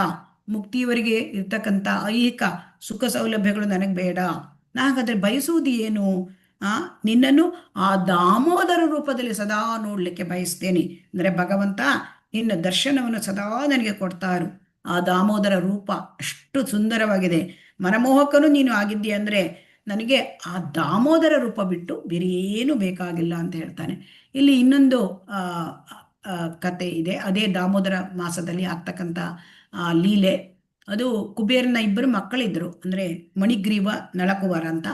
ಮುಕ್ತಿಯವರೆಗೆ ಇರ್ತಕ್ಕಂಥ ಐಹಿಕ ಸುಖ ಸೌಲಭ್ಯಗಳು ನನಗೆ ಬೇಡ. ಹಾಗಾದ್ರೆ ಬಯಸುವುದು ಏನು? ನಿನ್ನನ್ನು ಆ ದಾಮೋದರ ರೂಪದಲ್ಲಿ ಸದಾ ನೋಡ್ಲಿಕ್ಕೆ ಬಯಸ್ತೇನೆ. ಅಂದ್ರೆ ಭಗವಂತ ನಿನ್ನ ದರ್ಶನವನ್ನು ಸದಾ ನನಗೆ ಕೊಡ್ತಾರು. ಆ ದಾಮೋದರ ರೂಪ ಅಷ್ಟು ಸುಂದರವಾಗಿದೆ. ಮನಮೋಹಕನು ನೀನು ಆಗಿದ್ದೀಯ ಅಂದ್ರೆ ನನಗೆ ಆ ದಾಮೋದರ ರೂಪ ಬಿಟ್ಟು ಬೇರೆ ಏನು ಬೇಕಾಗಿಲ್ಲ ಅಂತ ಹೇಳ್ತಾನೆ. ಇಲ್ಲಿ ಇನ್ನೊಂದು ಕತೆ ಇದೆ. ಅದೇ ದಾಮೋದರ ಮಾಸದಲ್ಲಿ ಆಗ್ತಕ್ಕಂಥ ಲೀಲೆ. ಅದು ಕುಬೇರನ 2 ಮಕ್ಕಳಿದ್ರು. ಅಂದ್ರೆ ಮಣಿಗ್ರೀವ, ನಳಕುವರ ಅಂತ.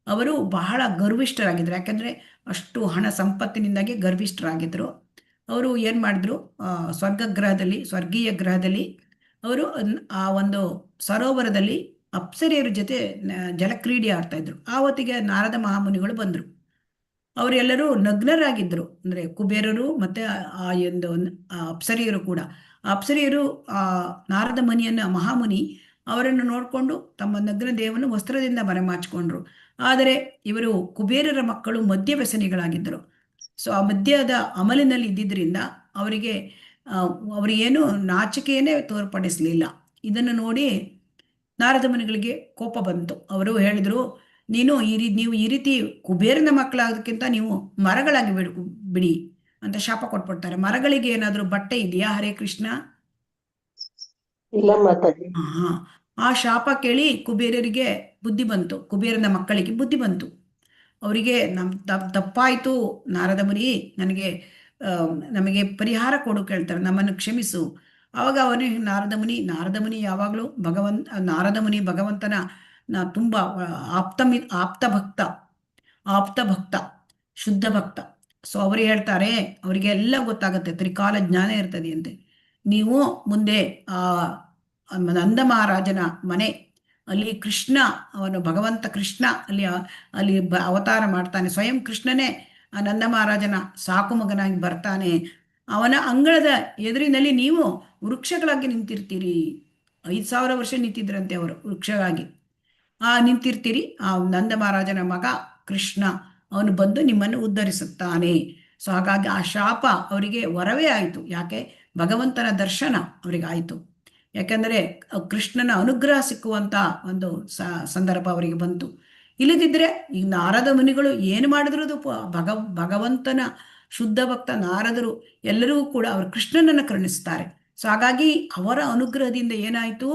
ಅವರು ಬಹಳ ಗರ್ವಿಷ್ಠರಾಗಿದ್ರು. ಯಾಕಂದ್ರೆ ಅಷ್ಟು ಹಣ ಸಂಪತ್ತಿನಿಂದಾಗಿ ಗರ್ವಿಷ್ಠರಾಗಿದ್ರು. ಅವರು ಏನ್ ಮಾಡಿದ್ರು, ಸ್ವರ್ಗೀಯ ಗ್ರಹದಲ್ಲಿ ಅವರು ಆ ಒಂದು ಸರೋವರದಲ್ಲಿ ಅಪ್ಸರೆಯರ ಜೊತೆ ಜಲಕ್ರೀಡೆ ಆಡ್ತಾ ಇದ್ರು. ಆವತ್ತಿಗೆ ನಾರದ ಮಹಾಮುನಿಗಳು ಬಂದ್ರು. ಅವರೆಲ್ಲರೂ ನಗ್ನರಾಗಿದ್ರು. ಅಂದ್ರೆ ಕುಬೇರರು ಮತ್ತೆ ಆ ಒಂದು ಅಪ್ಸರೆಯರು ಕೂಡ. ಅಪ್ಸರೆಯರು ನಾರದ ಮಹಾಮುನಿ ಅವರನ್ನು ನೋಡಿಕೊಂಡು ತಮ್ಮ ನಗ್ನ ದೇಹವನ್ನು ವಸ್ತ್ರದಿಂದ ಮರೆಮಾಚಿಕೊಂಡ್ರು. ಆದರೆ ಇವರು ಕುಬೇರರ ಮಕ್ಕಳು ಮದ್ಯ ವ್ಯಸನಿಗಳಾಗಿದ್ದರು. ಸೊ ಆ ಮದ್ಯದ ಅಮಲಿನಲ್ಲಿ ಇದ್ದಿದ್ದರಿಂದ ಅವರಿಗೇನು ನಾಚಿಕೆಯನ್ನೇ ತೋರ್ಪಡಿಸಲಿಲ್ಲ. ಇದನ್ನು ನೋಡಿ ನಾರದ ಮುನಿಗಳಿಗೆ ಕೋಪ ಬಂತು. ಅವರು ಹೇಳಿದ್ರು, ನೀವು ಈ ರೀತಿ ಕುಬೇರನ ಮಕ್ಕಳಾಗೋದಕ್ಕಿಂತ ನೀವು ಮರಗಳಾಗಿ ಬಿಡಿ ಅಂತ ಶಾಪ ಕೊಟ್ಬಿಡ್ತಾರೆ. ಮರಗಳಿಗೆ ಏನಾದರೂ ಬಟ್ಟೆ ಇದೆಯಾ? ಹರೇ ಕೃಷ್ಣ. ಇಲ್ಲ ಮಾತಾಜಿ. ಆ ಶಾಪ ಕೇಳಿ ಕುಬೇರರಿಗೆ ಬುದ್ಧಿ ಬಂತು, ಕುಬೇರನ ಮಕ್ಕಳಿಗೆ ಬುದ್ಧಿ ಬಂತು. ಅವರಿಗೆ ತಪ್ಪಾಯ್ತು ನಾರದ ಮುನಿ, ನಮಗೆ ಪರಿಹಾರ ಕೊಡು ಕೇಳ್ತಾರೆ, ನಮ್ಮನ್ನು ಕ್ಷಮಿಸು. ಆವಾಗ ಅವನಿಗೆ ನಾರದ ಮುನಿ ಯಾವಾಗಲೂ ಭಗವಂತನ ತುಂಬಾ ಆಪ್ತ ಭಕ್ತ, ಶುದ್ಧ ಭಕ್ತ. ಸೊ ಅವರು ಹೇಳ್ತಾರೆ, ಅವರಿಗೆ ಎಲ್ಲ ಗೊತ್ತಾಗತ್ತೆ, ತ್ರಿಕಾಲ ಜ್ಞಾನ ಇರ್ತದೆ ಅಂತೆ. ನೀವು ಮುಂದೆ ನಂದ ಮಹಾರಾಜನ ಮನೆ ಅಲ್ಲಿ ಕೃಷ್ಣ, ಭಗವಂತ ಕೃಷ್ಣ ಅಲ್ಲಿ ಅವತಾರ ಮಾಡ್ತಾನೆ. ಸ್ವಯಂ ಕೃಷ್ಣನೇ ನಂದ ಮಹಾರಾಜನ ಸಾಕು ಮಗನಾಗಿ ಬರ್ತಾನೆ. ಅವನ ಅಂಗಳದ ಎದುರಿನಲ್ಲಿ ನೀವು ವೃಕ್ಷಗಳಾಗಿ ನಿಂತಿರ್ತೀರಿ. 5000 ವರ್ಷ ನಿಂತಿದ್ರಂತೆ ಅವರು ವೃಕ್ಷವಾಗಿ. ನಿಂತಿರ್ತೀರಿ. ಆ ನಂದ ಮಹಾರಾಜನ ಮಗ ಕೃಷ್ಣ ಅವನು ಬಂದು ನಿಮ್ಮನ್ನು ಉದ್ಧರಿಸುತ್ತಾನೆ. ಸೊ ಹಾಗಾಗಿ ಆ ಶಾಪ ಅವರಿಗೆ ವರವೇ ಆಯಿತು. ಯಾಕೆ? ಭಗವಂತನ ದರ್ಶನ ಅವರಿಗೆ ಆಯಿತು. ಯಾಕಂದರೆ ಕೃಷ್ಣನ ಅನುಗ್ರಹ ಸಿಕ್ಕುವಂಥ ಒಂದು ಸಂದರ್ಭ ಅವರಿಗೆ ಬಂತು. ಇಲ್ಲದಿದ್ದರೆ ಈ ನಾರದ ಮುನಿಗಳು ಏನು ಮಾಡಿದ್ರು ಭಗವಂತನ ಶುದ್ಧ ಭಕ್ತ ನಾರದರು ಎಲ್ಲರಿಗೂ ಕೂಡ ಅವರು ಕೃಷ್ಣನನ್ನು ಕರುಣಿಸ್ತಾರೆ. ಸೊ ಹಾಗಾಗಿ ಅವರ ಅನುಗ್ರಹದಿಂದ ಏನಾಯಿತು,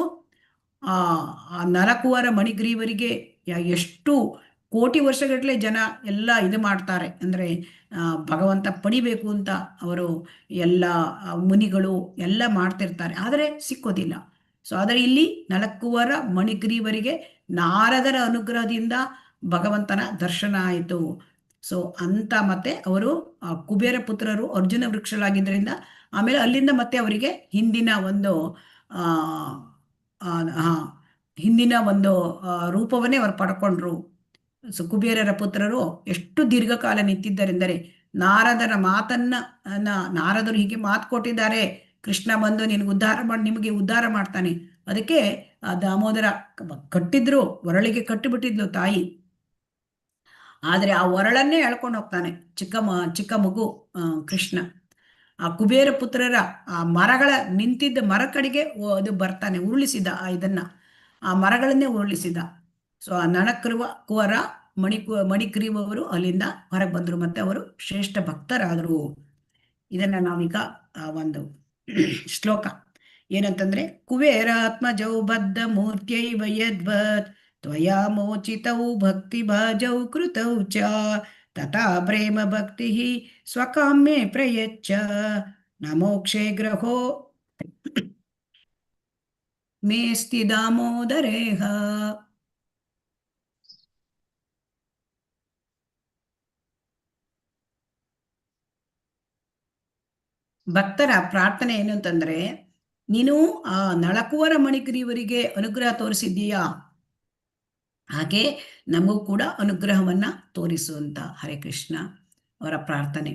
ಆ ನಲಕುವರ ಮಣಿಗ್ರೀವರಿಗೆ ಎಷ್ಟು ಕೋಟಿ ವರ್ಷಗಟ್ಟಲೆ ಜನ ಎಲ್ಲ ಇದು ಮಾಡ್ತಾರೆ. ಅಂದರೆ ಭಗವಂತ ಪಡಿಬೇಕು ಅಂತ ಅವರು ಎಲ್ಲ ಮುನಿಗಳು ಎಲ್ಲ ಮಾಡ್ತಿರ್ತಾರೆ, ಆದರೆ ಸಿಕ್ಕೋದಿಲ್ಲ. ಸೊ ಆದರೆ ಇಲ್ಲಿ ನಳಕುವರ ಮಣಿಗ್ರೀವರಿಗೆ ನಾರದರ ಅನುಗ್ರಹದಿಂದ ಭಗವಂತನ ದರ್ಶನ ಆಯಿತು. ಸೊ ಅಂತ ಮತ್ತೆ ಅವರು ಕುಬೇರ ಪುತ್ರರು ಅರ್ಜುನ ವೃಕ್ಷಲಾಗಿದ್ದರಿಂದ ಆಮೇಲೆ ಅಲ್ಲಿಂದ ಮತ್ತೆ ಅವರಿಗೆ ಹಿಂದಿನ ಒಂದು ರೂಪವನ್ನೇ ಅವರು ಪಡ್ಕೊಂಡ್ರು. ಸೊ ಕುಬೇರರ ಪುತ್ರರು ಎಷ್ಟು ದೀರ್ಘಕಾಲ ನಿಂತಿದ್ದರೆಂದರೆ ನಾರದರ ಮಾತನ್ನ ನಾರದರು ಹೀಗೆ ಮಾತು ಕೊಟ್ಟಿದ್ದಾರೆ, ಕೃಷ್ಣ ಬಂದು ನಿಮಗೆ ಉದ್ಧಾರ ಮಾಡ್ತಾನೆ. ಅದಕ್ಕೆ ದಾಮೋದರ ಕಟ್ಟಿದ್ರು, ಒರಳಿಗೆ ಕಟ್ಟಿಬಿಟ್ಟಿದ್ಲು ತಾಯಿ. ಆದರೆ ಆ ಒರಳನ್ನೇ ಎಳ್ಕೊಂಡು ಹೋಗ್ತಾನೆ ಚಿಕ್ಕ ಮಗು ಕೃಷ್ಣ. ಆ ಕುಬೇರ ಪುತ್ರರ ಆ ಮರಗಳ ನಿಂತಿದ್ದ ಮರ ಕಡೆಗೆ ಅದು ಬರ್ತಾನೆ, ಉರುಳಿಸಿದ ಆ ಮರಗಳನ್ನೇ ಉರುಳಿಸಿದ. ಸೊ ಆ ಕುವರ ಮಣಿಗ್ರೀವರು ಅಲ್ಲಿಂದ ಹೊರಗೆ ಬಂದರು, ಮತ್ತೆ ಅವರು ಶ್ರೇಷ್ಠ ಭಕ್ತರಾದರು. ಇದನ್ನ ನಾವೀಗ ಒಂದು ಶ್ಲೋಕ ಏನಂತಂದ್ರೆ, ಕುಬೇರಾತ್ಮಜೌ ಬದ್ಧ ಮೂರ್ತ್ಯೈವ ಯದ್ವತ್ ತ್ವಯಾ ಮೋಚಿತೌ ಭಕ್ತಿ ಭಾಜೌ ಕೃತೌ ಚ ತಥಾ ಪ್ರೇಮ ಭಕ್ತಿ ಸ್ವಕಾಮ್ಯೆ ಪ್ರಯಚ್ಛ ನ ಮೋಕ್ಷೇ ಗ್ರಹೋ ಮೇಸ್ತಿ ದಾಮೋದರೇಹ. ಭಕ್ತರ ಪ್ರಾರ್ಥನೆ ಏನು ಅಂತಂದ್ರೆ, ನೀನು ಆ ನಳಕುವರ ಮಣಿಗ್ರೀವರಿಗೆ ಅನುಗ್ರಹ ತೋರಿಸಿದ್ದೀಯಾ, ಹಾಗೆ ನಮಗೂ ಕೂಡ ಅನುಗ್ರಹವನ್ನ ತೋರಿಸುವಂತ ಹರೇ ಕೃಷ್ಣ ಅವರ ಪ್ರಾರ್ಥನೆ.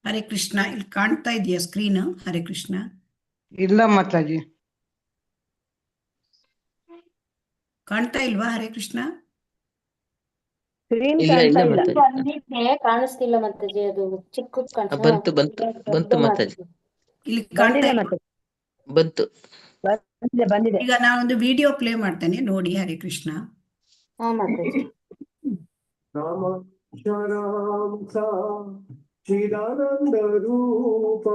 ಹರೇ ಕೃಷ್ಣ. ಇಲ್ಲಿ ಕಾಣ್ತಾ ಇದೆಯಾ ಸ್ಕ್ರೀನ್? ಹರೇ ಕೃಷ್ಣ. ಇಲ್ಲ ಮಾತಾಜಿ, ಕಾಣ್ತಾ ಇಲ್ವಾ? ಹರೇ ಕೃಷ್ಣ. ಕಾಣಿಸ್ತಿಲ್ಲ ಮಾತಾಜಿ, ಅದು ಚಿಕ್ಕ ಬಂತು ಮಾತಾಜಿ, ಇಲ್ಲಿ ಕಾಣ್ತಾ ಬಂತು. ಬಂದಿದೆ. ಈಗ ನಾನೊಂದು ವಿಡಿಯೋ ಪ್ಲೇ ಮಾಡ್ತೇನೆ, ನೋಡಿ. ಹರೇ ಕೃಷ್ಣ. ಹಾ ಮಾತಾಜಿ. ಚಿದಾನಂದ ರೂಪ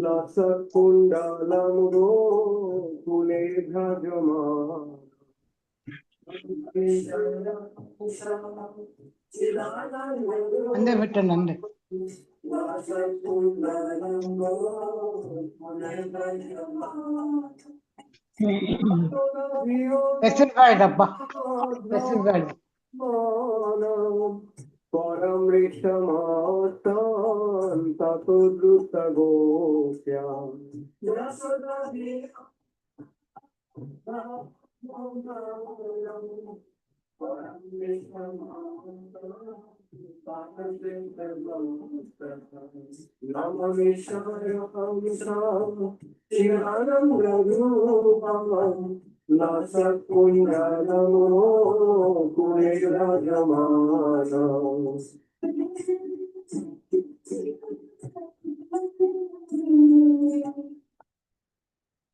ಲಸಕುಂಡಲಂಗೋ ಕುಲೇ ಭಜಮಾನ ಅಂದೆ ಬಿಟ್ಟು ನಂದೆ ಹೆಸರು ಬೇಡಪ್ಪ, ಹೆಸರು ಬೇಡ.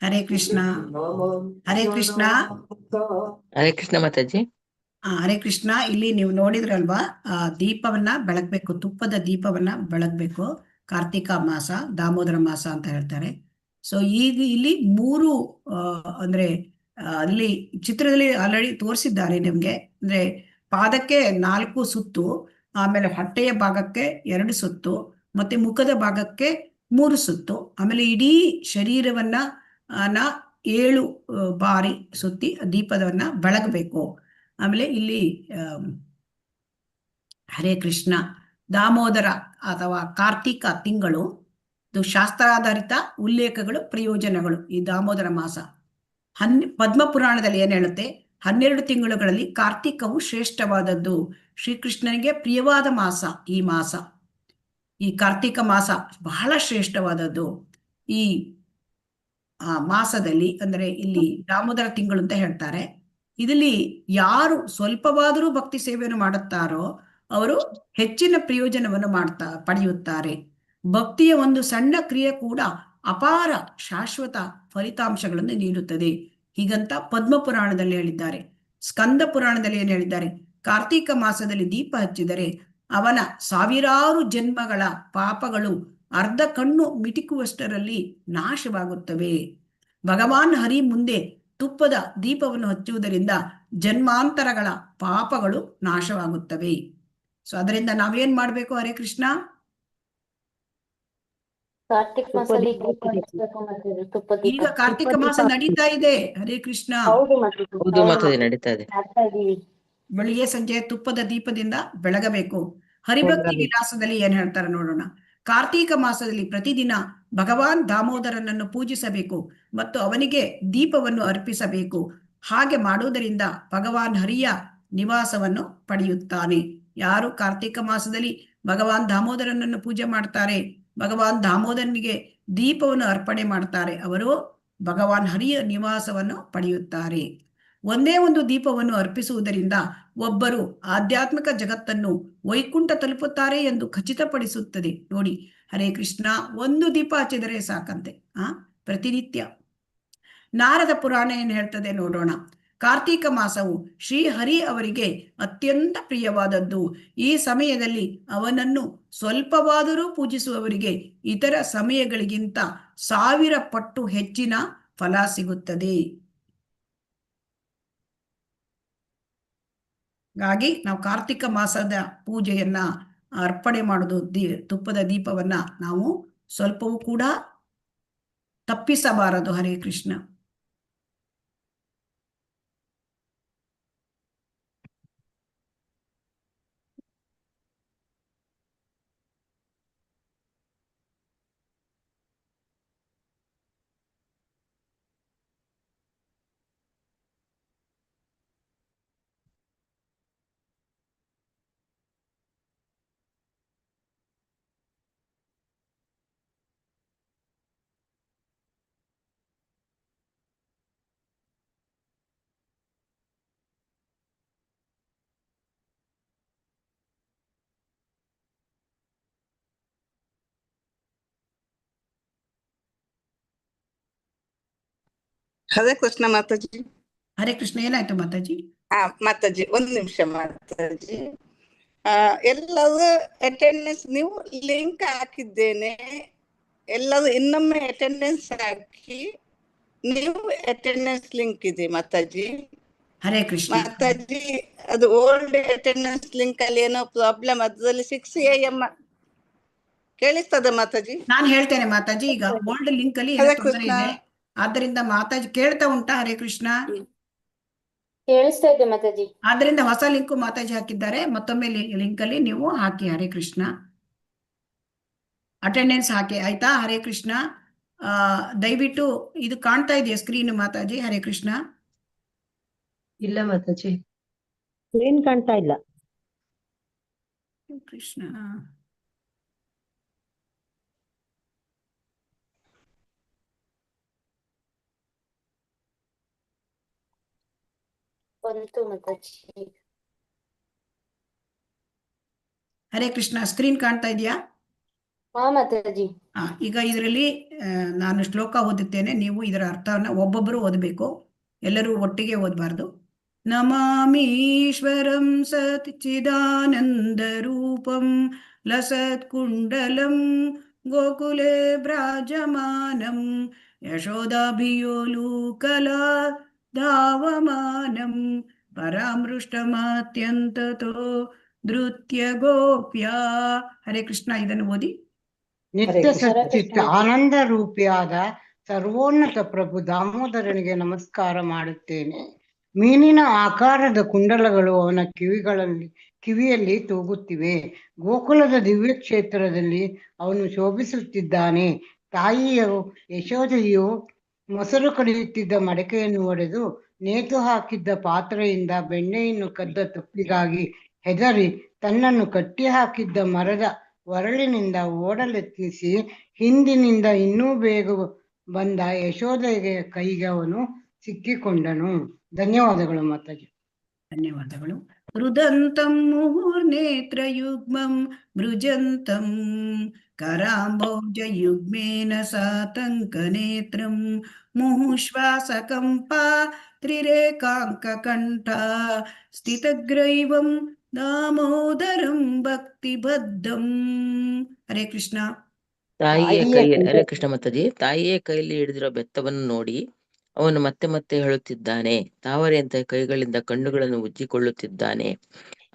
ಹರೇ ಕೃಷ್ಣ. ಹರೇ ಕೃಷ್ಣ. ಹರೇ ಕೃಷ್ಣ ಮಾತಾಜಿ. ಹರೇ ಕೃಷ್ಣ. ಇಲ್ಲಿ ನೀವು ನೋಡಿದ್ರಲ್ವಾ, ದೀಪವನ್ನ ಬೆಳಗ್ಬೇಕು, ತುಪ್ಪದ ದೀಪವನ್ನ ಬೆಳಗ್ಬೇಕು. ಕಾರ್ತಿಕ ಮಾಸ, ದಾಮೋದರ ಮಾಸ ಅಂತ ಹೇಳ್ತಾರೆ. ಸೊ ಈಗ ಇಲ್ಲಿ 3 ಅಂದ್ರೆ ಅಲ್ಲಿ ಚಿತ್ರದಲ್ಲಿ ಆಲ್ರೆಡಿ ತೋರಿಸಿದ್ದಾರೆ ನಿಮ್ಗೆ. ಅಂದ್ರೆ ಪಾದಕ್ಕೆ 4 ಸುತ್ತು, ಆಮೇಲೆ ಹೊಟ್ಟೆಯ ಭಾಗಕ್ಕೆ 2 ಸುತ್ತು, ಮತ್ತೆ ಮುಖದ ಭಾಗಕ್ಕೆ 3 ಸುತ್ತು, ಆಮೇಲೆ ಇಡೀ ಶರೀರವನ್ನ 7 ಬಾರಿ ಸುತ್ತಿ ದೀಪದವನ್ನ ಬೆಳಗಬೇಕು. ಆಮೇಲೆ ಇಲ್ಲಿ ಹರೇ ಕೃಷ್ಣ, ದಾಮೋದರ ಅಥವಾ ಕಾರ್ತಿಕ ತಿಂಗಳು, ಶಾಸ್ತ್ರಾಧಾರಿತ ಉಲ್ಲೇಖಗಳು, ಪ್ರಯೋಜನಗಳು. ಈ ದಾಮೋದರ ಮಾಸ ಪದ್ಮ ಪುರಾಣದಲ್ಲಿ ಏನ್ ಹೇಳುತ್ತೆ, 12 ತಿಂಗಳುಗಳಲ್ಲಿ ಕಾರ್ತಿಕವು ಶ್ರೇಷ್ಠವಾದದ್ದು. ಶ್ರೀಕೃಷ್ಣನಿಗೆ ಪ್ರಿಯವಾದ ಮಾಸ ಈ ಮಾಸ. ಈ ಕಾರ್ತಿಕ ಮಾಸ ಬಹಳ ಶ್ರೇಷ್ಠವಾದದ್ದು. ಈ ಮಾಸದಲ್ಲಿ ಅಂದ್ರೆ ಇಲ್ಲಿ ದಾಮೋದರ ತಿಂಗಳು ಅಂತ ಹೇಳ್ತಾರೆ. ಇದರಲ್ಲಿ ಯಾರು ಸ್ವಲ್ಪವಾದರೂ ಭಕ್ತಿ ಸೇವೆಯನ್ನು ಮಾಡುತ್ತಾರೋ ಅವರು ಹೆಚ್ಚಿನ ಪ್ರಯೋಜನವನ್ನು ಪಡೆಯುತ್ತಾರೆ. ಭಕ್ತಿಯ ಒಂದು ಸಣ್ಣ ಕ್ರಿಯೆ ಕೂಡ ಅಪಾರ ಶಾಶ್ವತ ಫಲಿತಾಂಶಗಳನ್ನು ನೀಡುತ್ತದೆ. ಹೀಗಂತ ಪದ್ಮ ಪುರಾಣದಲ್ಲಿ ಹೇಳಿದ್ದಾರೆ. ಸ್ಕಂದ ಪುರಾಣದಲ್ಲಿ ಏನು ಹೇಳಿದ್ದಾರೆ? ಕಾರ್ತಿಕ ಮಾಸದಲ್ಲಿ ದೀಪ ಹಚ್ಚಿದರೆ ಅವನ ಸಾವಿರಾರು ಜನ್ಮಗಳ ಪಾಪಗಳು ಅರ್ಧ ಕಣ್ಣು ಮಿಟಿಕುವಷ್ಟರಲ್ಲಿ ನಾಶವಾಗುತ್ತವೆ. ಭಗವಾನ್ ಹರಿ ಮುಂದೆ ತುಪ್ಪದ ದೀಪವನ್ನು ಹಚ್ಚುವುದರಿಂದ ಜನ್ಮಾಂತರಗಳ ಪಾಪಗಳು ನಾಶವಾಗುತ್ತವೆ. ಸೊ ಅದರಿಂದ ನಾವೇನ್ ಮಾಡ್ಬೇಕು? ಹರೇ ಕೃಷ್ಣ. ಈಗ ಕಾರ್ತಿಕ ಮಾಸ ನಡೀತಾ ಇದೆ. ಹರೇ ಕೃಷ್ಣ. ಹೌದು ಮಾತಾಜಿ, ನಡೀತಾ ಇದೆ. ಬೆಳಿಗ್ಗೆ ಸಂಜೆ ತುಪ್ಪದ ದೀಪದಿಂದ ಬೆಳಗಬೇಕು. ಹರಿಭಕ್ತಿ ವಿಲಾಸದಲ್ಲಿ ಏನ್ ಹೇಳ್ತಾರೆ ನೋಡೋಣ. ಕಾರ್ತಿಕ ಮಾಸದಲ್ಲಿ ಪ್ರತಿದಿನ ಭಗವಾನ್ ದಾಮೋದರನನ್ನು ಪೂಜಿಸಬೇಕು ಮತ್ತು ಅವನಿಗೆ ದೀಪವನ್ನು ಅರ್ಪಿಸಬೇಕು. ಹಾಗೆ ಮಾಡುವುದರಿಂದ ಭಗವಾನ್ ಹರಿಯ ನಿವಾಸವನ್ನು ಪಡೆಯುತ್ತಾನೆ. ಯಾರು ಕಾರ್ತಿಕ ಮಾಸದಲ್ಲಿ ಭಗವಾನ್ ದಾಮೋದರನನ್ನು ಪೂಜೆ ಮಾಡ್ತಾರೆ, ಭಗವಾನ್ ದಾಮೋದರನಿಗೆ ದೀಪವನ್ನು ಅರ್ಪಣೆ ಮಾಡ್ತಾರೆ, ಅವರು ಭಗವಾನ್ ಹರಿಯ ನಿವಾಸವನ್ನು ಪಡೆಯುತ್ತಾರೆ. ಒಂದೇ ಒಂದು ದೀಪವನ್ನು ಅರ್ಪಿಸುವುದರಿಂದ ಒಬ್ಬರು ಆಧ್ಯಾತ್ಮಿಕ ಜಗತ್ತನ್ನು ವೈಕುಂಠ ತಲುಪುತ್ತಾರೆ ಎಂದು ಖಚಿತಪಡಿಸುತ್ತದೆ. ನೋಡಿ, ಹರೇ ಕೃಷ್ಣ. ಒಂದು ದೀಪ ಹಚ್ಚಿದರೆ ಸಾಕಂತೆ ಪ್ರತಿನಿತ್ಯ. ನಾರದ ಪುರಾಣ ಏನ್ ಹೇಳ್ತದೆ ನೋಡೋಣ. ಕಾರ್ತಿಕ ಮಾಸವು ಶ್ರೀಹರಿ ಅವರಿಗೆ ಅತ್ಯಂತ ಪ್ರಿಯವಾದದ್ದು. ಈ ಸಮಯದಲ್ಲಿ ಅವನನ್ನು ಸ್ವಲ್ಪವಾದರೂ ಪೂಜಿಸುವವರಿಗೆ ಇತರ ಸಮಯಗಳಿಗಿಂತ 1000 ಪಟ್ಟು ಹೆಚ್ಚಿನ ಫಲ ಸಿಗುತ್ತದೆ. ಹಾಗಾಗಿ ನಾವು ಕಾರ್ತಿಕ ಮಾಸದ ಪೂಜೆಯನ್ನ ಅರ್ಪಣೆ ಮಾಡೋದು, ತುಪ್ಪದ ದೀಪವನ್ನ ನಾವು ಸ್ವಲ್ಪವೂ ಕೂಡ ತಪ್ಪಿಸಬಾರದು. ಹರೇ ಕೃಷ್ಣ. ಹರೇ ಕೃಷ್ಣ ಮಾತಾಜಿ. ಹರೇ ಕೃಷ್ಣ. ಏನಾಯ್ತು ಮಾತಾಜಿ? ಮಾತಾಜಿ ಒಂದ್ ನಿಮಿಷ ಮಾತಾಜಿ. ಎಲ್ಲರೂ ಅಟೆಂಡೆನ್ಸ್ ನೀವು ಲಿಂಕ್ ಹಾಕಿದ್ದೇನೆ. ಎಲ್ಲರೂ ಇನ್ನೊಮ್ಮೆ ಅಟೆಂಡೆನ್ಸ್ ಹಾಕಿ. ನೀವು ಅಟೆಂಡೆನ್ಸ್ ಲಿಂಕ್ ಇದೆ ಮಾತಾಜಿ. ಹರೇ ಕೃಷ್ಣ. ಮಾತಾಜಿ ಅದು ಓಲ್ಡ್ ಅಟೆಂಡೆನ್ಸ್ ಲಿಂಕ್ ಅಲ್ಲಿ ಏನೋ ಪ್ರಾಬ್ಲಮ್. ಅದರಲ್ಲಿ 6 AM ಕೇಳಿಸ್ತದ ಮಾತಾಜಿ? ನಾನು ಹೇಳ್ತೇನೆ ಮಾತಾಜಿ. ಈಗ ಓಲ್ಡ್ ಲಿಂಕ್ ಅಲ್ಲಿ ತೊಂದರೆ ಇದೆ, ಆದ್ದರಿಂದ ಮಾತಾಜಿ ಕೇಳ್ತಾ ಉಂಟಾ? ಹರೇ ಕೃಷ್ಣ. ಕೇಳಿಸ್ತಾ ಇದೆ ಮಾತಾಜಿ. ಆದ್ರಿಂದ ಹೊಸ ಲಿಂಕ್ ಮಾತಾಜಿ ಹಾಕಿದ್ದಾರೆ, ಮತ್ತೊಮ್ಮೆ ಲಿಂಕ್ ಅಲ್ಲಿ ನೀವು ಹಾಕಿ. ಹರೇ ಕೃಷ್ಣ. ಅಟೆಂಡೆನ್ಸ್ ಹಾಕಿ ಆಯ್ತಾ? ಹರೇ ಕೃಷ್ಣ. ದಯವಿಟ್ಟು ಇದು ಕಾಣ್ತಾ ಇದೆಯಾ ಸ್ಕ್ರೀನ್ ಮಾತಾಜಿ? ಹರೇ ಕೃಷ್ಣ. ಇಲ್ಲ ಮಾತಾಜಿ, ಸ್ಕ್ರೀನ್ ಕಾಣ್ತಾ ಇಲ್ಲ. ಕೃಷ್ಣ. ಹರೇ ಕೃಷ್ಣ. ಸ್ಕ್ರೀನ್ ಕಾಣ್ತಾ ಇದೆಯಾ? ಈಗ ಇದರಲ್ಲಿ ನಾನು ಶ್ಲೋಕ ಓದುತ್ತೇನೆ, ನೀವು ಇದರ ಅರ್ಥವನ್ನ ಒಬ್ಬೊಬ್ಬರು ಓದಬೇಕು, ಎಲ್ಲರೂ ಒಟ್ಟಿಗೆ ಓದಬಾರ್ದು. ನಮಾಮೀಶ್ವರಂ ಸಚ್ಚಿದಾನಂದ ರೂಪಂ ಲಸತ್ ಕುಂಡಲಂ ಗೋಕುಲೆ ಭ್ರಾಜಮಾನಂ ಯಶೋದಾಭಿಯೋಲೂಕಲಾ ಧಾವಮಾನಂ ಪರಾಮೃಷ್ಟಮಾತ್ಯಂತತೋ ನೃತ್ಯ ಗೋಪ್ಯ. ಹರೇ ಕೃಷ್ಣ. ಇದನ್ನು ಓದಿ. ನಿತ್ಯ ಸಚ್ಚಿತ್ ಆನಂದ ರೂಪಿಯಾದ ಸರ್ವೋನ್ನತ ಪ್ರಭು ದಾಮೋದರನಿಗೆ ನಮಸ್ಕಾರ ಮಾಡುತ್ತೇನೆ. ಮೀನಿನ ಆಕಾರದ ಕುಂಡಲಗಳು ಅವನ ಕಿವಿಯಲ್ಲಿ ತೂಗುತ್ತಿವೆ. ಗೋಕುಲದ ದಿವ್ಯ ಕ್ಷೇತ್ರದಲ್ಲಿ ಅವನು ಶೋಭಿಸುತ್ತಿದ್ದಾನೆ. ತಾಯಿಯು ಯಶೋದೆಯು ಮೊಸರು ಕಡಿಯುತ್ತಿದ್ದ ಮಡಕೆಯನ್ನು ಒಡೆದು ನೇತು ಹಾಕಿದ್ದ ಪಾತ್ರೆಯಿಂದ ಬೆಣ್ಣೆಯನ್ನು ಕದ್ದ ತಪ್ಪಿಗಾಗಿ ಹೆದರಿ ತನ್ನನ್ನು ಕಟ್ಟಿ ಹಾಕಿದ್ದ ಮರದ ಒರಳಿನಿಂದ ಓಡಲೆತ್ನಿಸಿ ಹಿಂದಿನಿಂದ ಇನ್ನೂ ಬೇಗ ಬಂದ ಯಶೋದೆಗೆ ಕೈಗೆ ಅವನು ಸಿಕ್ಕಿಕೊಂಡನು. ಧನ್ಯವಾದಗಳು ಮಾತಾಜಿ. ಧನ್ಯವಾದಗಳು. ರುದಂತಂ ಮುಹುರ್ನೇತ್ರಯುಗ್ಮಂ ಮೃಜಂತಂ ಕರಾಂಬೋಜಯುಗ್ಮೇನ ಸಾತಂಕನೇತ್ರಂ ಮುಹುಶ್ವಾಸಕಂಪಾ ತ್ರಿರೇಕಾಂಕಕಂಠ ಸ್ಥಿತಗ್ರೈವಂ ದಾಮೋದರಂ ಭಕ್ತಿಬದ್ಧಂ. ಹರೇ ಕೃಷ್ಣ. ಹರೇ ಕೃಷ್ಣ ಮಾತಾಜಿ. ತಾಯಿಯೇ ಕೈಯಲ್ಲಿ ಹಿಡಿದಿರೋ ಬೆತ್ತವನ್ನು ನೋಡಿ ಅವನು ಮತ್ತೆ ಮತ್ತೆ ಹೇಳುತ್ತಿದ್ದಾನೆ. ತಾವರೆಯಂತೆ ಕೈಗಳಿಂದ ಕಣ್ಣುಗಳನ್ನು ಉಜ್ಜಿಕೊಳ್ಳುತ್ತಿದ್ದಾನೆ.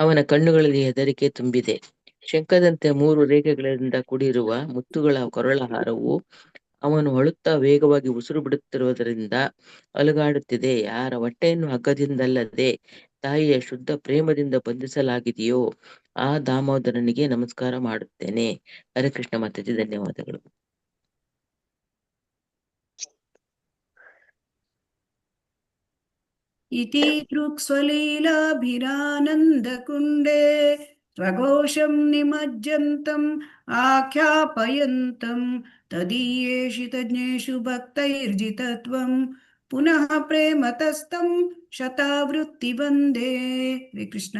ಅವನ ಕಣ್ಣುಗಳಲ್ಲಿ ಹೆದರಿಕೆ ತುಂಬಿದೆ. ಶಂಖದಂತೆ 3 ರೇಖೆಗಳಿಂದ ಕೂಡಿರುವ ಮುತ್ತುಗಳ ಕೊರಳ ಹಾರವು ಅವನು ಅಳುತ್ತಾ ವೇಗವಾಗಿ ಉಸಿರು ಬಿಡುತ್ತಿರುವುದರಿಂದ ಅಲುಗಾಡುತ್ತಿದೆ. ಯಾರ ಹೊಟ್ಟೆಯನ್ನು ಹಗ್ಗದಿಂದಲ್ಲದೆ ತಾಯಿಯ ಶುದ್ಧ ಪ್ರೇಮದಿಂದ ಬಂಧಿಸಲಾಗಿದೆಯೋ ಆ ದಾಮೋದರನಿಗೆ ನಮಸ್ಕಾರ ಮಾಡುತ್ತೇನೆ. ಹರೇ ಕೃಷ್ಣ ಮಾತಾಜಿ. ಧನ್ಯವಾದಗಳು. ಇತಿ ದೃಕ್ಸ್ವಲೀಲಾಭಿರಾನಂದಕುಂಡೇ ಸ್ವಘೋಷಂ ನಿಮಜ್ಜಂತಂ ಆಖ್ಯಾಪಯಂತಂ ತದೀಯೇಷು ಭಕ್ತೈರ್ಜಿತತ್ವಂ ಪುನಃ ಪ್ರೇಮತಸ್ತಂ ಶತಾವೃತ್ತಿ ಬಂದೇ. ಹರೇ ಕೃಷ್ಣ.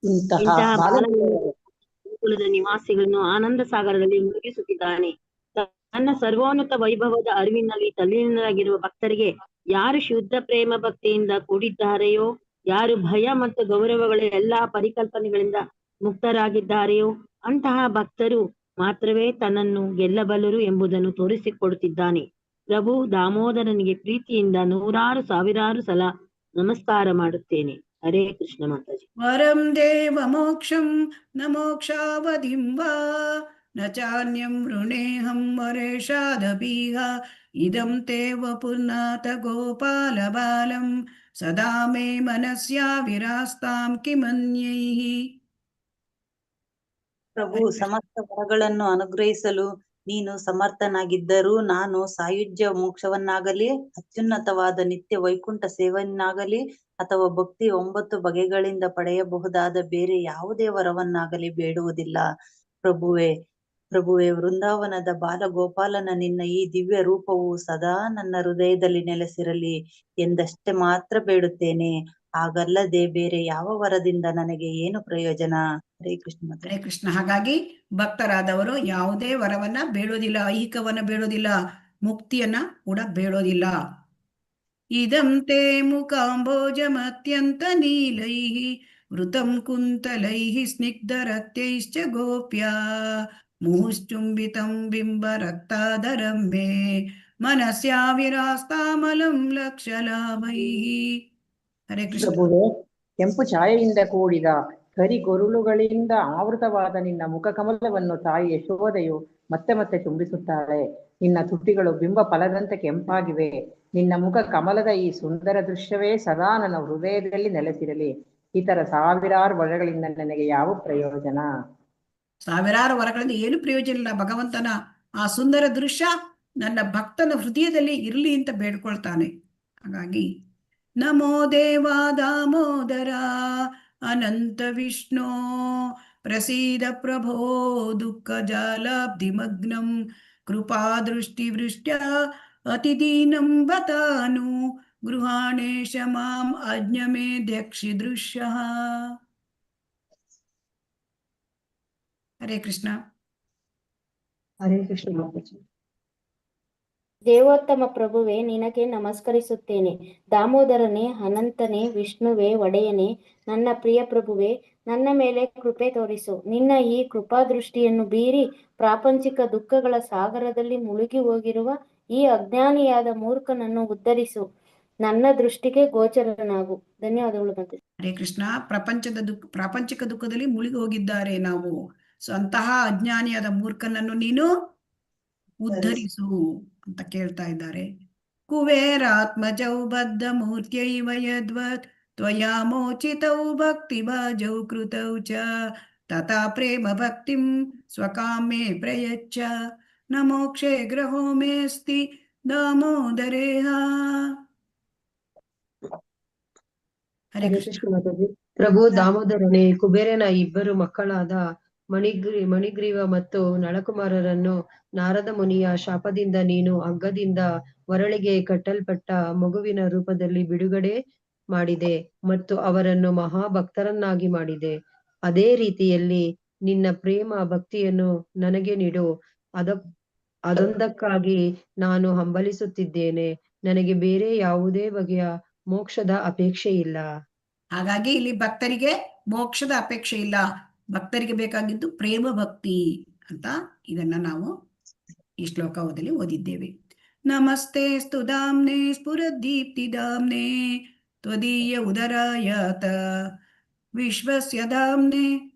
ಇಂತಹ ಬಾಲಕುಲದ ನಿವಾಸಿಗಳನ್ನು ಆನಂದ ಸಾಗರದಲ್ಲಿ ಮುಳುಗಿಸುತ್ತಿದ್ದಾನೆ. ತನ್ನ ಸರ್ವೋನ್ನತ ವೈಭವದ ಅರಿವಿನಲ್ಲಿ ತಲ್ಲೀನರಾಗಿರುವ ಭಕ್ತರಿಗೆ ಯಾರು ಶುದ್ಧ ಪ್ರೇಮ ಭಕ್ತಿಯಿಂದ ಕೂಡಿದ್ದಾರೆಯೋ, ಯಾರು ಭಯ ಮತ್ತು ಗೌರವಗಳ ಎಲ್ಲಾ ಪರಿಕಲ್ಪನೆಗಳಿಂದ ಮುಕ್ತರಾಗಿದ್ದಾರೆಯೋ ಅಂತಹ ಭಕ್ತರು ಮಾತ್ರವೇ ತನ್ನನ್ನು ಗೆಲ್ಲಬಲ್ಲರು ಎಂಬುದನ್ನು ತೋರಿಸಿಕೊಡುತ್ತಿದ್ದಾನೆ. ಪ್ರಭು ದಾಮೋದರನಿಗೆ ಪ್ರೀತಿಯಿಂದ 100,000 ಸಾವಿರಾರು ಸಲ ನಮಸ್ಕಾರ ಮಾಡುತ್ತೇನೆ. ಹರೇ ಕೃಷ್ಣ ಮಾತಾಜಿ. ವರಂ ದೇವ ಮೋಕ್ಷಂ ನ ಮೋಕ್ಷಾವಧಿಂ ವಾ ನ ಚಾನ್ಯಂ ಋಣೇಹಂ ವರೇಶಾದಪೀಹ ಇದಂ ತೇ ವಪುರ್ನಾಥ ಗೋಪಾಲ ಬಾಲಂ ಸದಾ ಮೇ ಮನಸ್ಯಾ ವಿರಾಸ್ತಾಂ ಕಿಮನ್ಯೈಃ. ಪ್ರಭು, ಸಮಸ್ತ ವರಗಳನ್ನು ಅನುಗ್ರಹಿಸಲು ನೀನು ಸಮರ್ಥನಾಗಿದ್ದರೂ ನಾನು ಸಾಯುಜ್ಯ ಮೋಕ್ಷವನ್ನಾಗಲಿ ಅತ್ಯುನ್ನತವಾದ ನಿತ್ಯ ವೈಕುಂಠ ಸೇವೆಯನ್ನಾಗಲಿ ಅಥವಾ ಭಕ್ತಿ 9 ಬಗೆಗಳಿಂದ ಪಡೆಯಬಹುದಾದ ಬೇರೆ ಯಾವುದೇ ವರವನ್ನಾಗಲಿ ಬೇಡುವುದಿಲ್ಲ. ಪ್ರಭುವೆ, ವೃಂದಾವನದ ಬಾಲಗೋಪಾಲನ ನಿನ್ನ ಈ ದಿವ್ಯ ರೂಪವು ಸದಾ ನನ್ನ ಹೃದಯದಲ್ಲಿ ನೆಲೆಸಿರಲಿ ಎಂದಷ್ಟೇ ಮಾತ್ರ ಬೇಡುತ್ತೇನೆ. ಹಾಗಲ್ಲದೆ ಬೇರೆ ಯಾವ ವರದಿಂದ ನನಗೆ ಏನು ಪ್ರಯೋಜನ? ಹರೇ ಕೃಷ್ಣ. ಹರೇ ಕೃಷ್ಣ. ಹಾಗಾಗಿ ಭಕ್ತರಾದವರು ಯಾವುದೇ ವರವನ್ನ ಬೇಡೋದಿಲ್ಲ, ಐಹಿಕವನ್ನ ಬೇಡೋದಿಲ್ಲ, ಮುಕ್ತಿಯನ್ನ ಕೂಡ ಬೇಡೋದಿಲ್ಲ. ಇದಂ ತೇ ಮುಖಾಂಬೋಜಮತ್ಯಂತ ನೀಲೈಃ ವೃತಂ ಕುಂತಲೈಃ ಸ್ನಿಗ್ಧರಕ್ತೈಶ್ಚ ಗೋಪ್ಯಾ ಮುಹುಶ್ಚುಂಬಿತಂ ಬಿಂಬ ರಕ್ತಾಧರಂ ಮೇ ಮನಸ್ಯಾ ವಿರಾಸ್ತಾಮಲಂ ಲಕ್ಷಲಾಭೈಃ. ಹರೇ ಕೃಷ್ಣ. ಪ್ರಭುವೇ, ಕೆಂಪು ಛಾಯೆಯಿಂದ ಕೂಡಿದ ಕರಿಗೊರುಳುಗಳಿಂದ ಆವೃತವಾದ ನಿನ್ನ ಮುಖ ಕಮಲವನ್ನು ತಾಯಿ ಯಶೋದೆಯು ಮತ್ತೆ ಮತ್ತೆ ಚುಂಬಿಸುತ್ತಾಳೆ. ನಿನ್ನ ತುಟಿಗಳು ಬಿಂಬ ಫಲದಂತೆ ಕೆಂಪಾಗಿವೆ. ನಿನ್ನ ಮುಖ ಕಮಲದ ಈ ಸುಂದರ ದೃಶ್ಯವೇ ಸದಾ ನನ್ನ ಹೃದಯದಲ್ಲಿ ನೆಲೆಸಿರಲಿ. ಇತರ ಸಾವಿರಾರು ವರಗಳಿಂದ ನನಗೆ ಯಾವ ಪ್ರಯೋಜನ? ಸಾವಿರಾರು ವರಗಳಿಂದ ಏನು ಪ್ರಯೋಜನ ಇಲ್ಲ. ಭಗವಂತನ ಆ ಸುಂದರ ದೃಶ್ಯ ನನ್ನ ಭಕ್ತನ ಹೃದಯದಲ್ಲಿ ಇರಲಿ ಅಂತ ಬೇಡ್ಕೊಳ್ತಾನೆ. ಹಾಗಾಗಿ ನಮೋ ದೇವಾ ದಾಮೋದರ ಅನಂತ ವಿಷ್ಣು ಪ್ರಸೀದ ಪ್ರಭೋ ದುಃಖ ಜಾಲಾಬ್ಧಿಮಗ್ನಂ ಕೃಪಾ ದೃಷ್ಟಿ ವೃಷ್ಟ್ಯಾ ಅತಿದೀನಂ ಬತಾನು ಗೃಹಾಣೇಶ ಮಾಂ ಅಜ್ಞಮೇ ದಕ್ಷಿ ದೃಶ್ಯ. ಹರೇ ಕೃಷ್ಣ. ಹರೇ ಕೃಷ್ಣ ಮಾತಾಜಿ. ದೇವೋತ್ತಮ ಪ್ರಭುವೆ, ನಿನಗೆ ನಮಸ್ಕರಿಸುತ್ತೇನೆ. ದಾಮೋದರನೇ, ಅನಂತನೇ, ವಿಷ್ಣುವೇ, ಒಡೆಯನೇ, ನನ್ನ ಪ್ರಿಯ ಪ್ರಭುವೆ, ನನ್ನ ಮೇಲೆ ಕೃಪೆ ತೋರಿಸು. ನಿನ್ನ ಈ ಕೃಪಾದೃಷ್ಟಿಯನ್ನು ಬೀರಿ ಪ್ರಾಪಂಚಿಕ ದುಃಖಗಳ ಸಾಗರದಲ್ಲಿ ಮುಳುಗಿ ಹೋಗಿರುವ ಈ ಅಜ್ಞಾನಿಯಾದ ಮೂರ್ಖನನ್ನು ಉದ್ಧರಿಸು. ನನ್ನ ದೃಷ್ಟಿಗೆ ಗೋಚರನಾಗು. ಧನ್ಯವಾದಗಳು. ಹರೇ ಕೃಷ್ಣ. ಪ್ರಾಪಂಚಿಕ ದುಃಖದಲ್ಲಿ ಮುಳುಗಿ ಹೋಗಿದ್ದಾರೆ ನಾವು. ಸೊ ಅಂತಹ ಅಜ್ಞಾನಿಯಾದ ಮೂರ್ಖನನ್ನು ನೀನು ಉದ್ಧರಿಸು ಅಂತ ಕೇಳ್ತಾ ಇದ್ದಾರೆ. ಕುಬೇರಾತ್ಮಜೌ ಬದ್ಧ ಮೂರ್ತ್ಯೈವ ಯದ್ವತ್ ತ್ವಯಾ ಮೋಚಿತೌ ಭಕ್ತಿ ಭಾಜೌ ಕೃತೌ ಚ ತಥಾ ಪ್ರೇಮ ಭಕ್ತಿಂ ಸ್ವಕಾಮೇ ಪ್ರಯಚ್ಛ ನ ಮೋಕ್ಷೇ ಗ್ರಹೋ ಮೇಸ್ತಿ ದಾಮೋದರೇಹ. ಹರೇ ಹರೇ ಕೃಷ್ಣ. ಕೃಷ್ಣ ಮಾತಾಜಿ. ಪ್ರಭು ದಾಮೋದರನೇ, ಕುಬೇರನ ಇಬ್ಬರು ಮಕ್ಕಳಾದ ಮಣಿಗ್ರೀವ ಮತ್ತು ನಳಕುಮಾರರನ್ನು ನಾರದ ಮುನಿಯ ಶಾಪದಿಂದ ನೀನು ಹಗ್ಗದಿಂದ ಒರಳಿಗೆ ಕಟ್ಟಲ್ಪಟ್ಟ ಮಗುವಿನ ರೂಪದಲ್ಲಿ ಬಿಡುಗಡೆ ಮಾಡಿದೆ ಮತ್ತು ಅವರನ್ನು ಮಹಾಭಕ್ತರನ್ನಾಗಿ ಮಾಡಿದೆ. ಅದೇ ರೀತಿಯಲ್ಲಿ ನಿನ್ನ ಪ್ರೇಮ ಭಕ್ತಿಯನ್ನು ನನಗೆ ನೀಡು. ಅದೊಂದಕ್ಕಾಗಿ ನಾನು ಹಂಬಲಿಸುತ್ತಿದ್ದೇನೆ. ನನಗೆ ಬೇರೆ ಯಾವುದೇ ಬಗೆಯ ಮೋಕ್ಷದ ಅಪೇಕ್ಷೆ ಇಲ್ಲ. ಹಾಗಾಗಿ ಇಲ್ಲಿ ಭಕ್ತರಿಗೆ ಮೋಕ್ಷದ ಅಪೇಕ್ಷೆ ಇಲ್ಲ, ಭಕ್ತರಿಗೆ ಬೇಕಾಗಿದ್ದು ಪ್ರೇಮ ಭಕ್ತಿ ಅಂತ ಇದನ್ನ ನಾವು ಈ ಶ್ಲೋಕದಲ್ಲಿ ಓದಿದ್ದೇವೆ. ನಮಸ್ತೆ ಸ್ತುಧಾಮ್ನೆ ಸ್ಫುರದೀಪ್ತಿಧಾಮ್ನೆ ತ್ವದೀಯ ಉದರಾಯತ ವಿಶ್ವಸ್ಯ ಧಾಮ್ನೆ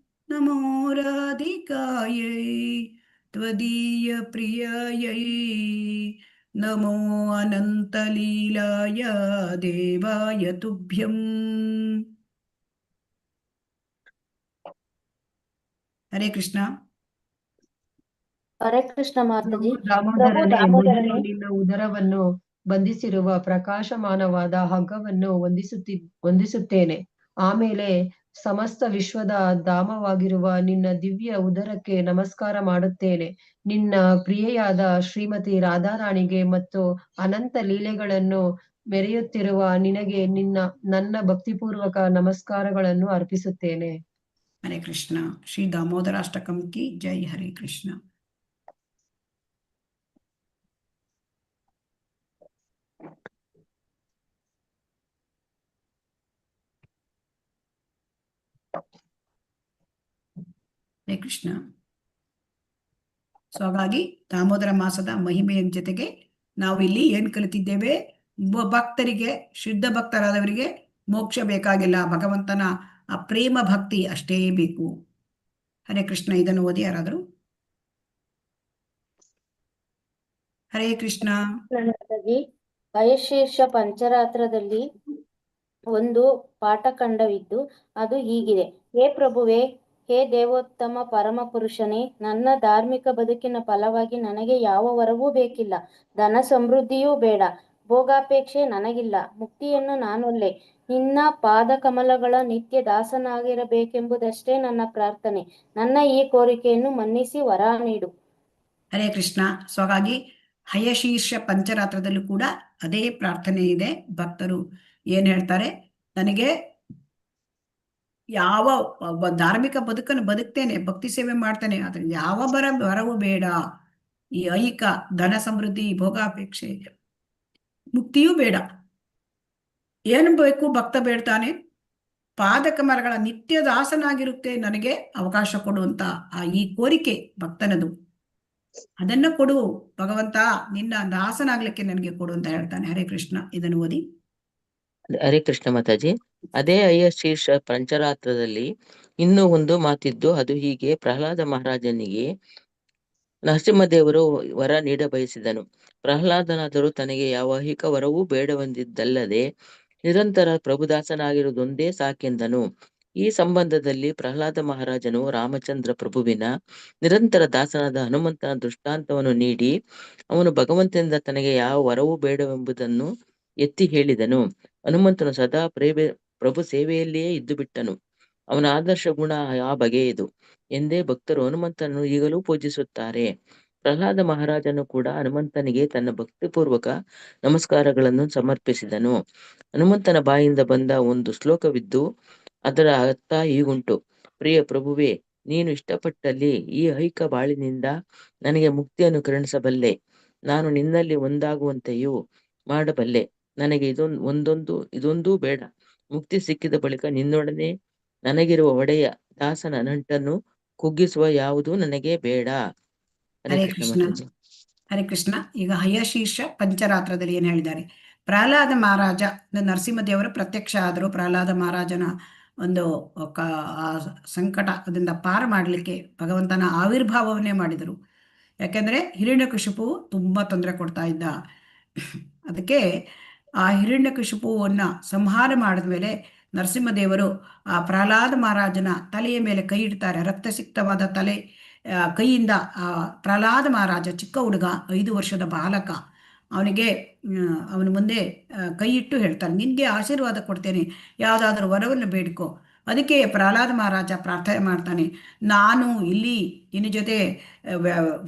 ನಮೋ ರಾಧಿಕಾಯೈ ತ್ವದೀಯ ಪ್ರಿಯಾಯೈ ನಮೋ ಅನಂತಲೀಲಾಯ ದೇವಾಯ ತುಭ್ಯಂ. ಹರೇ ಕೃಷ್ಣ. ಹರೇ ಕೃಷ್ಣ ಮಾತಾಜಿ. ಪ್ರಭು ದಾಮೋದರನೇ, ಮೊದಲು ದಾಮೋದರನೇ, ನಿನ್ನ ಉದರವನ್ನು ಬಂಧಿಸಿರುವ ಪ್ರಕಾಶಮಾನವಾದ ಹಗ್ಗವನ್ನು ವಂದಿಸುತ್ತೇನೆ. ಆಮೇಲೆ ಸಮಸ್ತ ವಿಶ್ವದ ಧಾಮವಾಗಿರುವ ನಿನ್ನ ದಿವ್ಯ ಉದರಕ್ಕೆ ನಮಸ್ಕಾರ ಮಾಡುತ್ತೇನೆ. ನಿನ್ನ ಪ್ರಿಯೆಯಾದ ಶ್ರೀಮತಿ ರಾಧಾರಾಣಿಗೆ ಮತ್ತು ಅನಂತ ಲೀಲೆಗಳನ್ನು ಮೆರೆಯುತ್ತಿರುವ ನಿನಗೆ ನನ್ನ ಭಕ್ತಿಪೂರ್ವಕ ನಮಸ್ಕಾರಗಳನ್ನು ಅರ್ಪಿಸುತ್ತೇನೆ. ಹರೇ ಕೃಷ್ಣ. ಶ್ರೀ ದಾಮೋದರಾಷ್ಟಕಂ ಕಿ ಜೈ. ಹರೇ ಕೃಷ್ಣ. ಹರೇ ಕೃಷ್ಣ. ಸೊ ಹಾಗಾಗಿ ದಾಮೋದರ ಮಾಸದ ಮಹಿಮೆಯ ಜೊತೆಗೆ ನಾವು ಇಲ್ಲಿ ಏನ್ ಕಲಿತಿದ್ದೇವೆ? ಭಕ್ತರಿಗೆ, ಶುದ್ಧ ಭಕ್ತರಾದವರಿಗೆ ಮೋಕ್ಷ ಬೇಕಾಗಿಲ್ಲ, ಭಗವಂತನ ಆ ಪ್ರೇಮ ಭಕ್ತಿ ಅಷ್ಟೇ ಬೇಕು. ಹರೇ ಕೃಷ್ಣ. ಇದನ್ನು ಓದಿ ಯಾರಾದರೂ. ಹರೇ ಕೃಷ್ಣ. ಮಾತಾಜಿ, ಹಯಶೀರ್ಷ ಪಂಚರಾತ್ರದಲ್ಲಿ ಒಂದು ಪಾಠಖಂಡವಿದ್ದು ಅದು ಹೀಗಿದೆ. ಹೇ ಪ್ರಭುವೇ, ಹೇ ದೇವೋತ್ತಮ ಪರಮ ಪುರುಷನೇ, ನನ್ನ ಧಾರ್ಮಿಕ ಬದುಕಿನ ಫಲವಾಗಿ ನನಗೆ ಯಾವ ವರವೂ ಬೇಕಿಲ್ಲ, ಧನ ಸಮೃದ್ಧಿಯೂ ಬೇಡ, ಭೋಗಾಪೇಕ್ಷೆ ನನಗಿಲ್ಲ, ಮುಕ್ತಿಯನ್ನು ನಾನೊಲ್ಲೆ, ನಿನ್ನ ಪಾದ ಕಮಲಗಳ ನಿತ್ಯ ದಾಸನಾಗಿರಬೇಕೆಂಬುದಷ್ಟೇ ನನ್ನ ಪ್ರಾರ್ಥನೆ. ನನ್ನ ಈ ಕೋರಿಕೆಯನ್ನು ಮನ್ನಿಸಿ ವರ ನೀಡು. ಹರೇ ಕೃಷ್ಣ. ಸೊ ಹಾಗಾಗಿ ಹಯಶೀರ್ಷ ಪಂಚರಾತ್ರದಲ್ಲೂ ಕೂಡ ಅದೇ ಪ್ರಾರ್ಥನೆ ಇದೆ. ಭಕ್ತರು ಏನ್ ಹೇಳ್ತಾರೆ? ನನಗೆ ಯಾವ ಧಾರ್ಮಿಕ ಬದುಕನ್ನು ಬದುಕ್ತೇನೆ, ಭಕ್ತಿ ಸೇವೆ ಮಾಡ್ತೇನೆ, ಆದ್ರೆ ಯಾವ ವರವೂ ಬೇಡ, ಈ ಐಕ ಧನ ಸಮೃದ್ಧಿ ಭೋಗಾಪೇಕ್ಷೆ ಮುಕ್ತಿಯೂ ಬೇಡ. ಏನು ಬೇಕು ಭಕ್ತ ಬೇಡ್ತಾನೆ? ಪಾದಕಮಲಗಳ ನಿತ್ಯ ದಾಸನಾಗಿರುತ್ತೆ ನನಗೆ ಅವಕಾಶ ಕೊಡುವಂತ ಈ ಕೋರಿಕೆ ಭಕ್ತನದು. ಅದನ್ನ ಕೊಡು ಭಗವಂತ, ನಿನ್ನ ದಾಸನಾಗ್ಲಿಕ್ಕೆ ನನಗೆ ಕೊಡು ಅಂತ ಹೇಳ್ತಾನೆ. ಹರೇ ಕೃಷ್ಣ. ಇದನ್ನು ಓದಿ. ಹರೇ ಕೃಷ್ಣ ಮಾತಾಜಿ. ಅದೇ ಹಯಶೀರ್ಷ ಪಂಚರಾತ್ರದಲ್ಲಿ ಇನ್ನೂ ಒಂದು ಮಾತಿದ್ದು ಅದು ಹೀಗೆ. ಪ್ರಹ್ಲಾದ ಮಹಾರಾಜನಿಗೆ ನರಸಿಂಹದೇವರು ವರ ನೀಡ ಬಯಸಿದನು. ಪ್ರಹ್ಲಾದನಾದರೂ ತನಗೆ ಯಾವ ಐಹಿಕ ವರವೂ ಬೇಡವೆಂದಿದ್ದಲ್ಲದೆ ನಿರಂತರ ಪ್ರಭುದಾಸನಾಗಿರುವುದೊಂದೇ ಸಾಕೆಂದನು. ಈ ಸಂಬಂಧದಲ್ಲಿ ಪ್ರಹ್ಲಾದ ಮಹಾರಾಜನು ರಾಮಚಂದ್ರ ಪ್ರಭುವಿನ ನಿರಂತರ ದಾಸನಾದ ಹನುಮಂತನ ದೃಷ್ಟಾಂತವನ್ನು ನೀಡಿ ಅವನು ಭಗವಂತನಿಂದ ತನಗೆ ಯಾವ ವರವೂ ಬೇಡವೆಂಬುದನ್ನು ಎತ್ತಿ ಹೇಳಿದನು. ಹನುಮಂತನು ಸದಾ ಪ್ರಭು ಸೇವೆಯಲ್ಲಿಯೇ ಇದ್ದು ಬಿಟ್ಟನು. ಅವನ ಆದರ್ಶ ಗುಣ ಆ ಬಗೆಯದು ಎಂದೇ ಭಕ್ತರು ಹನುಮಂತನನ್ನು ಈಗಲೂ ಪೂಜಿಸುತ್ತಾರೆ. ಪ್ರಹ್ಲಾದ ಮಹಾರಾಜನು ಕೂಡ ಹನುಮಂತನಿಗೆ ತನ್ನ ಭಕ್ತಿಪೂರ್ವಕ ನಮಸ್ಕಾರಗಳನ್ನು ಸಮರ್ಪಿಸಿದನು. ಹನುಮಂತನ ಬಾಯಿಂದ ಬಂದ ಒಂದು ಶ್ಲೋಕವಿದ್ದು ಅದರ ಅರ್ಥ ಹೀಗುಂಟು. ಪ್ರಿಯ ಪ್ರಭುವೇ, ನೀನು ಇಷ್ಟಪಟ್ಟಲ್ಲಿ ಈ ಐಹಿಕ ಬಾಳಿನಿಂದ ನನಗೆ ಮುಕ್ತಿಯನ್ನು ಕರುಣಿಸಬಲ್ಲೆ. ನಾನು ನಿನ್ನಲ್ಲಿ ಒಂದಾಗುವಂತೆಯೂ ಮಾಡಬಲ್ಲೆ. ನನಗೆ ಇದೊಂದೂ ಬೇಡ. ಮುಕ್ತಿ ಸಿಕ್ಕಿದ ಬಳಿಕ ನಿನ್ನೊಡನೆ ನನಗಿರುವ ಒಡೆಯ ದಾಸನ ನಂಟನ್ನು ಕುಗ್ಗಿಸುವ ಯಾವುದೂ ನನಗೆ ಬೇಡ. ಹರೇ ಕೃಷ್ಣ. ಹರೇ ಕೃಷ್ಣ. ಈಗ ಹಯಶೀರ್ಷ ಪಂಚರಾತ್ರದಲ್ಲಿ ಏನ್ ಹೇಳಿದ್ದಾರೆ? ಪ್ರಹ್ಲಾದ ಮಹಾರಾಜ ನರಸಿಂಹದೇವರು ಪ್ರತ್ಯಕ್ಷ ಆದರು. ಪ್ರಹ್ಲಾದ ಮಹಾರಾಜನ ಒಂದು ಸಂಕಟ ಅದರಿಂದ ಪಾರು ಮಾಡಲಿಕ್ಕೆ ಭಗವಂತನ ಆವಿರ್ಭಾವವನ್ನೇ ಮಾಡಿದರು. ಯಾಕೆಂದ್ರೆ ಹಿರಣ್ಯಕಶಿಪು ತುಂಬಾ ತೊಂದರೆ ಕೊಡ್ತಾ ಇದ್ದ. ಅದಕ್ಕೆ ಆ ಹಿರಣ್ಯಕಶಿಪುವನ್ನ ಸಂಹಾರ ಮಾಡಿದ ಮೇಲೆ ನರಸಿಂಹದೇವರು ಆ ಪ್ರಹ್ಲಾದ ಮಹಾರಾಜನ ತಲೆಯ ಮೇಲೆ ಕೈ ಇಡ್ತಾರೆ. ರಕ್ತಸಿಕ್ತವಾದ ತಲೆ ಕೈಯಿಂದ ಆ ಪ್ರಹ್ಲಾದ ಮಹಾರಾಜ, ಚಿಕ್ಕ ಹುಡುಗ, 5 ವರ್ಷದ ಬಾಲಕ, ಅವನಿಗೆ ಅವನ ಮುಂದೆ ಕೈ ಇಟ್ಟು ಹೇಳ್ತಾನೆ, ನಿನಗೆ ಆಶೀರ್ವಾದ ಕೊಡ್ತೇನೆ, ಯಾವುದಾದ್ರೂ ವರವನ್ನು ಬೇಡಿಕೋ. ಅದಕ್ಕೆ ಪ್ರಹ್ಲಾದ ಮಹಾರಾಜ ಪ್ರಾರ್ಥನೆ ಮಾಡ್ತಾನೆ, ನಾನು ಇಲ್ಲಿ ನಿನ್ನ ಜೊತೆ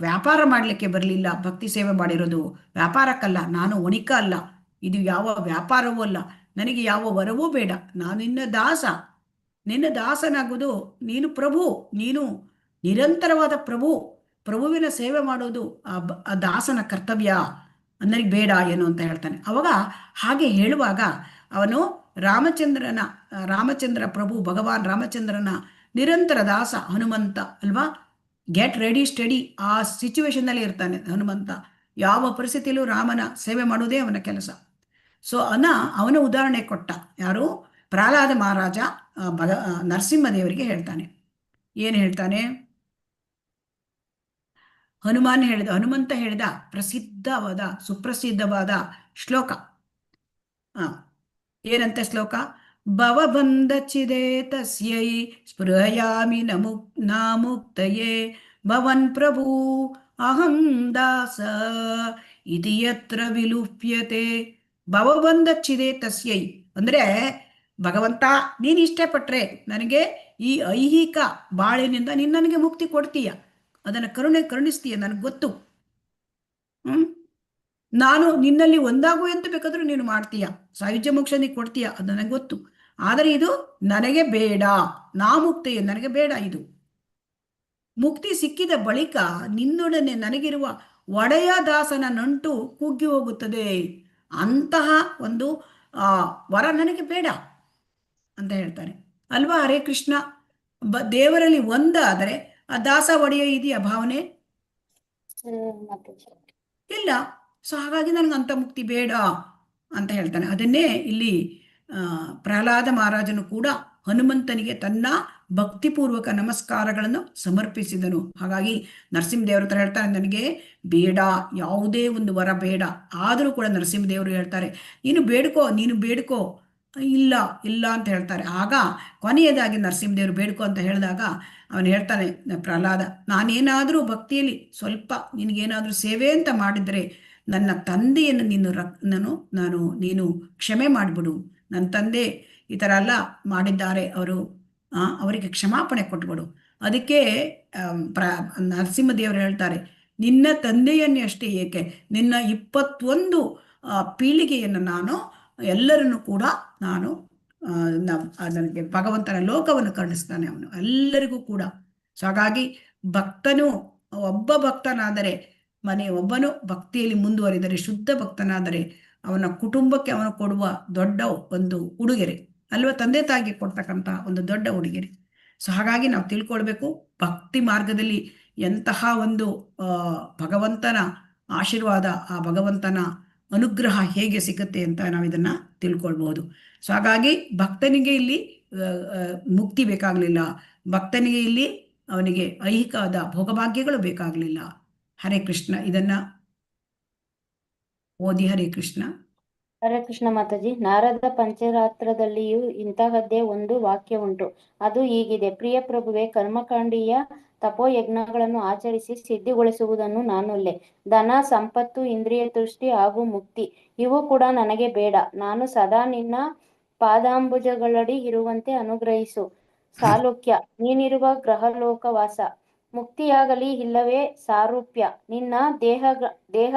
ವ್ಯಾಪಾರ ಮಾಡಲಿಕ್ಕೆ ಬರಲಿಲ್ಲ, ಭಕ್ತಿ ಸೇವೆ ಮಾಡಿರೋದು ವ್ಯಾಪಾರಕ್ಕಲ್ಲ, ನಾನು ವಣಿಕ ಅಲ್ಲ, ಇದು ಯಾವ ವ್ಯಾಪಾರವೂ ಅಲ್ಲ, ನನಗೆ ಯಾವ ವರವೂ ಬೇಡ, ನಾನು ನಿನ್ನ ದಾಸನಾಗುವುದು, ನೀನು ಪ್ರಭು, ನೀನು ನಿರಂತರವಾದ ಪ್ರಭುವಿನ ಸೇವೆ ಮಾಡೋದು ಆ ದಾಸನ ಕರ್ತವ್ಯ, ನನಗೆ ಬೇಡ ಏನು ಅಂತ ಹೇಳ್ತಾನೆ. ಅವಾಗ ಹಾಗೆ ಹೇಳುವಾಗ ಅವನು ರಾಮಚಂದ್ರ ಪ್ರಭು ಭಗವಾನ್ ರಾಮಚಂದ್ರನ ನಿರಂತರ ದಾಸ ಹನುಮಂತ ಅಲ್ವಾ, ಗೆಟ್ ರೆಡಿ ಸ್ಟಡಿ ಆ ಸಿಚುವೇಶನ್ನಲ್ಲಿ ಇರ್ತಾನೆ ಹನುಮಂತ. ಯಾವ ಪರಿಸ್ಥಿತಿಯಲ್ಲೂ ರಾಮನ ಸೇವೆ ಮಾಡೋದೇ ಅವನ ಕೆಲಸ. ಸೊ ಅವನ ಉದಾಹರಣೆ ಕೊಟ್ಟ ಯಾರು, ಪ್ರಹ್ಲಾದ ಮಹಾರಾಜ ನರಸಿಂಹದೇವರಿಗೆ ಹೇಳ್ತಾನೆ. ಏನು ಹೇಳ್ತಾನೆ, ಹನುಮಂತ ಹೇಳಿದ ಸುಪ್ರಸಿದ್ಧವಾದ ಶ್ಲೋಕ. ಏನಂತೆ ಶ್ಲೋಕ, ಭವಬಂಧಚಿದೇ ತಸ್ಯೈ ಸ್ಪೃಹಯಾಮಿ ನಾಮುಕ್ತಯೇ ಭವನ್ ಪ್ರಭು ಅಹಂ ದಾಸ ಇತಿ ಯತ್ರ ವಿಲುಪ್ಯತೆ. ಭವಬಂಧಚಿದೇ ತಸ್ಯೈ ಅಂದ್ರೆ, ಭಗವಂತ ನೀನು ಇಷ್ಟಪಟ್ರೆ ನನಗೆ ಈ ಐಹಿಕ ಬಾಳಿನಿಂದ ನೀನು ನನಗೆ ಮುಕ್ತಿ ಕೊಡ್ತೀಯ, ಅದನ್ನು ಕರುಣಿಸ್ತೀಯ, ನನಗೆ ಗೊತ್ತು. ನಾನು ನಿನ್ನಲ್ಲಿ ಒಂದಾಗು ಅಂತ ಬೇಕಾದ್ರೂ ನೀನು ಮಾಡ್ತೀಯ, ಸಾಯುಜ್ಯ ಮೋಕ್ಷ ನೀನು ಕೊಡ್ತೀಯ, ಅದು ನನಗೆ ಗೊತ್ತು. ಆದರೆ ಇದು ನನಗೆ ಬೇಡ, ಮುಕ್ತಿಯೇ ನನಗೆ ಬೇಡ. ಇದು ಮುಕ್ತಿ ಸಿಕ್ಕಿದ ಬಳಿಕ ನಿನ್ನೊಡನೆ ನನಗಿರುವ ಒಡೆಯ ದಾಸನ ನಂಟು ಕುಗ್ಗಿ ಹೋಗುತ್ತದೆ, ಅಂತಹ ಒಂದು ವರ ನನಗೆ ಬೇಡ ಅಂತ ಹೇಳ್ತಾರೆ ಅಲ್ವಾ. ಹರೇ ಕೃಷ್ಣ, ದೇವರಲ್ಲಿ ಒಂದಾದರೆ ಆ ದಾಸ ಒಡೆಯ ಇದೆಯಾ ಭಾವನೆ? ಇಲ್ಲ. ಸೊ ಹಾಗಾಗಿ ನನಗೆ ಅಂಥ ಮುಕ್ತಿ ಬೇಡ ಅಂತ ಹೇಳ್ತಾನೆ. ಅದನ್ನೇ ಇಲ್ಲಿ ಪ್ರಹ್ಲಾದ ಮಹಾರಾಜನು ಕೂಡ ಹನುಮಂತನಿಗೆ ತನ್ನ ಭಕ್ತಿಪೂರ್ವಕ ನಮಸ್ಕಾರಗಳನ್ನು ಸಮರ್ಪಿಸಿದನು. ಹಾಗಾಗಿ ನರಸಿಂಹದೇವ್ರ ಹತ್ರ ಹೇಳ್ತಾರೆ, ನನಗೆ ಬೇಡ, ಯಾವುದೇ ಒಂದು ವರ ಬೇಡ. ಆದರೂ ಕೂಡ ನರಸಿಂಹದೇವರು ಹೇಳ್ತಾರೆ, ನೀನು ಬೇಡ್ಕೋ. ಇಲ್ಲ ಅಂತ ಹೇಳ್ತಾರೆ. ಆಗ ಕೊನೆಯದಾಗಿ ನರಸಿಂಹದೇವರು ಬೇಡ್ಕೋ ಅಂತ ಹೇಳಿದಾಗ ಅವನು ಹೇಳ್ತಾನೆ, ಪ್ರಹ್ಲಾದ, ನಾನೇನಾದರೂ ಭಕ್ತಿಯಲ್ಲಿ ಸ್ವಲ್ಪ ನಿನಗೇನಾದರೂ ಸೇವೆ ಅಂತ ಮಾಡಿದರೆ ನನ್ನ ತಂದೆಯನ್ನು ನೀನು ಕ್ಷಮೆ ಮಾಡಿಬಿಡು. ನನ್ನ ತಂದೆ ಈ ಥರ ಎಲ್ಲ ಮಾಡಿದ್ದಾರೆ, ಅವರಿಗೆ ಕ್ಷಮಾಪಣೆ ಕೊಟ್ಬಿಡು. ಅದಕ್ಕೆ ನರಸಿಂಹದೇವರು ಹೇಳ್ತಾರೆ, ನಿನ್ನ ತಂದೆಯನ್ನೇ ಅಷ್ಟೇ ಏಕೆ, ನಿನ್ನ 21 ಪೀಳಿಗೆಯನ್ನು ನಾನು ಎಲ್ಲರನ್ನು ಕೂಡ ನನಗೆ ಭಗವಂತನ ಲೋಕವನ್ನು ಕರುಣಿಸ್ತಾನೆ ಅವನು ಎಲ್ಲರಿಗೂ ಕೂಡ. ಸೊ ಹಾಗಾಗಿ ಒಬ್ಬ ಭಕ್ತನಾದರೆ, ಒಬ್ಬನು ಭಕ್ತಿಯಲ್ಲಿ ಮುಂದುವರಿದರೆ, ಶುದ್ಧ ಭಕ್ತನಾದರೆ ಅವನ ಕುಟುಂಬಕ್ಕೆ ಅವನು ಕೊಡುವ ದೊಡ್ಡ ಒಂದು ಉಡುಗೊರೆ ಅಲ್ವಾ, ತಂದೆ ತಾಯಿಗೆ ಕೊಡ್ತಕ್ಕಂಥ ಒಂದು ದೊಡ್ಡ ಉಡುಗೊರೆ. ಸೊ ಹಾಗಾಗಿ ನಾವು ತಿಳ್ಕೊಳ್ಬೇಕು, ಭಕ್ತಿ ಮಾರ್ಗದಲ್ಲಿ ಎಂತಹ ಒಂದು ಭಗವಂತನ ಆಶೀರ್ವಾದ, ಆ ಭಗವಂತನ ಅನುಗ್ರಹ ಹೇಗೆ ಸಿಗುತ್ತೆ ಅಂತ ನಾವು ಇದನ್ನ ತಿಳ್ಕೊಳ್ಬಹುದು. ಸೊ ಹಾಗಾಗಿ ಭಕ್ತನಿಗೆ ಇಲ್ಲಿ ಮುಕ್ತಿ ಬೇಕಾಗಲಿಲ್ಲ, ಭಕ್ತನಿಗೆ ಇಲ್ಲಿ ಅವನಿಗೆ ಐಹಿಕವಾದ ಭೋಗಭಾಗ್ಯಗಳು ಬೇಕಾಗಲಿಲ್ಲ. ಹರೇ ಕೃಷ್ಣ. ಇದನ್ನ ಓದಿ. ಹರೇ ಕೃಷ್ಣ. ಹರೇ ಕೃಷ್ಣ ಮಾತಾಜಿ. ನಾರದ ಪಂಚರಾತ್ರದಲ್ಲಿಯೂ ಇಂತಹದ್ದೇ ಒಂದು ವಾಕ್ಯ ಉಂಟು. ಅದು ಹೀಗಿದೆ, ಪ್ರಿಯ ಪ್ರಭುವೆ, ಕರ್ಮಕಾಂಡೀಯ ತಪೋಯಜ್ಞಗಳನ್ನು ಆಚರಿಸಿ ಸಿದ್ಧಿಗೊಳಿಸುವುದನ್ನು ನಾನೊಲ್ಲೆ. ಧನ, ಸಂಪತ್ತು, ಇಂದ್ರಿಯ ತೃಷ್ಟಿ ಹಾಗೂ ಮುಕ್ತಿ ಇವು ಕೂಡ ನನಗೆ ಬೇಡ. ನಾನು ಸದಾ ನಿನ್ನ ಪಾದಾಂಬುಜಗಳಡಿ ಇರುವಂತೆ ಅನುಗ್ರಹಿಸು. ಸಾಲೋಕ್ಯ, ನೀನಿರುವ ಗ್ರಹಲೋಕವಾಸ. ಮುಕ್ತಿಯಾಗಲಿ ಇಲ್ಲವೇ ಸಾರೂಪ್ಯ, ನಿನ್ನ ದೇಹ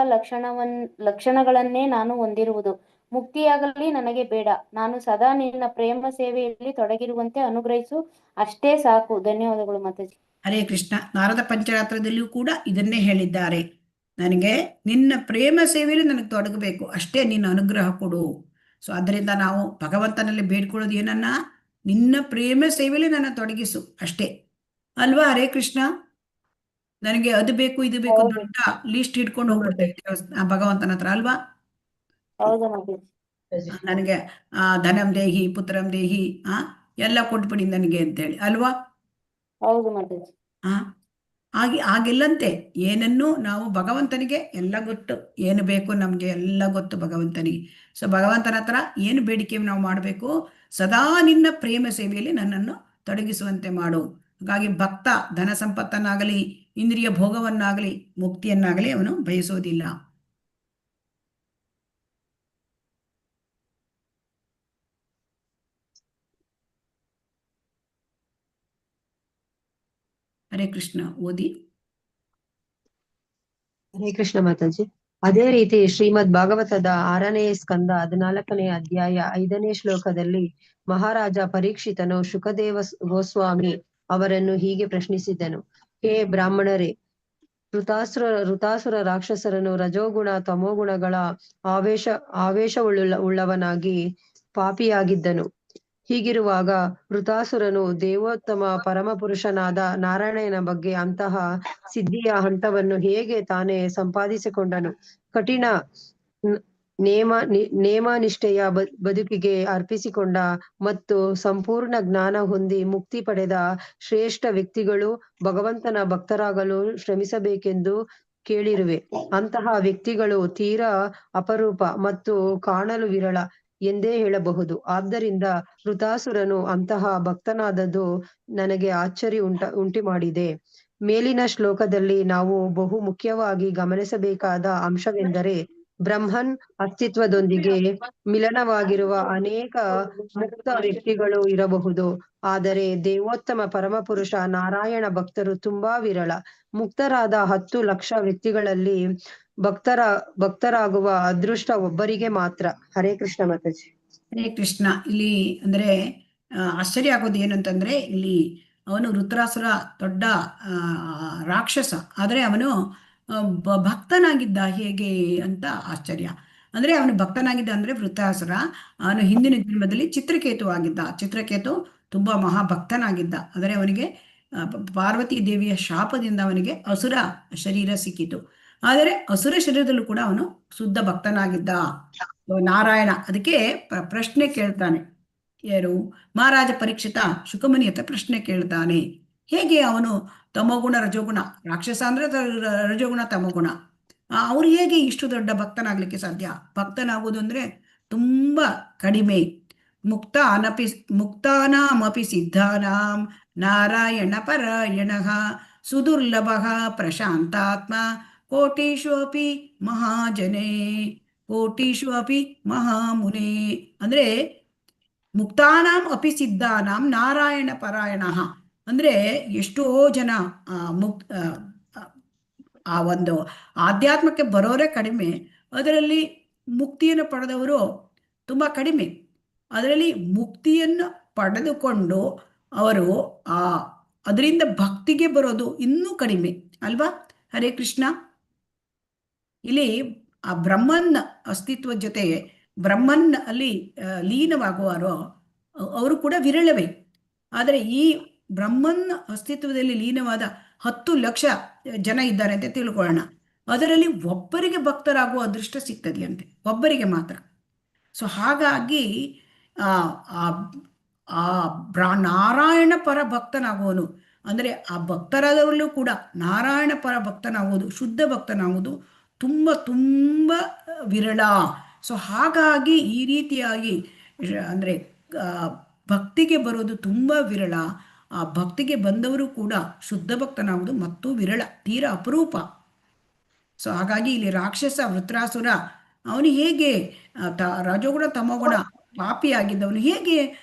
ಲಕ್ಷಣಗಳನ್ನೇ ನಾನು ಹೊಂದಿರುವುದು. ಮುಕ್ತಿಯಾಗಲಿ ನನಗೆ ಬೇಡ. ನಾನು ಸದಾ ನಿನ್ನ ಪ್ರೇಮ ಸೇವೆಯಲ್ಲಿ ತೊಡಗಿರುವಂತೆ ಅನುಗ್ರಹಿಸು, ಅಷ್ಟೇ ಸಾಕು. ಧನ್ಯವಾದಗಳು ಮಾತಾಜಿ. ಹರೇ ಕೃಷ್ಣ. ನಾರದ ಪಂಚರಾತ್ರದಲ್ಲಿಯೂ ಕೂಡ ಇದನ್ನೇ ಹೇಳಿದ್ದಾರೆ, ನನಗೆ ನಿನ್ನ ಪ್ರೇಮ ಸೇವೆಯಲ್ಲಿ ನನಗೆ ತೊಡಗಬೇಕು, ಅಷ್ಟೇ ನಿನ್ನ ಅನುಗ್ರಹ ಕೊಡು. ಸೊ ಅದರಿಂದ ನಾವು ಭಗವಂತನಲ್ಲಿ ಬೇಡ್ಕೊಳ್ಳೋದು ಏನನ್ನ, ನಿನ್ನ ಪ್ರೇಮ ಸೇವೆಯಲ್ಲಿ ನನ್ನ ತೊಡಗಿಸು ಅಷ್ಟೇ ಅಲ್ವಾ. ಹರೇ ಕೃಷ್ಣ. ನನಗೆ ಅದು ಬೇಕು ಇದು ಬೇಕು ದೊಡ್ಡ ಲಿಸ್ಟ್ ಇಟ್ಕೊಂಡು ಹೋಗ್ಬಿಡ್ತೇವೆ ಭಗವಂತನ ಹತ್ರ ಅಲ್ವಾ. ನನಗೆ ಧನಂ ದೇಹಿ, ಪುತ್ರಂ ದೇಹಿ, ಎಲ್ಲ ಕೊಟ್ಬಿಡಿ ನನಗೆ ಅಂತೇಳಿ ಅಲ್ವಾ. ಹಾಗೆಲ್ಲಂತೆ ಏನನ್ನು ನಾವು ಭಗವಂತನಿಗೆ ಎಲ್ಲ ಗೊತ್ತು, ಏನು ಬೇಕು ನಮ್ಗೆ ಎಲ್ಲ ಗೊತ್ತು ಭಗವಂತನಿಗೆ. ಸೊ ಭಗವಂತನ ಹತ್ರ ಏನು ಬೇಡಿಕೆ ನಾವು ಮಾಡಬೇಕು, ಸದಾ ನಿನ್ನ ಪ್ರೇಮ ಸೇವೆಯಲ್ಲಿ ನನ್ನನ್ನು ತೊಡಗಿಸುವಂತೆ ಮಾಡು. ಹಾಗಾಗಿ ಭಕ್ತ ಧನ ಸಂಪತ್ತನ್ನಾಗಲಿ, ಇಂದ್ರಿಯ ಭೋಗವನ್ನಾಗಲಿ, ಮುಕ್ತಿಯನ್ನಾಗಲಿ ಅವನು ಬಯಸೋದಿಲ್ಲ. ಹರೇ ಕೃಷ್ಣ. ಓದಿ. ಹರೇ ಕೃಷ್ಣ ಮಾತಾಜಿ. ಅದೇ ರೀತಿ ಶ್ರೀಮದ್ ಭಾಗವತದ 6ನೇ ಸ್ಕಂದ 14ನೇ ಅಧ್ಯಾಯ 5ನೇ ಶ್ಲೋಕದಲ್ಲಿ ಮಹಾರಾಜ ಪರೀಕ್ಷಿತನು ಶುಕದೇವ ಗೋಸ್ವಾಮಿ ಅವರನ್ನು ಹೀಗೆ ಪ್ರಶ್ನಿಸಿದ್ದನು. ಹೇ ಬ್ರಾಹ್ಮಣರೇ, ಋತಾಸುರ ರಾಕ್ಷಸರನು ರಜೋಗುಣ ತಮೋಗುಣಗಳ ಆವೇಶವುಳ್ಳವನಾಗಿ ಪಾಪಿಯಾಗಿದ್ದನು. ಹೀಗಿರುವಾಗ ಋತಾಸುರನು ದೇವೋತ್ತಮ ಪರಮಪುರುಷನಾದ ನಾರಾಯಣನ ಬಗ್ಗೆ ಅಂತಹ ಸಿದ್ಧಿಯ ಹಂತವನ್ನು ಹೇಗೆ ತಾನೇ ಸಂಪಾದಿಸಿಕೊಂಡನು? ಕಠಿಣ ನೇಮನಿಷ್ಠೆಯ ಬದುಕಿಗೆ ಅರ್ಪಿಸಿಕೊಂಡ ಮತ್ತು ಸಂಪೂರ್ಣ ಜ್ಞಾನ ಹೊಂದಿ ಮುಕ್ತಿ ಪಡೆದ ಶ್ರೇಷ್ಠ ವ್ಯಕ್ತಿಗಳು ಭಗವಂತನ ಭಕ್ತರಾಗಲು ಶ್ರಮಿಸಬೇಕೆಂದು ಕೇಳಿರುವೆ. ಅಂತಹ ವ್ಯಕ್ತಿಗಳು ತೀರಾ ಅಪರೂಪ ಮತ್ತು ಕಾಣಲು ವಿರಳ ಎಂದೇ ಹೇಳಬಹುದು. ಆದ್ದರಿಂದ ಋತಾಸುರನು ಅಂತಹ ಭಕ್ತನಾದದ್ದು ನನಗೆ ಆಶ್ಚರ್ಯ ಉಂಟು ಮಾಡಿದೆ. ಮೇಲಿನ ಶ್ಲೋಕದಲ್ಲಿ ನಾವು ಬಹು ಮುಖ್ಯವಾಗಿ ಗಮನಿಸಬೇಕಾದ ಅಂಶವೆಂದರೆ ಬ್ರಹ್ಮನ್ ಅಸ್ತಿತ್ವದೊಂದಿಗೆ ಮಿಲನವಾಗಿರುವ ಅನೇಕ ಮುಕ್ತ ವ್ಯಕ್ತಿಗಳು ಇರಬಹುದು, ಆದರೆ ದೇವೋತ್ತಮ ಪರಮಪುರುಷ ನಾರಾಯಣ ಭಕ್ತರು ತುಂಬಾ ವಿರಳ. ಮುಕ್ತರಾದ 10 ಲಕ್ಷ ವ್ಯಕ್ತಿಗಳಲ್ಲಿ ಭಕ್ತರಾಗುವ ಅದೃಷ್ಟ ಒಬ್ಬರಿಗೆ ಮಾತ್ರ. ಹರೇ ಕೃಷ್ಣ ಮಾತಾಜಿ. ಹರೇ ಕೃಷ್ಣ. ಇಲ್ಲಿ ಅಂದ್ರೆ ಆಶ್ಚರ್ಯ ಆಗೋದು ಏನಂತಂದ್ರೆ, ಇಲ್ಲಿ ಅವನು ಋತರಾಸುರ ದೊಡ್ಡ ರಾಕ್ಷಸ, ಆದರೆ ಅವನು ಭಕ್ತನಾಗಿದ್ದ ಹೇಗೆ ಅಂತ ಆಶ್ಚರ್ಯ. ಅಂದ್ರೆ ಅವನು ಭಕ್ತನಾಗಿದ್ದ ಅಂದ್ರೆ ಋತರಾಸುರ ಅವನು ಹಿಂದಿನ ಜನ್ಮದಲ್ಲಿ ಚಿತ್ರಕೇತು ಆಗಿದ್ದ. ಚಿತ್ರಕೇತು ತುಂಬಾ ಮಹಾಭಕ್ತನಾಗಿದ್ದ, ಆದರೆ ಅವನಿಗೆ ಪಾರ್ವತಿ ದೇವಿಯ ಶಾಪದಿಂದ ಅವನಿಗೆ ಅಸುರ ಶರೀರ ಸಿಕ್ಕಿತು. ಆದರೆ ಅಸುರ ಶರೀರದಲ್ಲೂ ಕೂಡ ಅವನು ಶುದ್ಧ ಭಕ್ತನಾಗಿದ್ದ ನಾರಾಯಣ. ಅದಕ್ಕೆ ಪ್ರಶ್ನೆ ಕೇಳ್ತಾನೆ ಯಾರು? ಮಹಾರಾಜ ಪರೀಕ್ಷಿತ ಶುಕಮುನಿ ಹತ್ರ ಪ್ರಶ್ನೆ ಕೇಳ್ತಾನೆ, ಹೇಗೆ ಅವನು ತಮೋಗುಣ ರಜೋಗುಣ, ರಾಕ್ಷಸ ಅಂದ್ರೆ ರಜೋಗುಣ ತಮೋಗುಣ, ಅವ್ರು ಹೇಗೆ ಇಷ್ಟು ದೊಡ್ಡ ಭಕ್ತನಾಗ್ಲಿಕ್ಕೆ ಸಾಧ್ಯ? ಭಕ್ತನಾಗುವುದು ಅಂದ್ರೆ ತುಂಬಾ ಕಡಿಮೆ. ಮುಕ್ತಾನಾಮಪಿ ಸಿದ್ಧಾನಾಂ ನಾರಾಯಣ ಪರಾಯಣಃ ಸುದುರ್ಲಭಃ ಪ್ರಶಾಂತಾತ್ಮ ಕೋಟೀಶು ಅಪಿ ಮಹಾಜನೇ ಕೋಟೀಶು ಅಪಿ ಮಹಾಮುನೇ. ಅಂದ್ರೆ ಮುಕ್ತಾನಾಂ ಅಪಿ ಸಿದ್ಧಾನಾಂ ನಾರಾಯಣ ಪರಾಯಣ ಅಂದ್ರೆ ಎಷ್ಟೋ ಜನ ಆ ಒಂದು ಆಧ್ಯಾತ್ಮಕ್ಕೆ ಬರೋರೇ ಕಡಿಮೆ, ಅದರಲ್ಲಿ ಮುಕ್ತಿಯನ್ನು ಪಡೆದವರು ತುಂಬಾ ಕಡಿಮೆ. ಅದರಲ್ಲಿ ಮುಕ್ತಿಯನ್ನು ಪಡೆದುಕೊಂಡು ಅವರು ಅದರಿಂದ ಭಕ್ತಿಗೆ ಬರೋದು ಇನ್ನೂ ಕಡಿಮೆ ಅಲ್ವಾ? ಹರೇ ಕೃಷ್ಣ. ಇಲ್ಲಿ ಆ ಬ್ರಹ್ಮನ್ ಅಸ್ತಿತ್ವ ಜೊತೆ ಬ್ರಹ್ಮನ್ ಅಲ್ಲಿ ಲೀನವಾಗುವಾರೋ ಅವರು ಕೂಡ ವಿರಳವೇ. ಆದರೆ ಈ ಬ್ರಹ್ಮನ್ ಅಸ್ತಿತ್ವದಲ್ಲಿ ಲೀನವಾದ 10 ಲಕ್ಷ ಜನ ಇದ್ದಾರೆ ಅಂತ ತಿಳ್ಕೊಳ್ಳೋಣ. ಅದರಲ್ಲಿ ಒಬ್ಬರಿಗೆ ಭಕ್ತರಾಗುವ ಅದೃಷ್ಟ ಸಿಗ್ತದೆಯಂತೆ, ಒಬ್ಬರಿಗೆ ಮಾತ್ರ. ಸೊ ಹಾಗಾಗಿ ನಾರಾಯಣ ಪರ ಭಕ್ತನಾಗುವನು ಅಂದರೆ ಆ ಭಕ್ತರಾದವರಲ್ಲೂ ಕೂಡ ನಾರಾಯಣ ಪರ ಭಕ್ತನಾಗುವುದು, ಶುದ್ಧ ಭಕ್ತನಾಗುವುದು ತುಂಬ ತುಂಬ ವಿರಳ. ಸೊ ಹಾಗಾಗಿ ಈ ರೀತಿಯಾಗಿ ಅಂದರೆ ಭಕ್ತಿಗೆ ಬರೋದು ತುಂಬ ವಿರಳ. ಆ ಭಕ್ತಿಗೆ ಬಂದವರು ಕೂಡ ಶುದ್ಧ ಭಕ್ತನಾಗುವುದು ಮತ್ತು ವಿರಳ, ತೀರಾ ಅಪರೂಪ. ಸೊ ಹಾಗಾಗಿ ಇಲ್ಲಿ ರಾಕ್ಷಸ ವೃತ್ರಾಸುರ ಅವನು ಹೇಗೆ ರಜೋಗುಣ ತಮೋಗುಣ ಪಾಪಿಯಾಗಿದ್ದವನು ಹೇಗೆ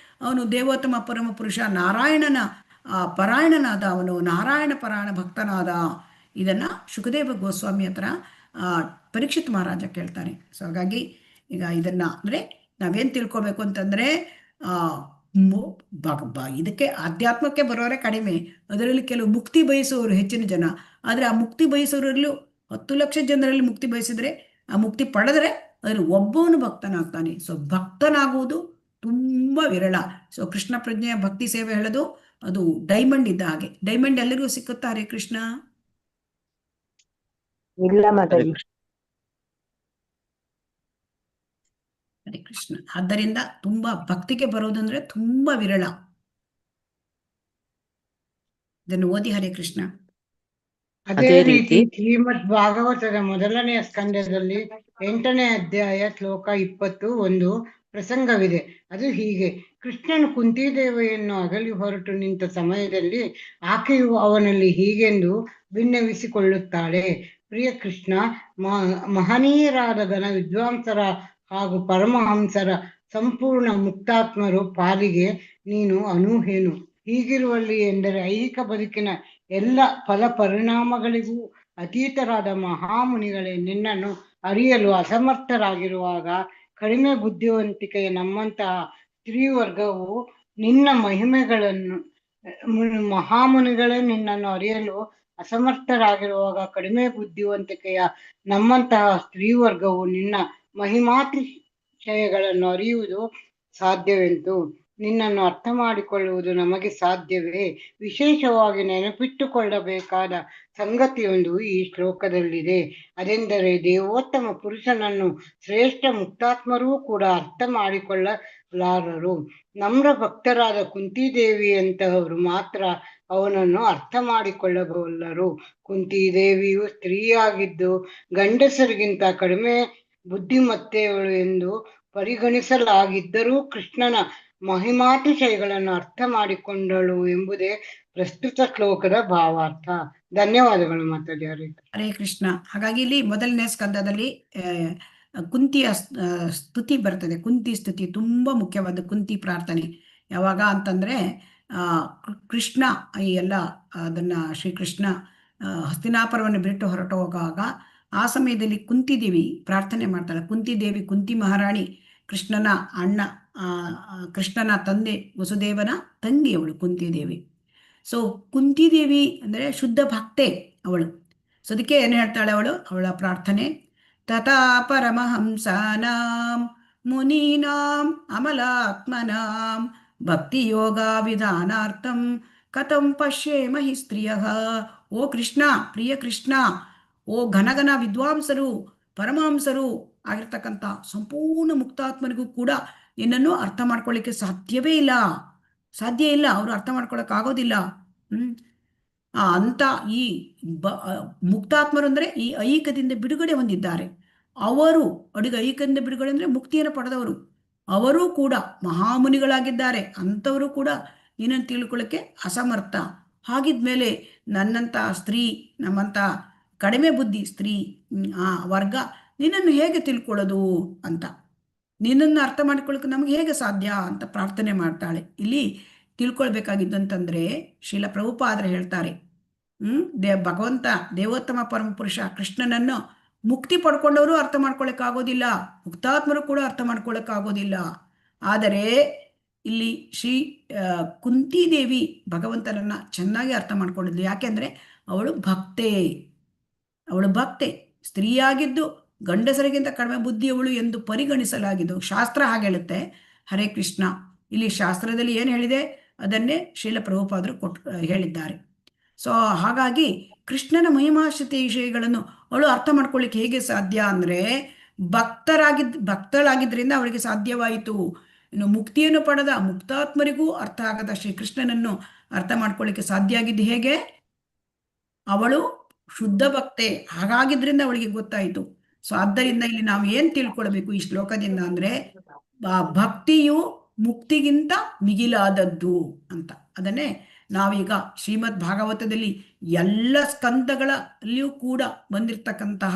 ಅವನು ದೇವೋತ್ತಮ ಪರಮ ಪುರುಷ ನಾರಾಯಣನ ಪರಾಯಣನಾದ, ಅವನು ನಾರಾಯಣ ಪರಾಯಣ ಭಕ್ತನಾದ. ಇದನ್ನು ಶುಕದೇವ ಗೋಸ್ವಾಮಿ ಹತ್ರ ಪರೀಕ್ಷಿತ್ ಮಹಾರಾಜ ಕೇಳ್ತಾನೆ. ಸೊ ಹಾಗಾಗಿ ಈಗ ಇದನ್ನು ಅಂದರೆ ನಾವೇನು ತಿಳ್ಕೊಬೇಕು ಅಂತಂದರೆ ಇದಕ್ಕೆ ಆಧ್ಯಾತ್ಮಕ್ಕೆ ಬರೋರೆ ಕಡಿಮೆ, ಅದರಲ್ಲಿ ಕೆಲವು ಮುಕ್ತಿ ಬಯಸುವವರು ಹೆಚ್ಚಿನ ಜನ. ಆದರೆ ಆ ಮುಕ್ತಿ ಬಯಸೋರಲ್ಲೂ 10 ಲಕ್ಷ ಜನರಲ್ಲಿ ಮುಕ್ತಿ ಬಯಸಿದ್ರೆ, ಆ ಮುಕ್ತಿ ಪಡೆದ್ರೆ ಅದರಲ್ಲಿ ಒಬ್ಬವನು ಭಕ್ತನಾಗ್ತಾನೆ. ಸೊ ಭಕ್ತನಾಗುವುದು ತುಂಬ ವಿರಳ. ಸೊ ಕೃಷ್ಣ ಪ್ರಜ್ಞೆಯ ಭಕ್ತಿ ಸೇವೆ ಹೇಳೋದು ಅದು ಡೈಮಂಡ್ ಇದ್ದ ಹಾಗೆ. ಡೈಮಂಡ್ ಎಲ್ಲರಿಗೂ ಸಿಕ್ಕುತ್ತಾರೆ ಕೃಷ್ಣ? ಇಲ್ಲ ಮಾತಾಡಿ. ಹರೇ ಕೃಷ್ಣ. ಆದ್ದರಿಂದ ತುಂಬಾ ಭಕ್ತಿಗೆ ಬರೋದಂದ್ರೆ ತುಂಬಾ ವಿರಳ. ಇದನ್ನು ಓದಿ. ಹರೇ ಕೃಷ್ಣ. ಅದೇ ರೀತಿ ಶ್ರೀಮದ್ ಭಾಗವತದ 1ನೇ ಸ್ಕಂದದಲ್ಲಿ 8ನೇ ಅಧ್ಯಾಯ ಶ್ಲೋಕ 21 ಪ್ರಸಂಗವಿದೆ. ಅದು ಹೀಗೆ: ಕೃಷ್ಣನು ಕುಂತಿದೇವಿಯನ್ನು ಅಗಲಿ ಹೊರಟು ನಿಂತ ಸಮಯದಲ್ಲಿ ಆಕೆಯು ಅವನಲ್ಲಿ ಹೀಗೆಂದು ಭಿನ್ನವಿಸಿಕೊಳ್ಳುತ್ತಾಳೆ: ಪ್ರಿಯ ಕೃಷ್ಣ, ಮಹನೀಯರಾದ ಘನ ವಿದ್ವಾಂಸರ ಹಾಗೂ ಪರಮಹಂಸರ ಸಂಪೂರ್ಣ ಮುಕ್ತಾತ್ಮರು ಪಾಲಿಗೆ ನೀನು ಅನೂಹೇನು. ಹೀಗಿರುವಲ್ಲಿ ಎಂದರೆ ಐಹಿಕ ಬದುಕಿನ ಎಲ್ಲ ಫಲ ಪರಿಣಾಮಗಳಿಗೂ ಅತೀತರಾದ ಮಹಾಮುನಿಗಳೇ, ನಿನ್ನನ್ನು ಅರಿಯಲು ಅಸಮರ್ಥರಾಗಿರುವಾಗ ಕಡಿಮೆ ಬುದ್ಧಿವಂತಿಕೆಯ ನಮ್ಮಂತಹ ಸ್ತ್ರೀವರ್ಗವು ನಿನ್ನ ಮಹಿಮೆಗಳನ್ನು ಮಹಾಮುನಿಗಳೇ ನಿನ್ನನ್ನು ಅರಿಯಲು ಅಸಮರ್ಥರಾಗಿರುವಾಗ ಕಡಿಮೆ ಬುದ್ಧಿವಂತಿಕೆಯ ನಮ್ಮಂತಹ ಸ್ತ್ರೀವರ್ಗವು ನಿನ್ನ ಮಹಿಮಾತಿಶಯಗಳನ್ನು ಅರಿಯುವುದು ಸಾಧ್ಯವೆಂತು? ನಿನ್ನನ್ನು ಅರ್ಥ ಮಾಡಿಕೊಳ್ಳುವುದು ನಮಗೆ ಸಾಧ್ಯವೇ? ವಿಶೇಷವಾಗಿ ನೆನಪಿಟ್ಟುಕೊಳ್ಳಬೇಕಾದ ಸಂಗತಿಯೊಂದು ಈ ಶ್ಲೋಕದಲ್ಲಿದೆ. ಅದೆಂದರೆ ದೇವೋತ್ತಮ ಪುರುಷನನ್ನು ಶ್ರೇಷ್ಠ ಮುಕ್ತಾತ್ಮರೂ ಕೂಡ ಅರ್ಥ ಮಾಡಿಕೊಳ್ಳಲಾರರು. ನಮ್ರ ಭಕ್ತರಾದ ಕುಂತಿದೇವಿಯಂತಹವರು ಮಾತ್ರ ಅವನನ್ನು ಅರ್ಥ ಮಾಡಿಕೊಳ್ಳಬಲ್ಲರು. ಕುಂತಿದೇವಿಯು ಸ್ತ್ರೀಯಾಗಿದ್ದು ಗಂಡಸರಿಗಿಂತ ಕಡಿಮೆ ಬುದ್ಧಿಮತ್ತೆಯವಳು ಎಂದು ಪರಿಗಣಿಸಲಾಗಿದ್ದರೂ ಕೃಷ್ಣನ ಮಹಿಮಾತಿಶಯಗಳನ್ನು ಅರ್ಥ ಮಾಡಿಕೊಂಡಳು ಎಂಬುದೇ ಪ್ರಸ್ತುತ ಶ್ಲೋಕದ ಭಾವಾರ್ಥ. ಧನ್ಯವಾದಗಳು ಮಾತಾಜಿ. ಹರೇ ಕೃಷ್ಣ. ಹಾಗಾಗಿ ಇಲ್ಲಿ ಮೊದಲನೇ ಸ್ಕಂದದಲ್ಲಿ ಕುಂತಿಯ ಸ್ತುತಿ ಬರ್ತದೆ. ಕುಂತಿ ಸ್ತುತಿ ತುಂಬಾ ಮುಖ್ಯವಾದ ಕುಂತಿ ಪ್ರಾರ್ಥನೆ ಯಾವಾಗ ಅಂತಂದ್ರೆ ಕೃಷ್ಣ ಈ ಎಲ್ಲ ಅದನ್ನ ಶ್ರೀಕೃಷ್ಣ ಹಸ್ತಿನಾಪುರವನ್ನು ಬಿಟ್ಟು ಹೊರಟು ಹೋಗುವಾಗ ಆ ಸಮಯದಲ್ಲಿ ಕುಂತಿದೇವಿ ಪ್ರಾರ್ಥನೆ ಮಾಡ್ತಾಳೆ. ಕುಂತಿದೇವಿ ಕುಂತಿ ಮಹಾರಾಣಿ ಕೃಷ್ಣನ ಅಣ್ಣ, ಕೃಷ್ಣನ ತಂದೆ ವಸುದೇವನ ತಂಗಿ ಅವಳು ಕುಂತಿದೇವಿ. ಸೊ ಕುಂತಿದೇವಿ ಅಂದರೆ ಶುದ್ಧ ಭಕ್ತೆ ಅವಳು. ಸೊ ಅದಕ್ಕೆ ಏನು ಹೇಳ್ತಾಳೆ ಅವಳ ಪ್ರಾರ್ಥನೆ, ತಥಾ ಪರಮಹಂಸಾನಾಂ ಮುನೀನಾಂ ಅಮಲಾತ್ಮನಾಂ ಭಕ್ತಿಯೋಗ ವಿಧಾನಾರ್ಥಂ ಕಥಂ ಪಶ್ಯೇಮ ಹಿ ಸ್ತ್ರೀಯಃ. ಓ ಕೃಷ್ಣ, ಪ್ರಿಯ ಕೃಷ್ಣ, ಓ ಘನಘನ ವಿದ್ವಾಂಸರು ಪರಮಹಂಸರು ಆಗಿರ್ತಕ್ಕಂಥ ಸಂಪೂರ್ಣ ಮುಕ್ತಾತ್ಮನಿಗೂ ಕೂಡ ನಿನ್ನನ್ನು ಅರ್ಥ ಮಾಡ್ಕೊಳ್ಳಿಕ್ಕೆ ಸಾಧ್ಯ ಇಲ್ಲ. ಅವರು ಅರ್ಥ ಮಾಡ್ಕೊಳ್ಳೋಕ್ಕಾಗೋದಿಲ್ಲ. ಅಂತ ಈ ಮುಕ್ತಾತ್ಮರು ಅಂದರೆ ಈ ಐಹಿಕದಿಂದ ಬಿಡುಗಡೆ ಹೊಂದಿದ್ದಾರೆ. ಅವರು ಐಹಿಕದಿಂದ ಬಿಡುಗಡೆ ಅಂದರೆ ಮುಕ್ತಿಯನ್ನು ಪಡೆದವರು. ಅವರೂ ಕೂಡ ಮಹಾಮುನಿಗಳಾಗಿದ್ದಾರೆ. ಅಂಥವರು ಕೂಡ ನಿನ್ನನ್ನು ತಿಳ್ಕೊಳ್ಳೋಕ್ಕೆ ಅಸಮರ್ಥ. ಹಾಗಿದ್ಮೇಲೆ ನನ್ನಂಥ ಸ್ತ್ರೀ, ನಮ್ಮಂಥ ಕಡಿಮೆ ಬುದ್ಧಿ ಸ್ತ್ರೀ ವರ್ಗ ನಿನ್ನನ್ನು ಹೇಗೆ ತಿಳ್ಕೊಳ್ಳೋದು ಅಂತ, ನಿನ್ನನ್ನು ಅರ್ಥ ಮಾಡ್ಕೊಳ್ಳೋಕೆ ನಮಗೆ ಹೇಗೆ ಸಾಧ್ಯ ಅಂತ ಪ್ರಾರ್ಥನೆ ಮಾಡ್ತಾಳೆ. ಇಲ್ಲಿ ತಿಳ್ಕೊಳ್ಬೇಕಾಗಿದ್ದು ಅಂತಂದ್ರೆ ಶ್ರೀಲ ಪ್ರಭುಪಾದರು ಹೇಳ್ತಾರೆ, ಭಗವಂತ ದೇವೋತ್ತಮ ಪರಮಪುರುಷ ಕೃಷ್ಣನನ್ನು ಮುಕ್ತಿ ಪಡ್ಕೊಂಡವರು ಅರ್ಥ ಮಾಡ್ಕೊಳ್ಳೋಕ್ಕಾಗೋದಿಲ್ಲ, ಮುಕ್ತಾತ್ಮರು ಕೂಡ ಅರ್ಥ ಮಾಡ್ಕೊಳ್ಳೋಕ್ಕಾಗೋದಿಲ್ಲ. ಆದರೆ ಇಲ್ಲಿ ಶ್ರೀ ಕುಂತಿದೇವಿ ಭಗವಂತನನ್ನ ಚೆನ್ನಾಗಿ ಅರ್ಥ ಮಾಡ್ಕೊಂಡಿದ್ಲು. ಯಾಕೆಂದ್ರೆ ಅವಳು ಭಕ್ತೆ ಸ್ತ್ರೀಯಾಗಿದ್ದು ಗಂಡಸರಿಗಿಂತ ಕಡಿಮೆ ಬುದ್ಧಿಯವಳು ಎಂದು ಪರಿಗಣಿಸಲಾಗಿದ್ದು ಶಾಸ್ತ್ರ ಹಾಗೆ ಹೇಳುತ್ತೆ. ಹರೇ ಕೃಷ್ಣ. ಇಲ್ಲಿ ಶಾಸ್ತ್ರದಲ್ಲಿ ಏನು ಹೇಳಿದೆ ಅದನ್ನೇ ಶ್ರೀಲ ಪ್ರಭುಪಾದರು ಹೇಳಿದ್ದಾರೆ. ಸೊ ಹಾಗಾಗಿ ಕೃಷ್ಣನ ಮಹಿಮಾಶ್ರಿತ ವಿಷಯಗಳನ್ನು ಅವಳು ಅರ್ಥ ಮಾಡ್ಕೊಳ್ಳಿಕ್ಕೆ ಹೇಗೆ ಸಾಧ್ಯ ಅಂದರೆ ಭಕ್ತಳಾಗಿದ್ದರಿಂದ ಅವಳಿಗೆ ಸಾಧ್ಯವಾಯಿತು. ಇನ್ನು ಮುಕ್ತಿಯನ್ನು ಪಡೆದ ಮುಕ್ತಾತ್ಮರಿಗೂ ಅರ್ಥ ಆಗದ ಶ್ರೀಕೃಷ್ಣನನ್ನು ಅರ್ಥ ಮಾಡ್ಕೊಳ್ಳಿಕ್ಕೆ ಸಾಧ್ಯ ಆಗಿದ್ದು ಹೇಗೆ? ಅವಳು ಶುದ್ಧ ಭಕ್ತೆ, ಹಾಗಾಗಿದ್ರಿಂದ ಅವಳಿಗೆ ಗೊತ್ತಾಯಿತು. ಸೊ ಆದ್ದರಿಂದ ಇಲ್ಲಿ ನಾವು ಏನ್ ತಿಳ್ಕೊಳ್ಬೇಕು ಈ ಶ್ಲೋಕದಿಂದ ಅಂದ್ರೆ ಭಕ್ತಿಯು ಮುಕ್ತಿಗಿಂತ ಮಿಗಿಲಾದದ್ದು ಅಂತ. ಅದನ್ನೇ ನಾವೀಗ ಶ್ರೀಮದ್ ಭಾಗವತದಲ್ಲಿ ಎಲ್ಲ ಸ್ಕಂದಗಳಲ್ಲಿಯೂ ಕೂಡ ಬಂದಿರತಕ್ಕಂತಹ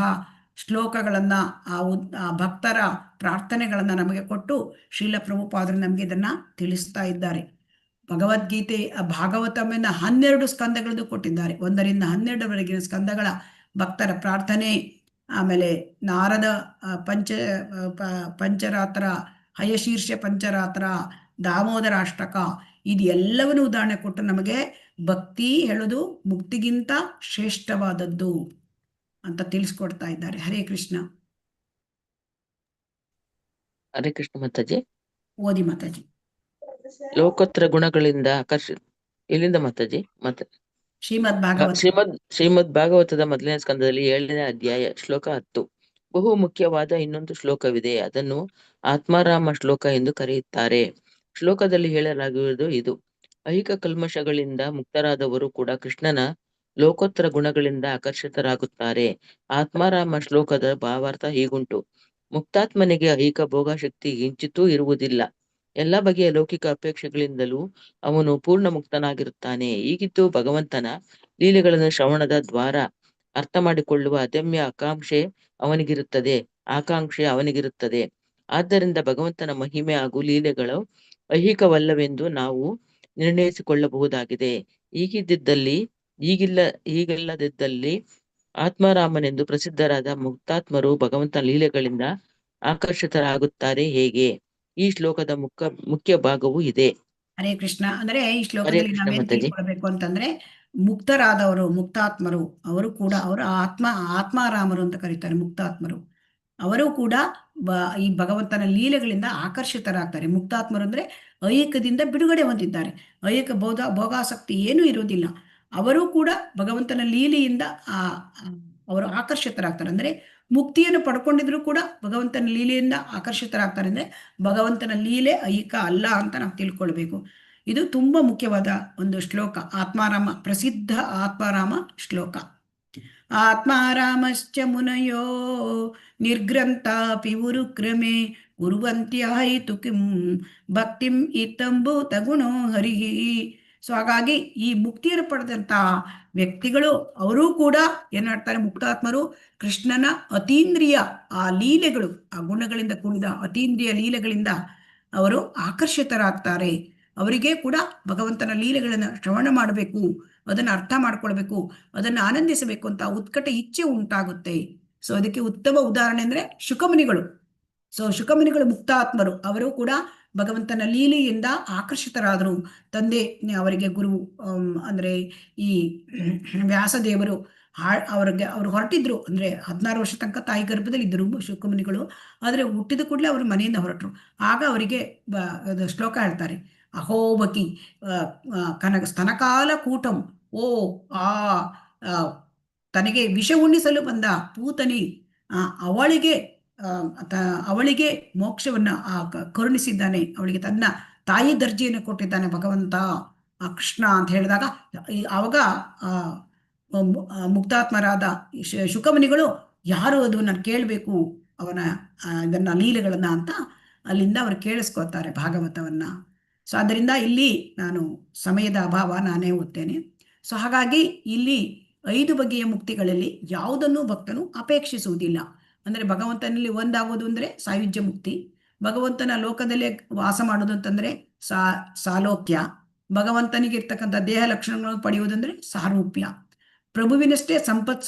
ಶ್ಲೋಕಗಳನ್ನ ಆ ಭಕ್ತರ ಪ್ರಾರ್ಥನೆಗಳನ್ನ ನಮಗೆ ಕೊಟ್ಟು ಶ್ರೀಲ ಪ್ರಭುಪಾದರು ನಮಗೆ ಇದನ್ನ ತಿಳಿಸ್ತಾ ಇದ್ದಾರೆ. ಭಗವದ್ಗೀತೆ ಭಾಗವತವನ್ನ 12 ಸ್ಕಂದಗಳನ್ನು ಕೊಟ್ಟಿದ್ದಾರೆ. 1ರಿಂದ 12ರವರೆಗಿನ ಸ್ಕಂದಗಳ ಭಕ್ತರ ಪ್ರಾರ್ಥನೆ, ಆಮೇಲೆ ನಾರದ ಪಂಚರಾತ್ರ, ಹಯಶೀರ್ಷ ಪಂಚರಾತ್ರ, ದಾಮೋದರ ಅಷ್ಟಕ, ಇದು ಎಲ್ಲವನ್ನೂ ಉದಾಹರಣೆ ಕೊಟ್ಟು ನಮಗೆ ಭಕ್ತಿ ಹೇಳೋದು ಮುಕ್ತಿಗಿಂತ ಶ್ರೇಷ್ಠವಾದದ್ದು ಅಂತ ತಿಳಿಸ್ಕೊಡ್ತಾ ಇದ್ದಾರೆ. ಹರೇ ಕೃಷ್ಣ. ಹರೇ ಕೃಷ್ಣ ಮಾತಾಜಿ. ಓದಿ ಮಾತಾಜಿ. ಲೋಕೋತ್ತರ ಗುಣಗಳಿಂದ ಇಲ್ಲಿಂದ ಮಾತಾಜಿ. ಮತ್ತೆ ಶ್ರೀಮದ್ ಭಾಗವತದ ಮೊದಲನೇ ಸ್ಕಂದದಲ್ಲಿ 7ನೇ ಅಧ್ಯಾಯ ಶ್ಲೋಕ 10 ಬಹು ಮುಖ್ಯವಾದ ಇನ್ನೊಂದು ಶ್ಲೋಕವಿದೆ. ಅದನ್ನು ಆತ್ಮಾರಾಮ ಶ್ಲೋಕ ಎಂದು ಕರೆಯುತ್ತಾರೆ. ಶ್ಲೋಕದಲ್ಲಿ ಹೇಳಲಾಗಿರುವುದು ಇದು: ಐಹಿಕ ಕಲ್ಮಶಗಳಿಂದ ಮುಕ್ತರಾದವರು ಕೂಡ ಕೃಷ್ಣನ ಲೋಕೋತ್ತರ ಗುಣಗಳಿಂದ ಆಕರ್ಷಿತರಾಗುತ್ತಾರೆ. ಆತ್ಮಾರಾಮ ಶ್ಲೋಕದ ಭಾವಾರ್ಥ ಹೀಗುಂಟು: ಮುಕ್ತಾತ್ಮನಿಗೆ ಐಹಿಕ ಭೋಗಶಕ್ತಿ ಕಿಂಚಿತ್ತೂ ಇರುವುದಿಲ್ಲ. ಎಲ್ಲ ಬಗೆಯ ಲೌಕಿಕ ಅಪೇಕ್ಷೆಗಳಿಂದಲೂ ಅವನು ಪೂರ್ಣ ಮುಕ್ತನಾಗಿರುತ್ತಾನೆ. ಹೀಗಿದ್ದು ಭಗವಂತನ ಲೀಲೆಗಳನ್ನು ಶ್ರವಣದ ದ್ವಾರ ಅರ್ಥ ಮಾಡಿಕೊಳ್ಳುವ ಅದಮ್ಯ ಆಕಾಂಕ್ಷೆ ಅವನಿಗಿರುತ್ತದೆ. ಆದ್ದರಿಂದ ಭಗವಂತನ ಮಹಿಮೆ ಹಾಗೂ ಲೀಲೆಗಳು ಐಹಿಕವಲ್ಲವೆಂದು ನಾವು ನಿರ್ಣಯಿಸಿಕೊಳ್ಳಬಹುದಾಗಿದೆ. ಹೀಗಿದ್ದಲ್ಲಿ ಹೀಗಿಲ್ಲದಿದ್ದಲ್ಲಿ ಆತ್ಮಾರಾಮನೆಂದು ಪ್ರಸಿದ್ಧರಾದ ಮುಕ್ತಾತ್ಮರು ಭಗವಂತನ ಲೀಲೆಗಳಿಂದ ಆಕರ್ಷಿತರಾಗುತ್ತಾರೆ ಹೇಗೆ? ಈ ಶ್ಲೋಕದ ಮುಖ್ಯ ಭಾಗವೂ ಇದೆ. ಹರೇ ಕೃಷ್ಣ. ಅಂದ್ರೆ ಈ ಹರೇ ಶ್ಲೋಕದಲ್ಲಿ ಕೃಷ್ಣ ನಾವೇನ್ ಮಾತಾಜಿ. ತಿಳ್ಕೊಳ್ಬೇಕು ಅಂತಂದ್ರೆ, ಮುಕ್ತರಾದವರು, ಮುಕ್ತಾತ್ಮರು, ಅವರು ಕೂಡ ಅವರ ಆತ್ಮಾರಾಮರು ಅಂತ ಕರೀತಾರೆ. ಮುಕ್ತಾತ್ಮರು ಅವರು ಕೂಡ ಈ ಭಗವಂತನ ಲೀಲೆಗಳಿಂದ ಆಕರ್ಷಿತರಾಗ್ತಾರೆ. ಮುಕ್ತಾತ್ಮರು ಅಂದ್ರೆ ಐಹಿಕದಿಂದ ಬಿಡುಗಡೆ ಹೊಂದಿದ್ದಾರೆ. ಐಹಿಕ ಭೋಗಾಸಕ್ತಿ ಏನೂ ಇರೋದಿಲ್ಲ. ಅವರು ಕೂಡ ಭಗವಂತನ ಲೀಲೆಯಿಂದ ಅವರು ಆಕರ್ಷಿತರಾಗ್ತಾರೆ. ಅಂದ್ರೆ ಮುಕ್ತಿಯನ್ನು ಪಡ್ಕೊಂಡಿದ್ರು ಕೂಡ ಭಗವಂತನ ಲೀಲೆಯಿಂದ ಆಕರ್ಷಿತರಾಗ್ತಾರೆ. ಅಂದ್ರೆ ಭಗವಂತನ ಲೀಲೆ ಐಹಿಕ ಅಲ್ಲ ಅಂತ ನಾವು ತಿಳ್ಕೊಳ್ಬೇಕು. ಇದು ತುಂಬಾ ಮುಖ್ಯವಾದ ಒಂದು ಶ್ಲೋಕ. ಆತ್ಮಾರಾಮ, ಪ್ರಸಿದ್ಧ ಆತ್ಮಾರಾಮ ಶ್ಲೋಕ. ಆತ್ಮಾರಾಮಶ್ಚ ಮುನಯೋ ನಿರ್ಗ್ರಂಥಾಪಿ ಉರುಕ್ರಮೆ ಕುರುವಂತ್ಯಾಯಿತು ಕಿಂ ಭಕ್ತಿಂ ಇತ್ತಂಭೂತ ಗುಣೋ ಹರಿಹಿ. ಸೊ ಹಾಗಾಗಿ ಈ ಮುಕ್ತಿಯನ್ನು ಪಡೆದಂತ ವ್ಯಕ್ತಿಗಳು ಅವರು ಕೂಡ ಏನ್ ಮಾಡ್ತಾರೆ, ಮುಕ್ತಾತ್ಮರು ಕೃಷ್ಣನ ಅತೀಂದ್ರಿಯ ಆ ಲೀಲೆಗಳು, ಆ ಗುಣಗಳಿಂದ ಕೂಡಿದ ಅತೀಂದ್ರಿಯ ಲೀಲೆಗಳಿಂದ ಅವರು ಆಕರ್ಷಿತರಾಗ್ತಾರೆ. ಅವರಿಗೆ ಕೂಡ ಭಗವಂತನ ಲೀಲೆಗಳನ್ನು ಶ್ರವಣ ಮಾಡಬೇಕು, ಅದನ್ನು ಅರ್ಥ ಮಾಡ್ಕೊಳ್ಬೇಕು, ಅದನ್ನು ಆನಂದಿಸಬೇಕು ಅಂತ ಉತ್ಕಟ ಇಚ್ಛೆ ಉಂಟಾಗುತ್ತೆ. ಸೊ ಅದಕ್ಕೆ ಉತ್ತಮ ಉದಾಹರಣೆ ಅಂದ್ರೆ ಶುಕಮುನಿಗಳು. ಸೊ ಶುಕಮುನಿಗಳು ಮುಕ್ತಾತ್ಮರು. ಅವರು ಕೂಡ ಭಗವಂತನ ಲೀಲೆಯಿಂದ ಆಕರ್ಷಿತರಾದರು. ತಂದೆ ಅವರಿಗೆ ಗುರು ಅಂದ್ರೆ ಈ ವ್ಯಾಸದೇವರು ಅವರು ಹೊರಟಿದ್ರು. ಅಂದ್ರೆ 16 ವರ್ಷ ತನಕ ತಾಯಿ ಗರ್ಭದಲ್ಲಿ ಇದ್ದರು ಶುಕಮುನಿಗಳು. ಆದ್ರೆ ಹುಟ್ಟಿದ ಕೂಡಲೇ ಅವರು ಮನೆಯಿಂದ ಹೊರಟರು. ಆಗ ಅವರಿಗೆ ಶ್ಲೋಕ ಹೇಳ್ತಾರೆ, ಅಹೋಬಕಿ ಕನಕ ಸ್ತನಕಾಲ ಕೂಟಂ. ಓ ತನಗೆ ವಿಷ ಉಣ್ಣಿಸಲು ಬಂದ ಪೂತನಿ, ಅವಳಿಗೆ ಮೋಕ್ಷವನ್ನ ಕರುಣಿಸಿದ್ದಾನೆ. ಅವಳಿಗೆ ತನ್ನ ತಾಯಿ ದರ್ಜೆಯನ್ನು ಕೊಟ್ಟಿದ್ದಾನೆ ಭಗವಂತ ಕೃಷ್ಣ ಅಂತ ಹೇಳಿದಾಗ, ಆವಾಗ ಮುಕ್ತಾತ್ಮರಾದ ಶುಕಮುನಿಗಳು ಯಾರು ಅದು ನಾನು ಕೇಳಬೇಕು ಅವನ ಇದನ್ನ ಲೀಲೆಗಳನ್ನ ಅಂತ ಅಲ್ಲಿಂದ ಅವರು ಕೇಳಿಸ್ಕೊತಾರೆ ಭಾಗವತವನ್ನ. ಸೊ ಅದರಿಂದ ಇಲ್ಲಿ ನಾನು ಸಮಯದ ಅಭಾವ, ನಾನೇ ಓದ್ತೇನೆ. ಸೊ ಹಾಗಾಗಿ ಇಲ್ಲಿ 5 ಬಗೆಯ ಮುಕ್ತಿಗಳಲ್ಲಿ ಯಾವುದನ್ನು ಭಕ್ತನು ಅಪೇಕ್ಷಿಸುವುದಿಲ್ಲ. ಅಂದ್ರೆ ಭಗವಂತನಲ್ಲಿ ಒಂದಾಗೋದು ಅಂದ್ರೆ ಸಾಯುಜ್ಯ ಮುಕ್ತಿ, ಭಗವಂತನ ಲೋಕದಲ್ಲೇ ವಾಸ ಮಾಡೋದು ಅಂತಂದ್ರೆ ಸಾಲೋಕ್ಯ, ಭಗವಂತನಿಗೆ ಇರ್ತಕ್ಕಂಥ ದೇಹ ಲಕ್ಷಣಗಳನ್ನು ಪಡೆಯುವುದಂದ್ರೆ ಸಾರೂಪ್ಯ, ಪ್ರಭುವಿನಷ್ಟೇ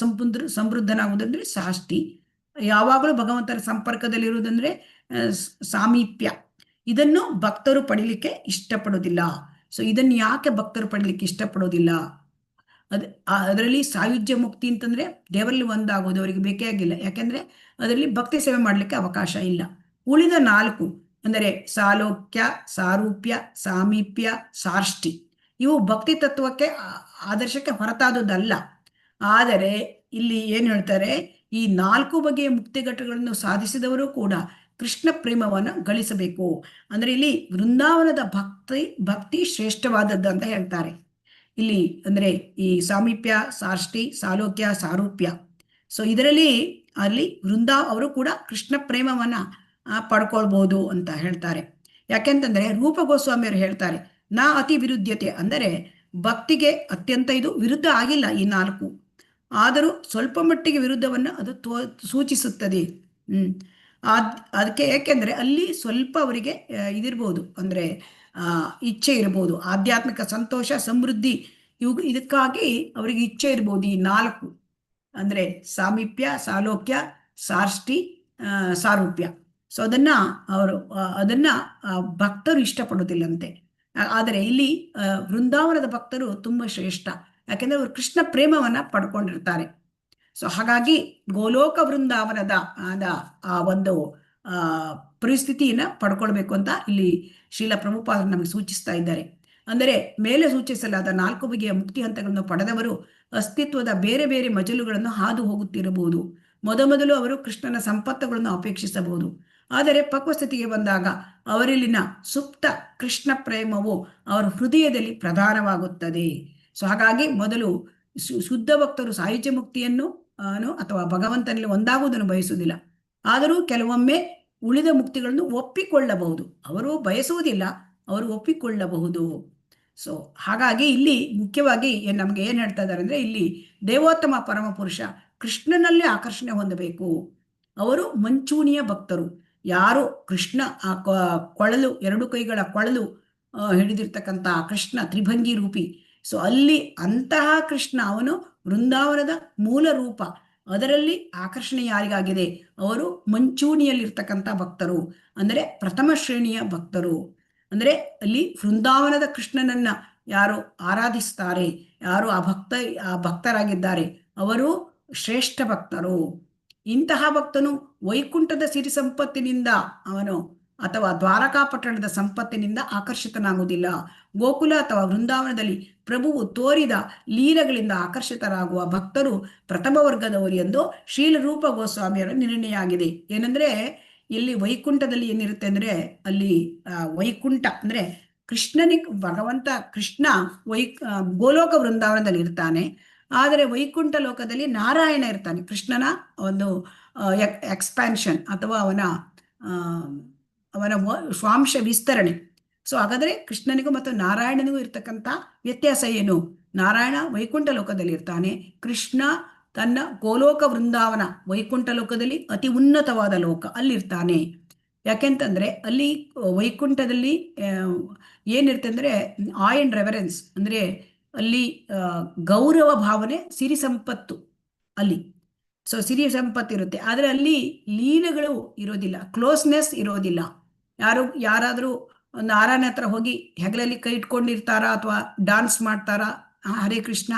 ಸಮೃದ್ಧನಾಗುವುದಂದ್ರೆ ಸಾಷ್ಟಿ, ಯಾವಾಗಲೂ ಭಗವಂತನ ಸಂಪರ್ಕದಲ್ಲಿರುವುದಂದ್ರೆ ಸಾಮೀಪ್ಯ. ಇದನ್ನು ಭಕ್ತರು ಪಡೀಲಿಕ್ಕೆ ಇಷ್ಟಪಡೋದಿಲ್ಲ. ಸೊ ಇದನ್ನು ಯಾಕೆ ಭಕ್ತರು ಪಡೀಲಿಕ್ಕೆ ಇಷ್ಟಪಡೋದಿಲ್ಲ? ಅದರಲ್ಲಿ ಸಾಯುಜ್ಯ ಮುಕ್ತಿ ಅಂತಂದ್ರೆ ದೇವರಲ್ಲಿ ಒಂದಾಗೋದು ಅವರಿಗೆ ಬೇಕೇ ಆಗಿಲ್ಲ. ಯಾಕೆಂದ್ರೆ ಅದರಲ್ಲಿ ಭಕ್ತಿ ಸೇವೆ ಮಾಡ್ಲಿಕ್ಕೆ ಅವಕಾಶ ಇಲ್ಲ. ಉಳಿದ 4 ಅಂದರೆ ಸಾಲೋಕ್ಯ, ಸಾರೂಪ್ಯ, ಸಾಮೀಪ್ಯ, ಸಾರ್ಷ್ಟಿ, ಇವು ಭಕ್ತಿ ತತ್ವಕ್ಕೆ ಆದರ್ಶಕ್ಕೆ ಹೊರತಾದದ್ದಲ್ಲ. ಆದರೆ ಇಲ್ಲಿ ಏನ್ ಹೇಳ್ತಾರೆ, ಈ 4 ಬಗೆಯ ಮುಕ್ತಿಘಟ್ಟಗಳನ್ನು ಸಾಧಿಸಿದವರು ಕೂಡ ಕೃಷ್ಣ ಪ್ರೇಮವನ್ನು ಗಳಿಸಬೇಕು. ಅಂದ್ರೆ ಇಲ್ಲಿ ವೃಂದಾವನದ ಭಕ್ತಿ ಶ್ರೇಷ್ಠವಾದದ್ದು ಅಂತ ಹೇಳ್ತಾರೆ. ಇಲ್ಲಿ ಅಂದ್ರೆ ಈ ಸಾಮೀಪ್ಯ, ಸಾರ್ಷ್ಟಿ, ಸಾಲೋಕ್ಯ, ಸಾರೂಪ್ಯ. ಸೊ ಇದರಲ್ಲಿ ಅವರು ಕೂಡ ಕೃಷ್ಣ ಪ್ರೇಮವನ್ನ ಪಡ್ಕೊಳ್ಬಹುದು ಅಂತ ಹೇಳ್ತಾರೆ. ಯಾಕೆಂತಂದ್ರೆ ರೂಪ ಗೋಸ್ವಾಮಿಯವರು ಹೇಳ್ತಾರೆ, ನಾ ಅತಿ ವಿರುದ್ಧತೆ, ಅಂದರೆ ಭಕ್ತಿಗೆ ಅತ್ಯಂತ ಇದು ವಿರುದ್ಧ ಆಗಿಲ್ಲ ಈ 4, ಆದರೂ ಸ್ವಲ್ಪ ಮಟ್ಟಿಗೆ ವಿರುದ್ಧವನ್ನ ಅದು ಸೂಚಿಸುತ್ತದೆ. ಅದಕ್ಕೆ ಯಾಕೆಂದ್ರೆ ಅಲ್ಲಿ ಸ್ವಲ್ಪ ಅವರಿಗೆ ಇದಿರ್ಬೋದು, ಅಂದ್ರೆ ಇಚ್ಛೆ ಇರ್ಬೋದು, ಆಧ್ಯಾತ್ಮಿಕ ಸಂತೋಷ, ಸಮೃದ್ಧಿ, ಇದಕ್ಕಾಗಿ ಅವರಿಗೆ ಇಚ್ಛೆ ಇರ್ಬೋದು. ಈ 4 ಅಂದ್ರೆ ಸಾಮೀಪ್ಯ, ಸಾಲೋಕ್ಯ, ಸಾರ್ಷ್ಟಿ, ಸಾರೂಪ್ಯ. ಸೊ ಅದನ್ನ ಭಕ್ತರು ಇಷ್ಟಪಡೋದಿಲ್ಲಂತೆ. ಆದರೆ ಇಲ್ಲಿ ವೃಂದಾವನದ ಭಕ್ತರು ತುಂಬಾ ಶ್ರೇಷ್ಠ, ಯಾಕೆಂದ್ರೆ ಅವರು ಕೃಷ್ಣ ಪ್ರೇಮವನ್ನ ಪಡ್ಕೊಂಡಿರ್ತಾರೆ. ಸೊ ಹಾಗಾಗಿ ಗೋಲೋಕ ವೃಂದಾವನದ ಆ ಒಂದು ಪರಿಸ್ಥಿತಿಯನ್ನ ಪಡ್ಕೊಳ್ಬೇಕು ಅಂತ ಇಲ್ಲಿ ಶ್ರೀಲ ಪ್ರಭುಪಾದರು ನಮಗೆ ಸೂಚಿಸ್ತಾ ಇದ್ದಾರೆ. ಅಂದರೆ ಮೇಲೆ ಸೂಚಿಸಲಾದ 4 ಬಗೆಯ ಮುಕ್ತಿ ಹಂತಗಳನ್ನು ಪಡೆದವರು ಅಸ್ತಿತ್ವದ ಬೇರೆ ಬೇರೆ ಮಜಲುಗಳನ್ನು ಹಾದು ಹೋಗುತ್ತಿರಬಹುದು. ಮೊದಲು ಅವರು ಕೃಷ್ಣನ ಸಂಪತ್ತುಗಳನ್ನು ಅಪೇಕ್ಷಿಸಬಹುದು. ಆದರೆ ಪಕ್ವಸ್ಥಿತಿಗೆ ಬಂದಾಗ ಅವರಲ್ಲಿನ ಸುಪ್ತ ಕೃಷ್ಣ ಪ್ರೇಮವು ಅವರ ಹೃದಯದಲ್ಲಿ ಪ್ರಧಾನವಾಗುತ್ತದೆ. ಸೊ ಹಾಗಾಗಿ ಮೊದಲು ಶುದ್ಧ ಭಕ್ತರು ಸಾಯುಜ್ಯ ಮುಕ್ತಿಯನ್ನು ಅಥವಾ ಭಗವಂತನಲ್ಲಿ ಒಂದಾಗುವುದನ್ನು ಬಯಸುವುದಿಲ್ಲ. ಆದರೂ ಕೆಲವೊಮ್ಮೆ ಉಳಿದ ಮುಕ್ತಿಗಳನ್ನು ಒಪ್ಪಿಕೊಳ್ಳಬಹುದು. ಅವರು ಬಯಸುವುದಿಲ್ಲ, ಅವರು ಒಪ್ಪಿಕೊಳ್ಳಬಹುದು. ಸೊ ಹಾಗಾಗಿ ಇಲ್ಲಿ ಮುಖ್ಯವಾಗಿ ನಮ್ಗೆ ಏನ್ ಹೇಳ್ತಾ ಇದ್ದಾರೆ ಅಂದ್ರೆ, ಇಲ್ಲಿ ದೇವೋತ್ತಮ ಪರಮ ಪುರುಷ ಕೃಷ್ಣನಲ್ಲೇ ಆಕರ್ಷಣೆ ಹೊಂದಬೇಕು. ಅವರು ಮಂಚೂಣಿಯ ಭಕ್ತರು. ಯಾರು ಕೃಷ್ಣ ಕೊಳಲು, 2 ಕೈಗಳ ಕೊಳಲು ಹಿಡಿದಿರ್ತಕ್ಕಂಥ ಕೃಷ್ಣ ತ್ರಿಭಂಗಿ ರೂಪಿ ಸೊ ಅಲ್ಲಿ ಅಂತಹ ಕೃಷ್ಣ ಅವನು ವೃಂದಾವನದ ಮೂಲ ರೂಪ. ಅದರಲ್ಲಿ ಆಕರ್ಷಣೆ ಯಾರಿಗಾಗಿದೆ? ಅವರು ಮಂಚೂಣಿಯಲ್ಲಿರ್ತಕ್ಕಂಥ ಭಕ್ತರು, ಅಂದರೆ ಪ್ರಥಮ ಶ್ರೇಣಿಯ ಭಕ್ತರು. ಅಂದರೆ ಅಲ್ಲಿ ವೃಂದಾವನದ ಕೃಷ್ಣನನ್ನ ಯಾರು ಆರಾಧಿಸ್ತಾರೆ, ಯಾರು ಆ ಭಕ್ತರಾಗಿದ್ದಾರೆ, ಅವರು ಶ್ರೇಷ್ಠ ಭಕ್ತರು. ಇಂತಹ ಭಕ್ತನು ವೈಕುಂಠದ ಸಿರಿ ಸಂಪತ್ತಿನಿಂದ ಅವನು ಅಥವಾ ದ್ವಾರಕಾಪಟ್ಟಣದ ಸಂಪತ್ತಿನಿಂದ ಆಕರ್ಷಿತನಾಗುವುದಿಲ್ಲ. ಗೋಕುಲ ಅಥವಾ ವೃಂದಾವನದಲ್ಲಿ ಪ್ರಭುವು ತೋರಿದ ಲೀಲೆಗಳಿಂದ ಆಕರ್ಷಿತರಾಗುವ ಭಕ್ತರು ಪ್ರಥಮ ವರ್ಗದವರು ಎಂದು ಶ್ರೀಲರೂಪ ಗೋಸ್ವಾಮಿಯರ ನಿರ್ಣಯ ಆಗಿದೆ. ಏನಂದ್ರೆ ಇಲ್ಲಿ ವೈಕುಂಠದಲ್ಲಿ ಏನಿರುತ್ತೆ ಅಂದ್ರೆ ಅಲ್ಲಿ ವೈಕುಂಠ ಅಂದ್ರೆ ಕೃಷ್ಣನಿಗೆ ಭಗವಂತ ಕೃಷ್ಣ ಗೋಲೋಕ ವೃಂದಾವನದಲ್ಲಿ ಇರ್ತಾನೆ. ಆದರೆ ವೈಕುಂಠ ಲೋಕದಲ್ಲಿ ನಾರಾಯಣ ಇರ್ತಾನೆ. ಕೃಷ್ಣನ ಒಂದು ಎಕ್ಸ್ಪ್ಯಾನ್ಷನ್ ಅಥವಾ ಅವನ ಸ್ವಾಂಶ ವಿಸ್ತರಣೆ. ಸೊ ಹಾಗಾದ್ರೆ ಕೃಷ್ಣನಿಗೂ ಮತ್ತು ನಾರಾಯಣನಿಗೂ ಇರ್ತಕ್ಕಂಥ ವ್ಯತ್ಯಾಸ ಏನು? ನಾರಾಯಣ ವೈಕುಂಠ ಲೋಕದಲ್ಲಿ ಇರ್ತಾನೆ, ಕೃಷ್ಣ ತನ್ನ ಗೋಲೋಕ ವೃಂದಾವನ ವೈಕುಂಠ ಲೋಕದಲ್ಲಿ ಅತಿ ಉನ್ನತವಾದ ಲೋಕ ಅಲ್ಲಿರ್ತಾನೆ. ಯಾಕೆಂತಂದ್ರೆ ಅಲ್ಲಿ ವೈಕುಂಠದಲ್ಲಿ ಏನಿರುತ್ತೆ ಅಂದ್ರೆ ಆಯ್ ಅಂಡ್ ರೆವರೆನ್ಸ್, ಅಂದ್ರೆ ಅಲ್ಲಿ ಗೌರವ ಭಾವನೆ, ಸಿರಿ ಸಂಪತ್ತು ಅಲ್ಲಿ. ಸೊ ಸಿರಿ ಸಂಪತ್ತು ಇರುತ್ತೆ, ಆದರೆ ಅಲ್ಲಿ ಲೀಲೆಗಳು ಇರೋದಿಲ್ಲ, ಕ್ಲೋಸ್ನೆಸ್ ಇರೋದಿಲ್ಲ. ಯಾರಾದರೂ ನಾರಾಯಣ ಹತ್ರ ಹೋಗಿ ಹೆಗಲಲ್ಲಿ ಕೈ ಇಟ್ಕೊಂಡಿರ್ತಾರಾ ಅಥವಾ ಡಾನ್ಸ್ ಮಾಡ್ತಾರಾ? ಹರೇ ಕೃಷ್ಣ.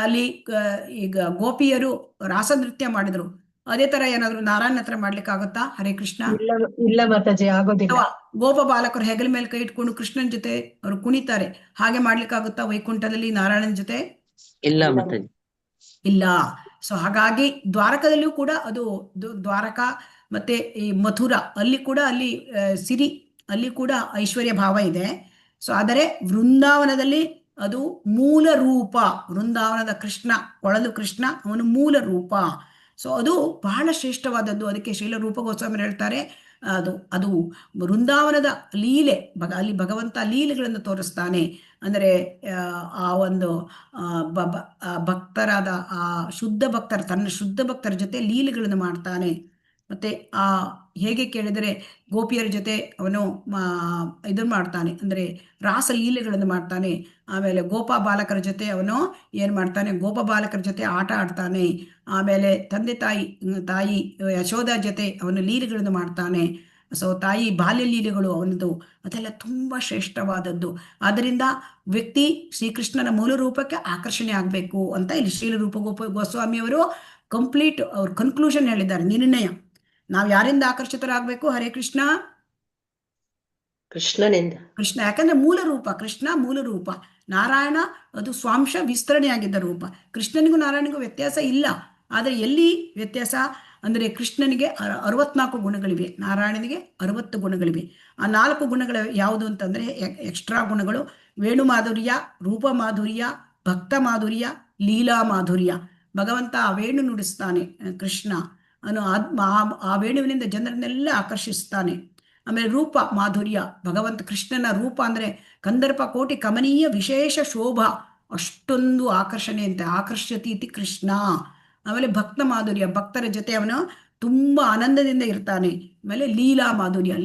ಅಲ್ಲಿ ಈಗ ಗೋಪಿಯರು ರಾಸ ನೃತ್ಯ ಮಾಡಿದ್ರು, ಅದೇ ತರ ಏನಾದ್ರು ನಾರಾಯಣ ಹತ್ರ ಮಾಡ್ಲಿಕ್ಕೆ ಆಗುತ್ತಾ? ಹರೇ ಕೃಷ್ಣ. ಇಲ್ಲ ಮಾತಾಜಿ, ಆಗೋದಿಲ್ಲ. ಗೋಪ ಬಾಲಕರು ಹೆಗಲ ಮೇಲೆ ಕೈ ಇಟ್ಕೊಂಡು ಕೃಷ್ಣನ ಜೊತೆ ಅವರು ಕುಣಿತಾರೆ, ಹಾಗೆ ಮಾಡ್ಲಿಕ್ಕೆ ಆಗುತ್ತಾ ವೈಕುಂಠದಲ್ಲಿ ನಾರಾಯಣನ ಜೊತೆ? ಇಲ್ಲ ಮಾತಾಜಿ, ಇಲ್ಲ. ಸೊ ಹಾಗಾಗಿ ದ್ವಾರಕದಲ್ಲಿಯೂ ಕೂಡ ಅದು ದ್ವಾರಕ ಮತ್ತೆ ಈ ಮಥುರಾ ಅಲ್ಲಿ ಕೂಡ ಅಲ್ಲಿ ಸಿರಿ, ಅಲ್ಲಿ ಕೂಡ ಐಶ್ವರ್ಯ ಭಾವ ಇದೆ. ಸೊ ಆದರೆ ವೃಂದಾವನದಲ್ಲಿ ಅದು ಮೂಲ ರೂಪ. ವೃಂದಾವನದ ಕೃಷ್ಣ, ಕೊಳಲು ಕೃಷ್ಣ, ಅವನು ಮೂಲ ರೂಪ. ಸೊ ಅದು ಬಹಳ ಶ್ರೇಷ್ಠವಾದದ್ದು. ಅದಕ್ಕೆ ಶ್ರೀಲರೂಪ ಗೋಸ್ವಾಮಿ ಹೇಳ್ತಾರೆ, ಅದು ವೃಂದಾವನದ ಲೀಲೆ. ಅಲ್ಲಿ ಭಗವಂತ ಲೀಲೆಗಳನ್ನು ತೋರಿಸ್ತಾನೆ. ಅಂದರೆ ಆ ಒಂದು ಭಕ್ತರಾದ ಆ ಶುದ್ಧ ಭಕ್ತರ, ತನ್ನ ಶುದ್ಧ ಭಕ್ತರ ಜೊತೆ ಲೀಲೆಗಳನ್ನು ಮಾಡ್ತಾನೆ. ಮತ್ತೆ ಹೇಗೆ ಕೇಳಿದರೆ ಗೋಪಿಯರ ಜೊತೆ ಅವನು ಇದನ್ನು ಮಾಡ್ತಾನೆ, ಅಂದರೆ ರಾಸ ಲೀಲೆಗಳನ್ನು ಮಾಡ್ತಾನೆ. ಆಮೇಲೆ ಗೋಪ ಬಾಲಕರ ಜೊತೆ ಅವನು ಏನು ಮಾಡ್ತಾನೆ? ಗೋಪ ಬಾಲಕರ ಜೊತೆ ಆಟ ಆಡ್ತಾನೆ. ಆಮೇಲೆ ತಂದೆ ತಾಯಿ ಯಶೋಧ ಜೊತೆ ಅವನು ಲೀಲೆಗಳನ್ನು ಮಾಡ್ತಾನೆ. ಸೊ ತಾಯಿ ಬಾಲ್ಯ ಲೀಲೆಗಳು ಅವನದು, ಅದೆಲ್ಲ ತುಂಬ ಶ್ರೇಷ್ಠವಾದದ್ದು. ಆದ್ದರಿಂದ ವ್ಯಕ್ತಿ ಶ್ರೀಕೃಷ್ಣನ ಮೂಲ ರೂಪಕ್ಕೆ ಆಕರ್ಷಣೆ ಆಗಬೇಕು ಅಂತ ಇಲ್ಲಿ ಶ್ರೀಲರೂಪ ಗೋಸ್ವಾಮಿಯವರು ಕಂಪ್ಲೀಟ್ ಅವ್ರ ಕನ್ಕ್ಲೂಷನ್ ಹೇಳಿದ್ದಾರೆ, ನಿರ್ಣಯ. ನಾವು ಯಾರಿಂದ ಆಕರ್ಷಿತರಾಗಬೇಕು? ಹರೇ ಕೃಷ್ಣ, ಕೃಷ್ಣನಿಂದ. ಕೃಷ್ಣ, ಯಾಕಂದ್ರೆ ಮೂಲ ರೂಪ ಕೃಷ್ಣ, ಮೂಲ ರೂಪ. ನಾರಾಯಣ ಅದು ಸ್ವಾಂಶ ವಿಸ್ತರಣೆಯಾಗಿದ್ದ ರೂಪ. ಕೃಷ್ಣನಿಗೂ ನಾರಾಯಣನಿಗೂ ವ್ಯತ್ಯಾಸ ಇಲ್ಲ. ಆದರೆ ಎಲ್ಲಿ ವ್ಯತ್ಯಾಸ ಅಂದರೆ ಕೃಷ್ಣನಿಗೆ 64 ಗುಣಗಳಿವೆ, ನಾರಾಯಣನಿಗೆ 60 ಗುಣಗಳಿವೆ. ಆ 4 ಗುಣಗಳು ಯಾವುದು ಅಂತಂದರೆ ಎಕ್ಸ್ಟ್ರಾ ಗುಣಗಳು: ವೇಣು ಮಾಧುರ್ಯ, ರೂಪ ಮಾಧುರ್ಯ, ಭಕ್ತ ಮಾಧುರ್ಯ, ಲೀಲಾ ಮಾಧುರ್ಯ. ಭಗವಂತ ಆ ವೇಣು ನುಡಿಸ್ತಾನೆ ಕೃಷ್ಣ, ಆ ವೇಣುವಿನಿಂದ ಜನರನ್ನೆಲ್ಲ ಆಕರ್ಷಿಸ್ತಾನೆ. ಆಮೇಲೆ ರೂಪ ಮಾಧುರ್ಯ, ಭಗವಂತ ಕೃಷ್ಣನ ರೂಪ ಅಂದರೆ ಕಂದರ್ಪ ಕೋಟಿ ಕಮನೀಯ ವಿಶೇಷ ಶೋಭಾ, ಅಷ್ಟೊಂದು ಆಕರ್ಷಣೆ ಅಂತ, ಆಕರ್ಷತೀತಿ ಕೃಷ್ಣ. ಆಮೇಲೆ ಭಕ್ತ ಮಾಧುರ್ಯ, ಭಕ್ತರ ಜೊತೆ ಅವನು ತುಂಬ ಆನಂದದಿಂದ ಇರ್ತಾನೆ. ಆಮೇಲೆ ಲೀಲಾ ಮಾಧುರ್ಯ,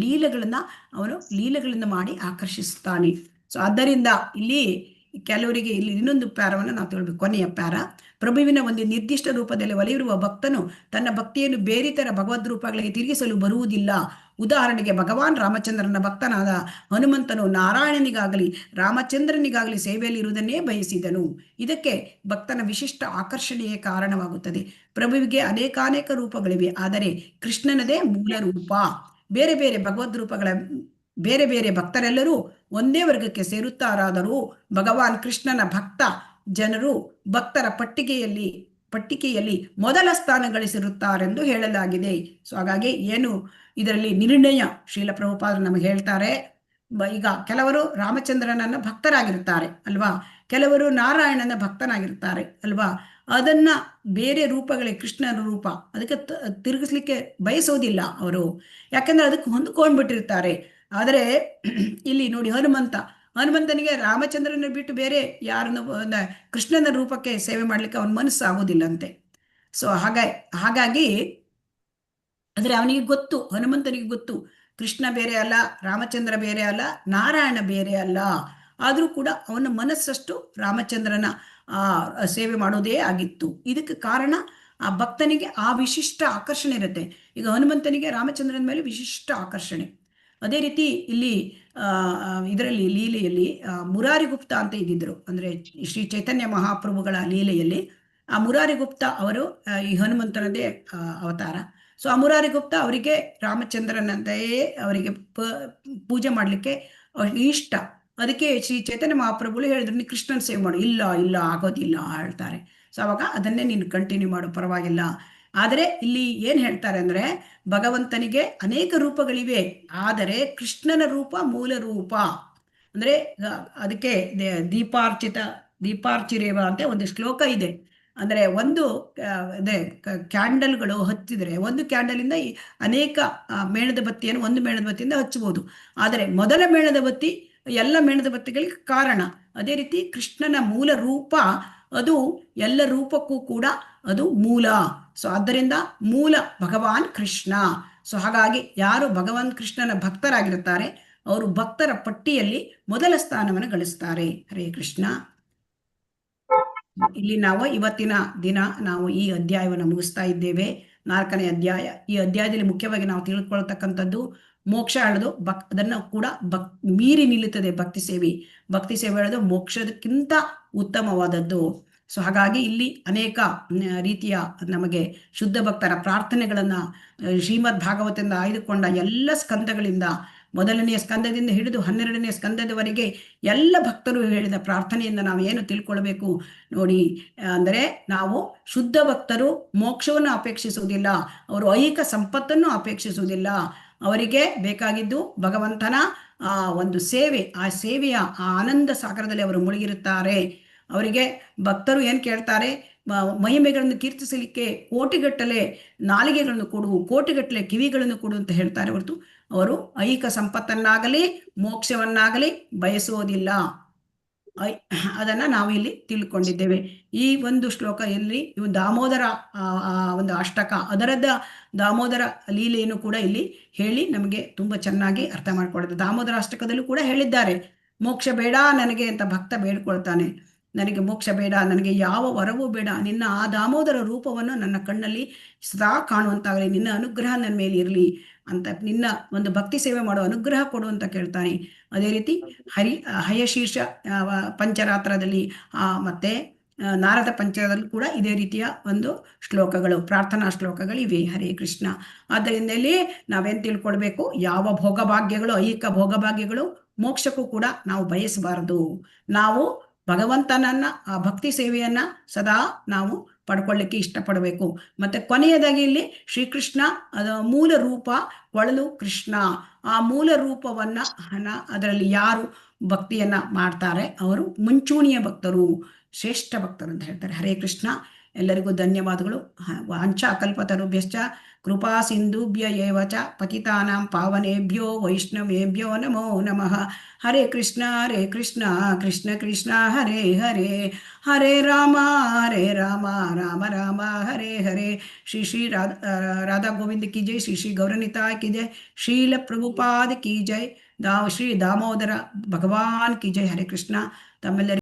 ಲೀಲೆಗಳನ್ನು ಮಾಡಿ ಆಕರ್ಷಿಸ್ತಾನೆ. ಸೊ ಆದ್ದರಿಂದ ಇಲ್ಲಿ ಕೆಲವರಿಗೆ ಇಲ್ಲಿ ಇನ್ನೊಂದು ಪ್ಯಾರವನ್ನು ನಾವು ತಿಳ್ಬೇಕು, ಕೊನೆಯ ಪ್ಯಾರ. ಪ್ರಭುವಿನ ಒಂದು ನಿರ್ದಿಷ್ಟ ರೂಪದಲ್ಲಿ ಒಲೆಯಿರುವ ಭಕ್ತನು ತನ್ನ ಭಕ್ತಿಯನ್ನು ಬೇರಿತರ ಭಗವದ್ ರೂಪಗಳಿಗೆ ತಿರುಗಿಸಲು ಬರುವುದಿಲ್ಲ. ಉದಾಹರಣೆಗೆ ಭಗವಾನ್ ರಾಮಚಂದ್ರನ ಭಕ್ತನಾದ ಹನುಮಂತನು ನಾರಾಯಣನಿಗಾಗಲಿ ರಾಮಚಂದ್ರನಿಗಾಗಲಿ ಸೇವೆಯಲ್ಲಿ ಇರುವುದನ್ನೇ ಬಯಸಿದನು. ಇದಕ್ಕೆ ಭಕ್ತನ ವಿಶಿಷ್ಟ ಆಕರ್ಷಣೆಯೇ ಕಾರಣವಾಗುತ್ತದೆ. ಪ್ರಭುವಿಗೆ ಅನೇಕಾನೇಕ ರೂಪಗಳಿವೆ, ಆದರೆ ಕೃಷ್ಣನದೇ ಮೂಲ ರೂಪ. ಬೇರೆ ಬೇರೆ ಭಗವದ್ ರೂಪಗಳ ಬೇರೆ ಬೇರೆ ಭಕ್ತರೆಲ್ಲರೂ ಒಂದೇ ವರ್ಗಕ್ಕೆ ಸೇರುತ್ತಾರಾದರೂ ಭಗವಾನ್ ಕೃಷ್ಣನ ಭಕ್ತ ಜನರು ಭಕ್ತರ ಪಟ್ಟಿಕೆಯಲ್ಲಿ ಮೊದಲ ಸ್ಥಾನ ಗಳಿಸಿರುತ್ತಾರೆಂದು ಹೇಳಲಾಗಿದೆ. ಸೊ ಹಾಗಾಗಿ ಏನು ಇದರಲ್ಲಿ ನಿರ್ಣಯ ಶ್ರೀಲ ಪ್ರಭುಪಾದರು ನಮಗೆ ಹೇಳ್ತಾರೆ, ಈಗ ಕೆಲವರು ರಾಮಚಂದ್ರನನ್ನ ಭಕ್ತರಾಗಿರ್ತಾರೆ ಅಲ್ವಾ, ಕೆಲವರು ನಾರಾಯಣನ ಭಕ್ತನಾಗಿರ್ತಾರೆ ಅಲ್ವಾ. ಅದನ್ನ ಬೇರೆ ರೂಪಗಳಿಗೆ ಕೃಷ್ಣನ ರೂಪ ಅದಕ್ಕೆ ತಿರುಗಿಸ್ಲಿಕ್ಕೆ ಬಯಸೋದಿಲ್ಲ ಅವರು, ಯಾಕಂದ್ರೆ ಅದಕ್ಕೆ ಹೊಂದ್ಕೊಂಡ್ಬಿಟ್ಟಿರ್ತಾರೆ. ಆದರೆ ಇಲ್ಲಿ ನೋಡಿ, ಹನುಮಂತನಿಗೆ ರಾಮಚಂದ್ರನ ಬಿಟ್ಟು ಬೇರೆ ಯಾರನ್ನು ಕೃಷ್ಣನ ರೂಪಕ್ಕೆ ಸೇವೆ ಮಾಡ್ಲಿಕ್ಕೆ ಅವನ ಮನಸ್ಸಾಗೋದಿಲ್ಲಂತೆ. ಸೊ ಹಾಗಾಗಿ ಆದರೆ ಅವನಿಗೆ ಗೊತ್ತು, ಹನುಮಂತನಿಗೆ ಗೊತ್ತು, ಕೃಷ್ಣ ಬೇರೆ ಅಲ್ಲ, ರಾಮಚಂದ್ರ ಬೇರೆ ಅಲ್ಲ, ನಾರಾಯಣ ಬೇರೆ ಅಲ್ಲ. ಆದರೂ ಕೂಡ ಅವನ ಮನಸ್ಸಷ್ಟು ರಾಮಚಂದ್ರನ ಸೇವೆ ಮಾಡೋದೇ ಆಗಿತ್ತು. ಇದಕ್ಕೆ ಕಾರಣ ಆ ಭಕ್ತನಿಗೆ ಆ ವಿಶಿಷ್ಟ ಆಕರ್ಷಣೆ ಇರುತ್ತೆ. ಈಗ ಹನುಮಂತನಿಗೆ ರಾಮಚಂದ್ರನ ಮೇಲೆ ವಿಶಿಷ್ಟ ಆಕರ್ಷಣೆ. ಅದೇ ರೀತಿ ಇಲ್ಲಿ ಇದರಲ್ಲಿ ಲೀಲೆಯಲ್ಲಿ ಮುರಾರಿ ಗುಪ್ತ ಅಂತ ಇದ್ದಿದ್ರು, ಅಂದರೆ ಶ್ರೀ ಚೈತನ್ಯ ಮಹಾಪ್ರಭುಗಳ ಲೀಲೆಯಲ್ಲಿ ಆ ಮುರಾರಿ ಗುಪ್ತ ಅವರು ಈ ಹನುಮಂತನದೇ ಅವತಾರ. ಸೊ ಆ ಮುರಾರಿ ಗುಪ್ತ ಅವರಿಗೆ ರಾಮಚಂದ್ರನಂತೆಯೇ ಅವರಿಗೆ ಪೂಜೆ ಮಾಡಲಿಕ್ಕೆ ಇಷ್ಟ. ಅದಕ್ಕೆ ಶ್ರೀ ಚೈತನ್ಯ ಮಹಾಪ್ರಭುಗಳು ಹೇಳಿದ್ರು, ನೀನು ಕೃಷ್ಣನ ಸೇವೆ ಮಾಡು. ಇಲ್ಲ ಆಗೋದಿಲ್ಲ ಹೇಳ್ತಾರೆ. ಸೊ ಅವಾಗ ಅದನ್ನೇ ನೀನು ಕಂಟಿನ್ಯೂ ಮಾಡು, ಪರವಾಗಿಲ್ಲ. ಆದರೆ ಇಲ್ಲಿ ಏನು ಹೇಳ್ತಾರೆ ಅಂದರೆ, ಭಗವಂತನಿಗೆ ಅನೇಕ ರೂಪಗಳಿವೆ, ಆದರೆ ಕೃಷ್ಣನ ರೂಪ ಮೂಲ ರೂಪ. ಅಂದರೆ ಅದಕ್ಕೆ ದೀಪಾರ್ಚಿರೇವ ಅಂತ ಒಂದು ಶ್ಲೋಕ ಇದೆ. ಅಂದರೆ ಒಂದು ಅದೇ ಕ್ಯಾಂಡಲ್ಗಳು ಹಚ್ಚಿದರೆ ಒಂದು ಕ್ಯಾಂಡಲಿಂದ ಅನೇಕ ಮೇಣದ ಬತ್ತಿಯನ್ನು ಒಂದು ಮೇಣದ ಬತ್ತಿಯಿಂದ ಹಚ್ಚಬಹುದು. ಆದರೆ ಮೊದಲ ಮೇಣದ ಬತ್ತಿ ಎಲ್ಲ ಮೇಣದ ಬತ್ತಿಗಳಿಗೆ ಕಾರಣ. ಅದೇ ರೀತಿ ಕೃಷ್ಣನ ಮೂಲ ರೂಪ ಅದು ಎಲ್ಲ ರೂಪಕ್ಕೂ ಕೂಡ ಅದು ಮೂಲ. ಸೊ ಆದ್ದರಿಂದ ಮೂಲ ಭಗವಾನ್ ಕೃಷ್ಣ. ಸೊ ಹಾಗಾಗಿ ಯಾರು ಭಗವಾನ್ ಕೃಷ್ಣನ ಭಕ್ತರಾಗಿರುತ್ತಾರೆ ಅವರು ಭಕ್ತರ ಪಟ್ಟಿಯಲ್ಲಿ ಮೊದಲ ಸ್ಥಾನವನ್ನು ಗಳಿಸ್ತಾರೆ. ಹರೇ ಕೃಷ್ಣ. ಇಲ್ಲಿ ನಾವು ಇವತ್ತಿನ ದಿನ ನಾವು ಈ ಅಧ್ಯಾಯವನ್ನು ಮುಗಿಸ್ತಾ ಇದ್ದೇವೆ, 4ನೇ ಅಧ್ಯಾಯ. ಈ ಅಧ್ಯಾಯದಲ್ಲಿ ಮುಖ್ಯವಾಗಿ ನಾವು ತಿಳ್ಕೊಳ್ತಕ್ಕಂಥದ್ದು ಮೋಕ್ಷ ಹೇಳೋದು ಅದನ್ನು ಕೂಡ ಮೀರಿ ನಿಲ್ಲುತ್ತದೆ ಭಕ್ತಿ ಸೇವೆ. ಭಕ್ತಿ ಸೇವೆ ಹೇಳೋದು ಮೋಕ್ಷದಕ್ಕಿಂತ ಉತ್ತಮವಾದದ್ದು. ಸೊ ಹಾಗಾಗಿ ಇಲ್ಲಿ ಅನೇಕ ರೀತಿಯ ನಮಗೆ ಶುದ್ಧ ಭಕ್ತರ ಪ್ರಾರ್ಥನೆಗಳನ್ನು ಶ್ರೀಮದ್ ಭಾಗವತದಿಂದ ಆಯ್ದುಕೊಂಡ ಎಲ್ಲ ಸ್ಕಂದಗಳಿಂದ, ಮೊದಲನೆಯ ಸ್ಕಂದದಿಂದ ಹಿಡಿದು 12ನೇ ಸ್ಕಂದದವರೆಗೆ ಎಲ್ಲ ಭಕ್ತರು ಹೇಳಿದ ಪ್ರಾರ್ಥನೆಯಿಂದ ನಾವು ಏನು ತಿಳ್ಕೊಳ್ಬೇಕು ನೋಡಿ. ಅಂದರೆ ನಾವು ಶುದ್ಧ ಭಕ್ತರು ಮೋಕ್ಷವನ್ನು ಅಪೇಕ್ಷಿಸುವುದಿಲ್ಲ, ಅವರು ಐಹಿಕ ಸಂಪತ್ತನ್ನು ಅಪೇಕ್ಷಿಸುವುದಿಲ್ಲ. ಅವರಿಗೆ ಬೇಕಾಗಿದ್ದು ಭಗವಂತನ ಒಂದು ಸೇವೆ. ಆ ಸೇವೆಯ ಆ ಆನಂದ ಸಾಗರದಲ್ಲಿ ಅವರು ಮುಳುಗಿರುತ್ತಾರೆ. ಅವರಿಗೆ ಭಕ್ತರು ಏನು ಕೇಳ್ತಾರೆ, ಮಹಿಮೆಗಳನ್ನು ಕೀರ್ತಿಸಲಿಕ್ಕೆ ಕೋಟಿಗಟ್ಟಲೆ ನಾಲಿಗೆಗಳನ್ನು ಕೊಡು, ಕೋಟಿಗಟ್ಟಲೆ ಕಿವಿಗಳನ್ನು ಕೊಡು ಅಂತ ಹೇಳ್ತಾರೆ ಹೊರತು ಅವರು ಐಹಿಕ ಸಂಪತ್ತನ್ನಾಗಲಿ ಮೋಕ್ಷವನ್ನಾಗಲಿ ಬಯಸುವುದಿಲ್ಲ. ಅದನ್ನು ನಾವು ಇಲ್ಲಿ ತಿಳ್ಕೊಂಡಿದ್ದೇವೆ. ಈ ಒಂದು ಶ್ಲೋಕ ಎಲ್ಲಿ ಇವು ದಾಮೋದರ ಒಂದು ಅಷ್ಟಕ, ಅದರದ ದಾಮೋದರ ಲೀಲೆಯನ್ನು ಕೂಡ ಇಲ್ಲಿ ಹೇಳಿ ನಮಗೆ ತುಂಬ ಚೆನ್ನಾಗಿ ಅರ್ಥ ಮಾಡ್ಕೊಳ್ಳೋದು. ದಾಮೋದರ ಅಷ್ಟಕದಲ್ಲೂ ಕೂಡ ಹೇಳಿದ್ದಾರೆ, ಮೋಕ್ಷ ಬೇಡ ನನಗೆ ಅಂತ ಭಕ್ತ ಬೇಡ್ಕೊಳ್ತಾನೆ. ನನಗೆ ಮೋಕ್ಷ ಬೇಡ, ನನಗೆ ಯಾವ ವರವೂ ಬೇಡ, ನಿನ್ನ ಆ ದಾಮೋದರ ರೂಪವನ್ನು ನನ್ನ ಕಣ್ಣಲ್ಲಿ ಸದಾ ಕಾಣುವಂತಾಗಲಿ, ನಿನ್ನ ಅನುಗ್ರಹ ನನ್ನ ಮೇಲೆ ಇರಲಿ ಅಂತ, ನಿನ್ನ ಒಂದು ಭಕ್ತಿ ಸೇವೆ ಮಾಡೋ ಅನುಗ್ರಹ ಕೊಡು ಅಂತ ಕೇಳ್ತಾನೆ. ಅದೇ ರೀತಿ ಹಯಶೀರ್ಷ ಪಂಚರಾತ್ರದಲ್ಲಿ ಮತ್ತೆ ನಾರದ ಪಂಚರದಲ್ಲಿ ಕೂಡ ಇದೇ ರೀತಿಯ ಒಂದು ಶ್ಲೋಕಗಳು, ಪ್ರಾರ್ಥನಾ ಶ್ಲೋಕಗಳಿವೆ. ಹರೇ ಕೃಷ್ಣ. ಆದ್ದರಿಂದ ಇಲ್ಲಿ ನಾವೇನು ತಿಳ್ಕೊಳ್ಬೇಕು, ಯಾವ ಭೋಗಭಾಗ್ಯಗಳು, ಐಹಿಕ ಭೋಗಭಾಗ್ಯಗಳು ಮೋಕ್ಷಕ್ಕೂ ಕೂಡ ನಾವು ಬಯಸಬಾರದು. ನಾವು ಭಗವಂತನನ್ನ ಆ ಭಕ್ತಿ ಸೇವೆಯನ್ನ ಸದಾ ನಾವು ಪಡ್ಕೊಳ್ಳಿಕ್ಕೆ ಇಷ್ಟಪಡಬೇಕು. ಮತ್ತೆ ಕೊನೆಯದಾಗಿ ಇಲ್ಲಿ ಶ್ರೀಕೃಷ್ಣ ಮೂಲ ರೂಪ ಕೊಳಲು ಕೃಷ್ಣ. ಆ ಮೂಲ ರೂಪವನ್ನ ಅದರಲ್ಲಿ ಯಾರು ಭಕ್ತಿಯನ್ನ ಮಾಡ್ತಾರೆ ಅವರು ಮುಂಚೂಣಿಯ ಭಕ್ತರು, ಶ್ರೇಷ್ಠ ಭಕ್ತರು ಅಂತ ಹೇಳ್ತಾರೆ. ಹರೇ ಕೃಷ್ಣ. ಎಲ್ಲರಿಗೂ ಧನ್ಯವಾದಗಳು. ವಾಂಛಾ ಕಲ್ಪತರುಭ್ಯಶ್ಚ ಕೃಪಾ ಸಿಂಧುಭ್ಯ ಏವ ಚ ಪತಿತಾನಾಂ ಪಾವನೇಭ್ಯೋ ವೈಷ್ಣವೇಭ್ಯೋ ನಮೋ ನಮಃ. ಹರೇ ಕೃಷ್ಣ ಕೃಷ್ಣ ಕೃಷ್ಣ ಹರೇ ಹರೇ, ಹರೇ ರಾಮ ರಾಮ ರಾಮ ಹರೇ ಹರೇ. ಶ್ರೀ ರಾಧಾ ಗೋವಿಂದ ಕಿ ಜೈ, ಶ್ರೀ ಗೌರನಿತಾಯ್ ಕಿ ಜೈ, ಶ್ರೀಲ ಪ್ರಭುಪಾದ ಕಿ ಜೈ, ಶ್ರೀ ದಾಮೋದರ ಭಗವಾನ್ ಕಿ ಜೈ. ಹರೇ ಕೃಷ್ಣ. ತಮ್ಮೆಲ್ಲರಿಗೂ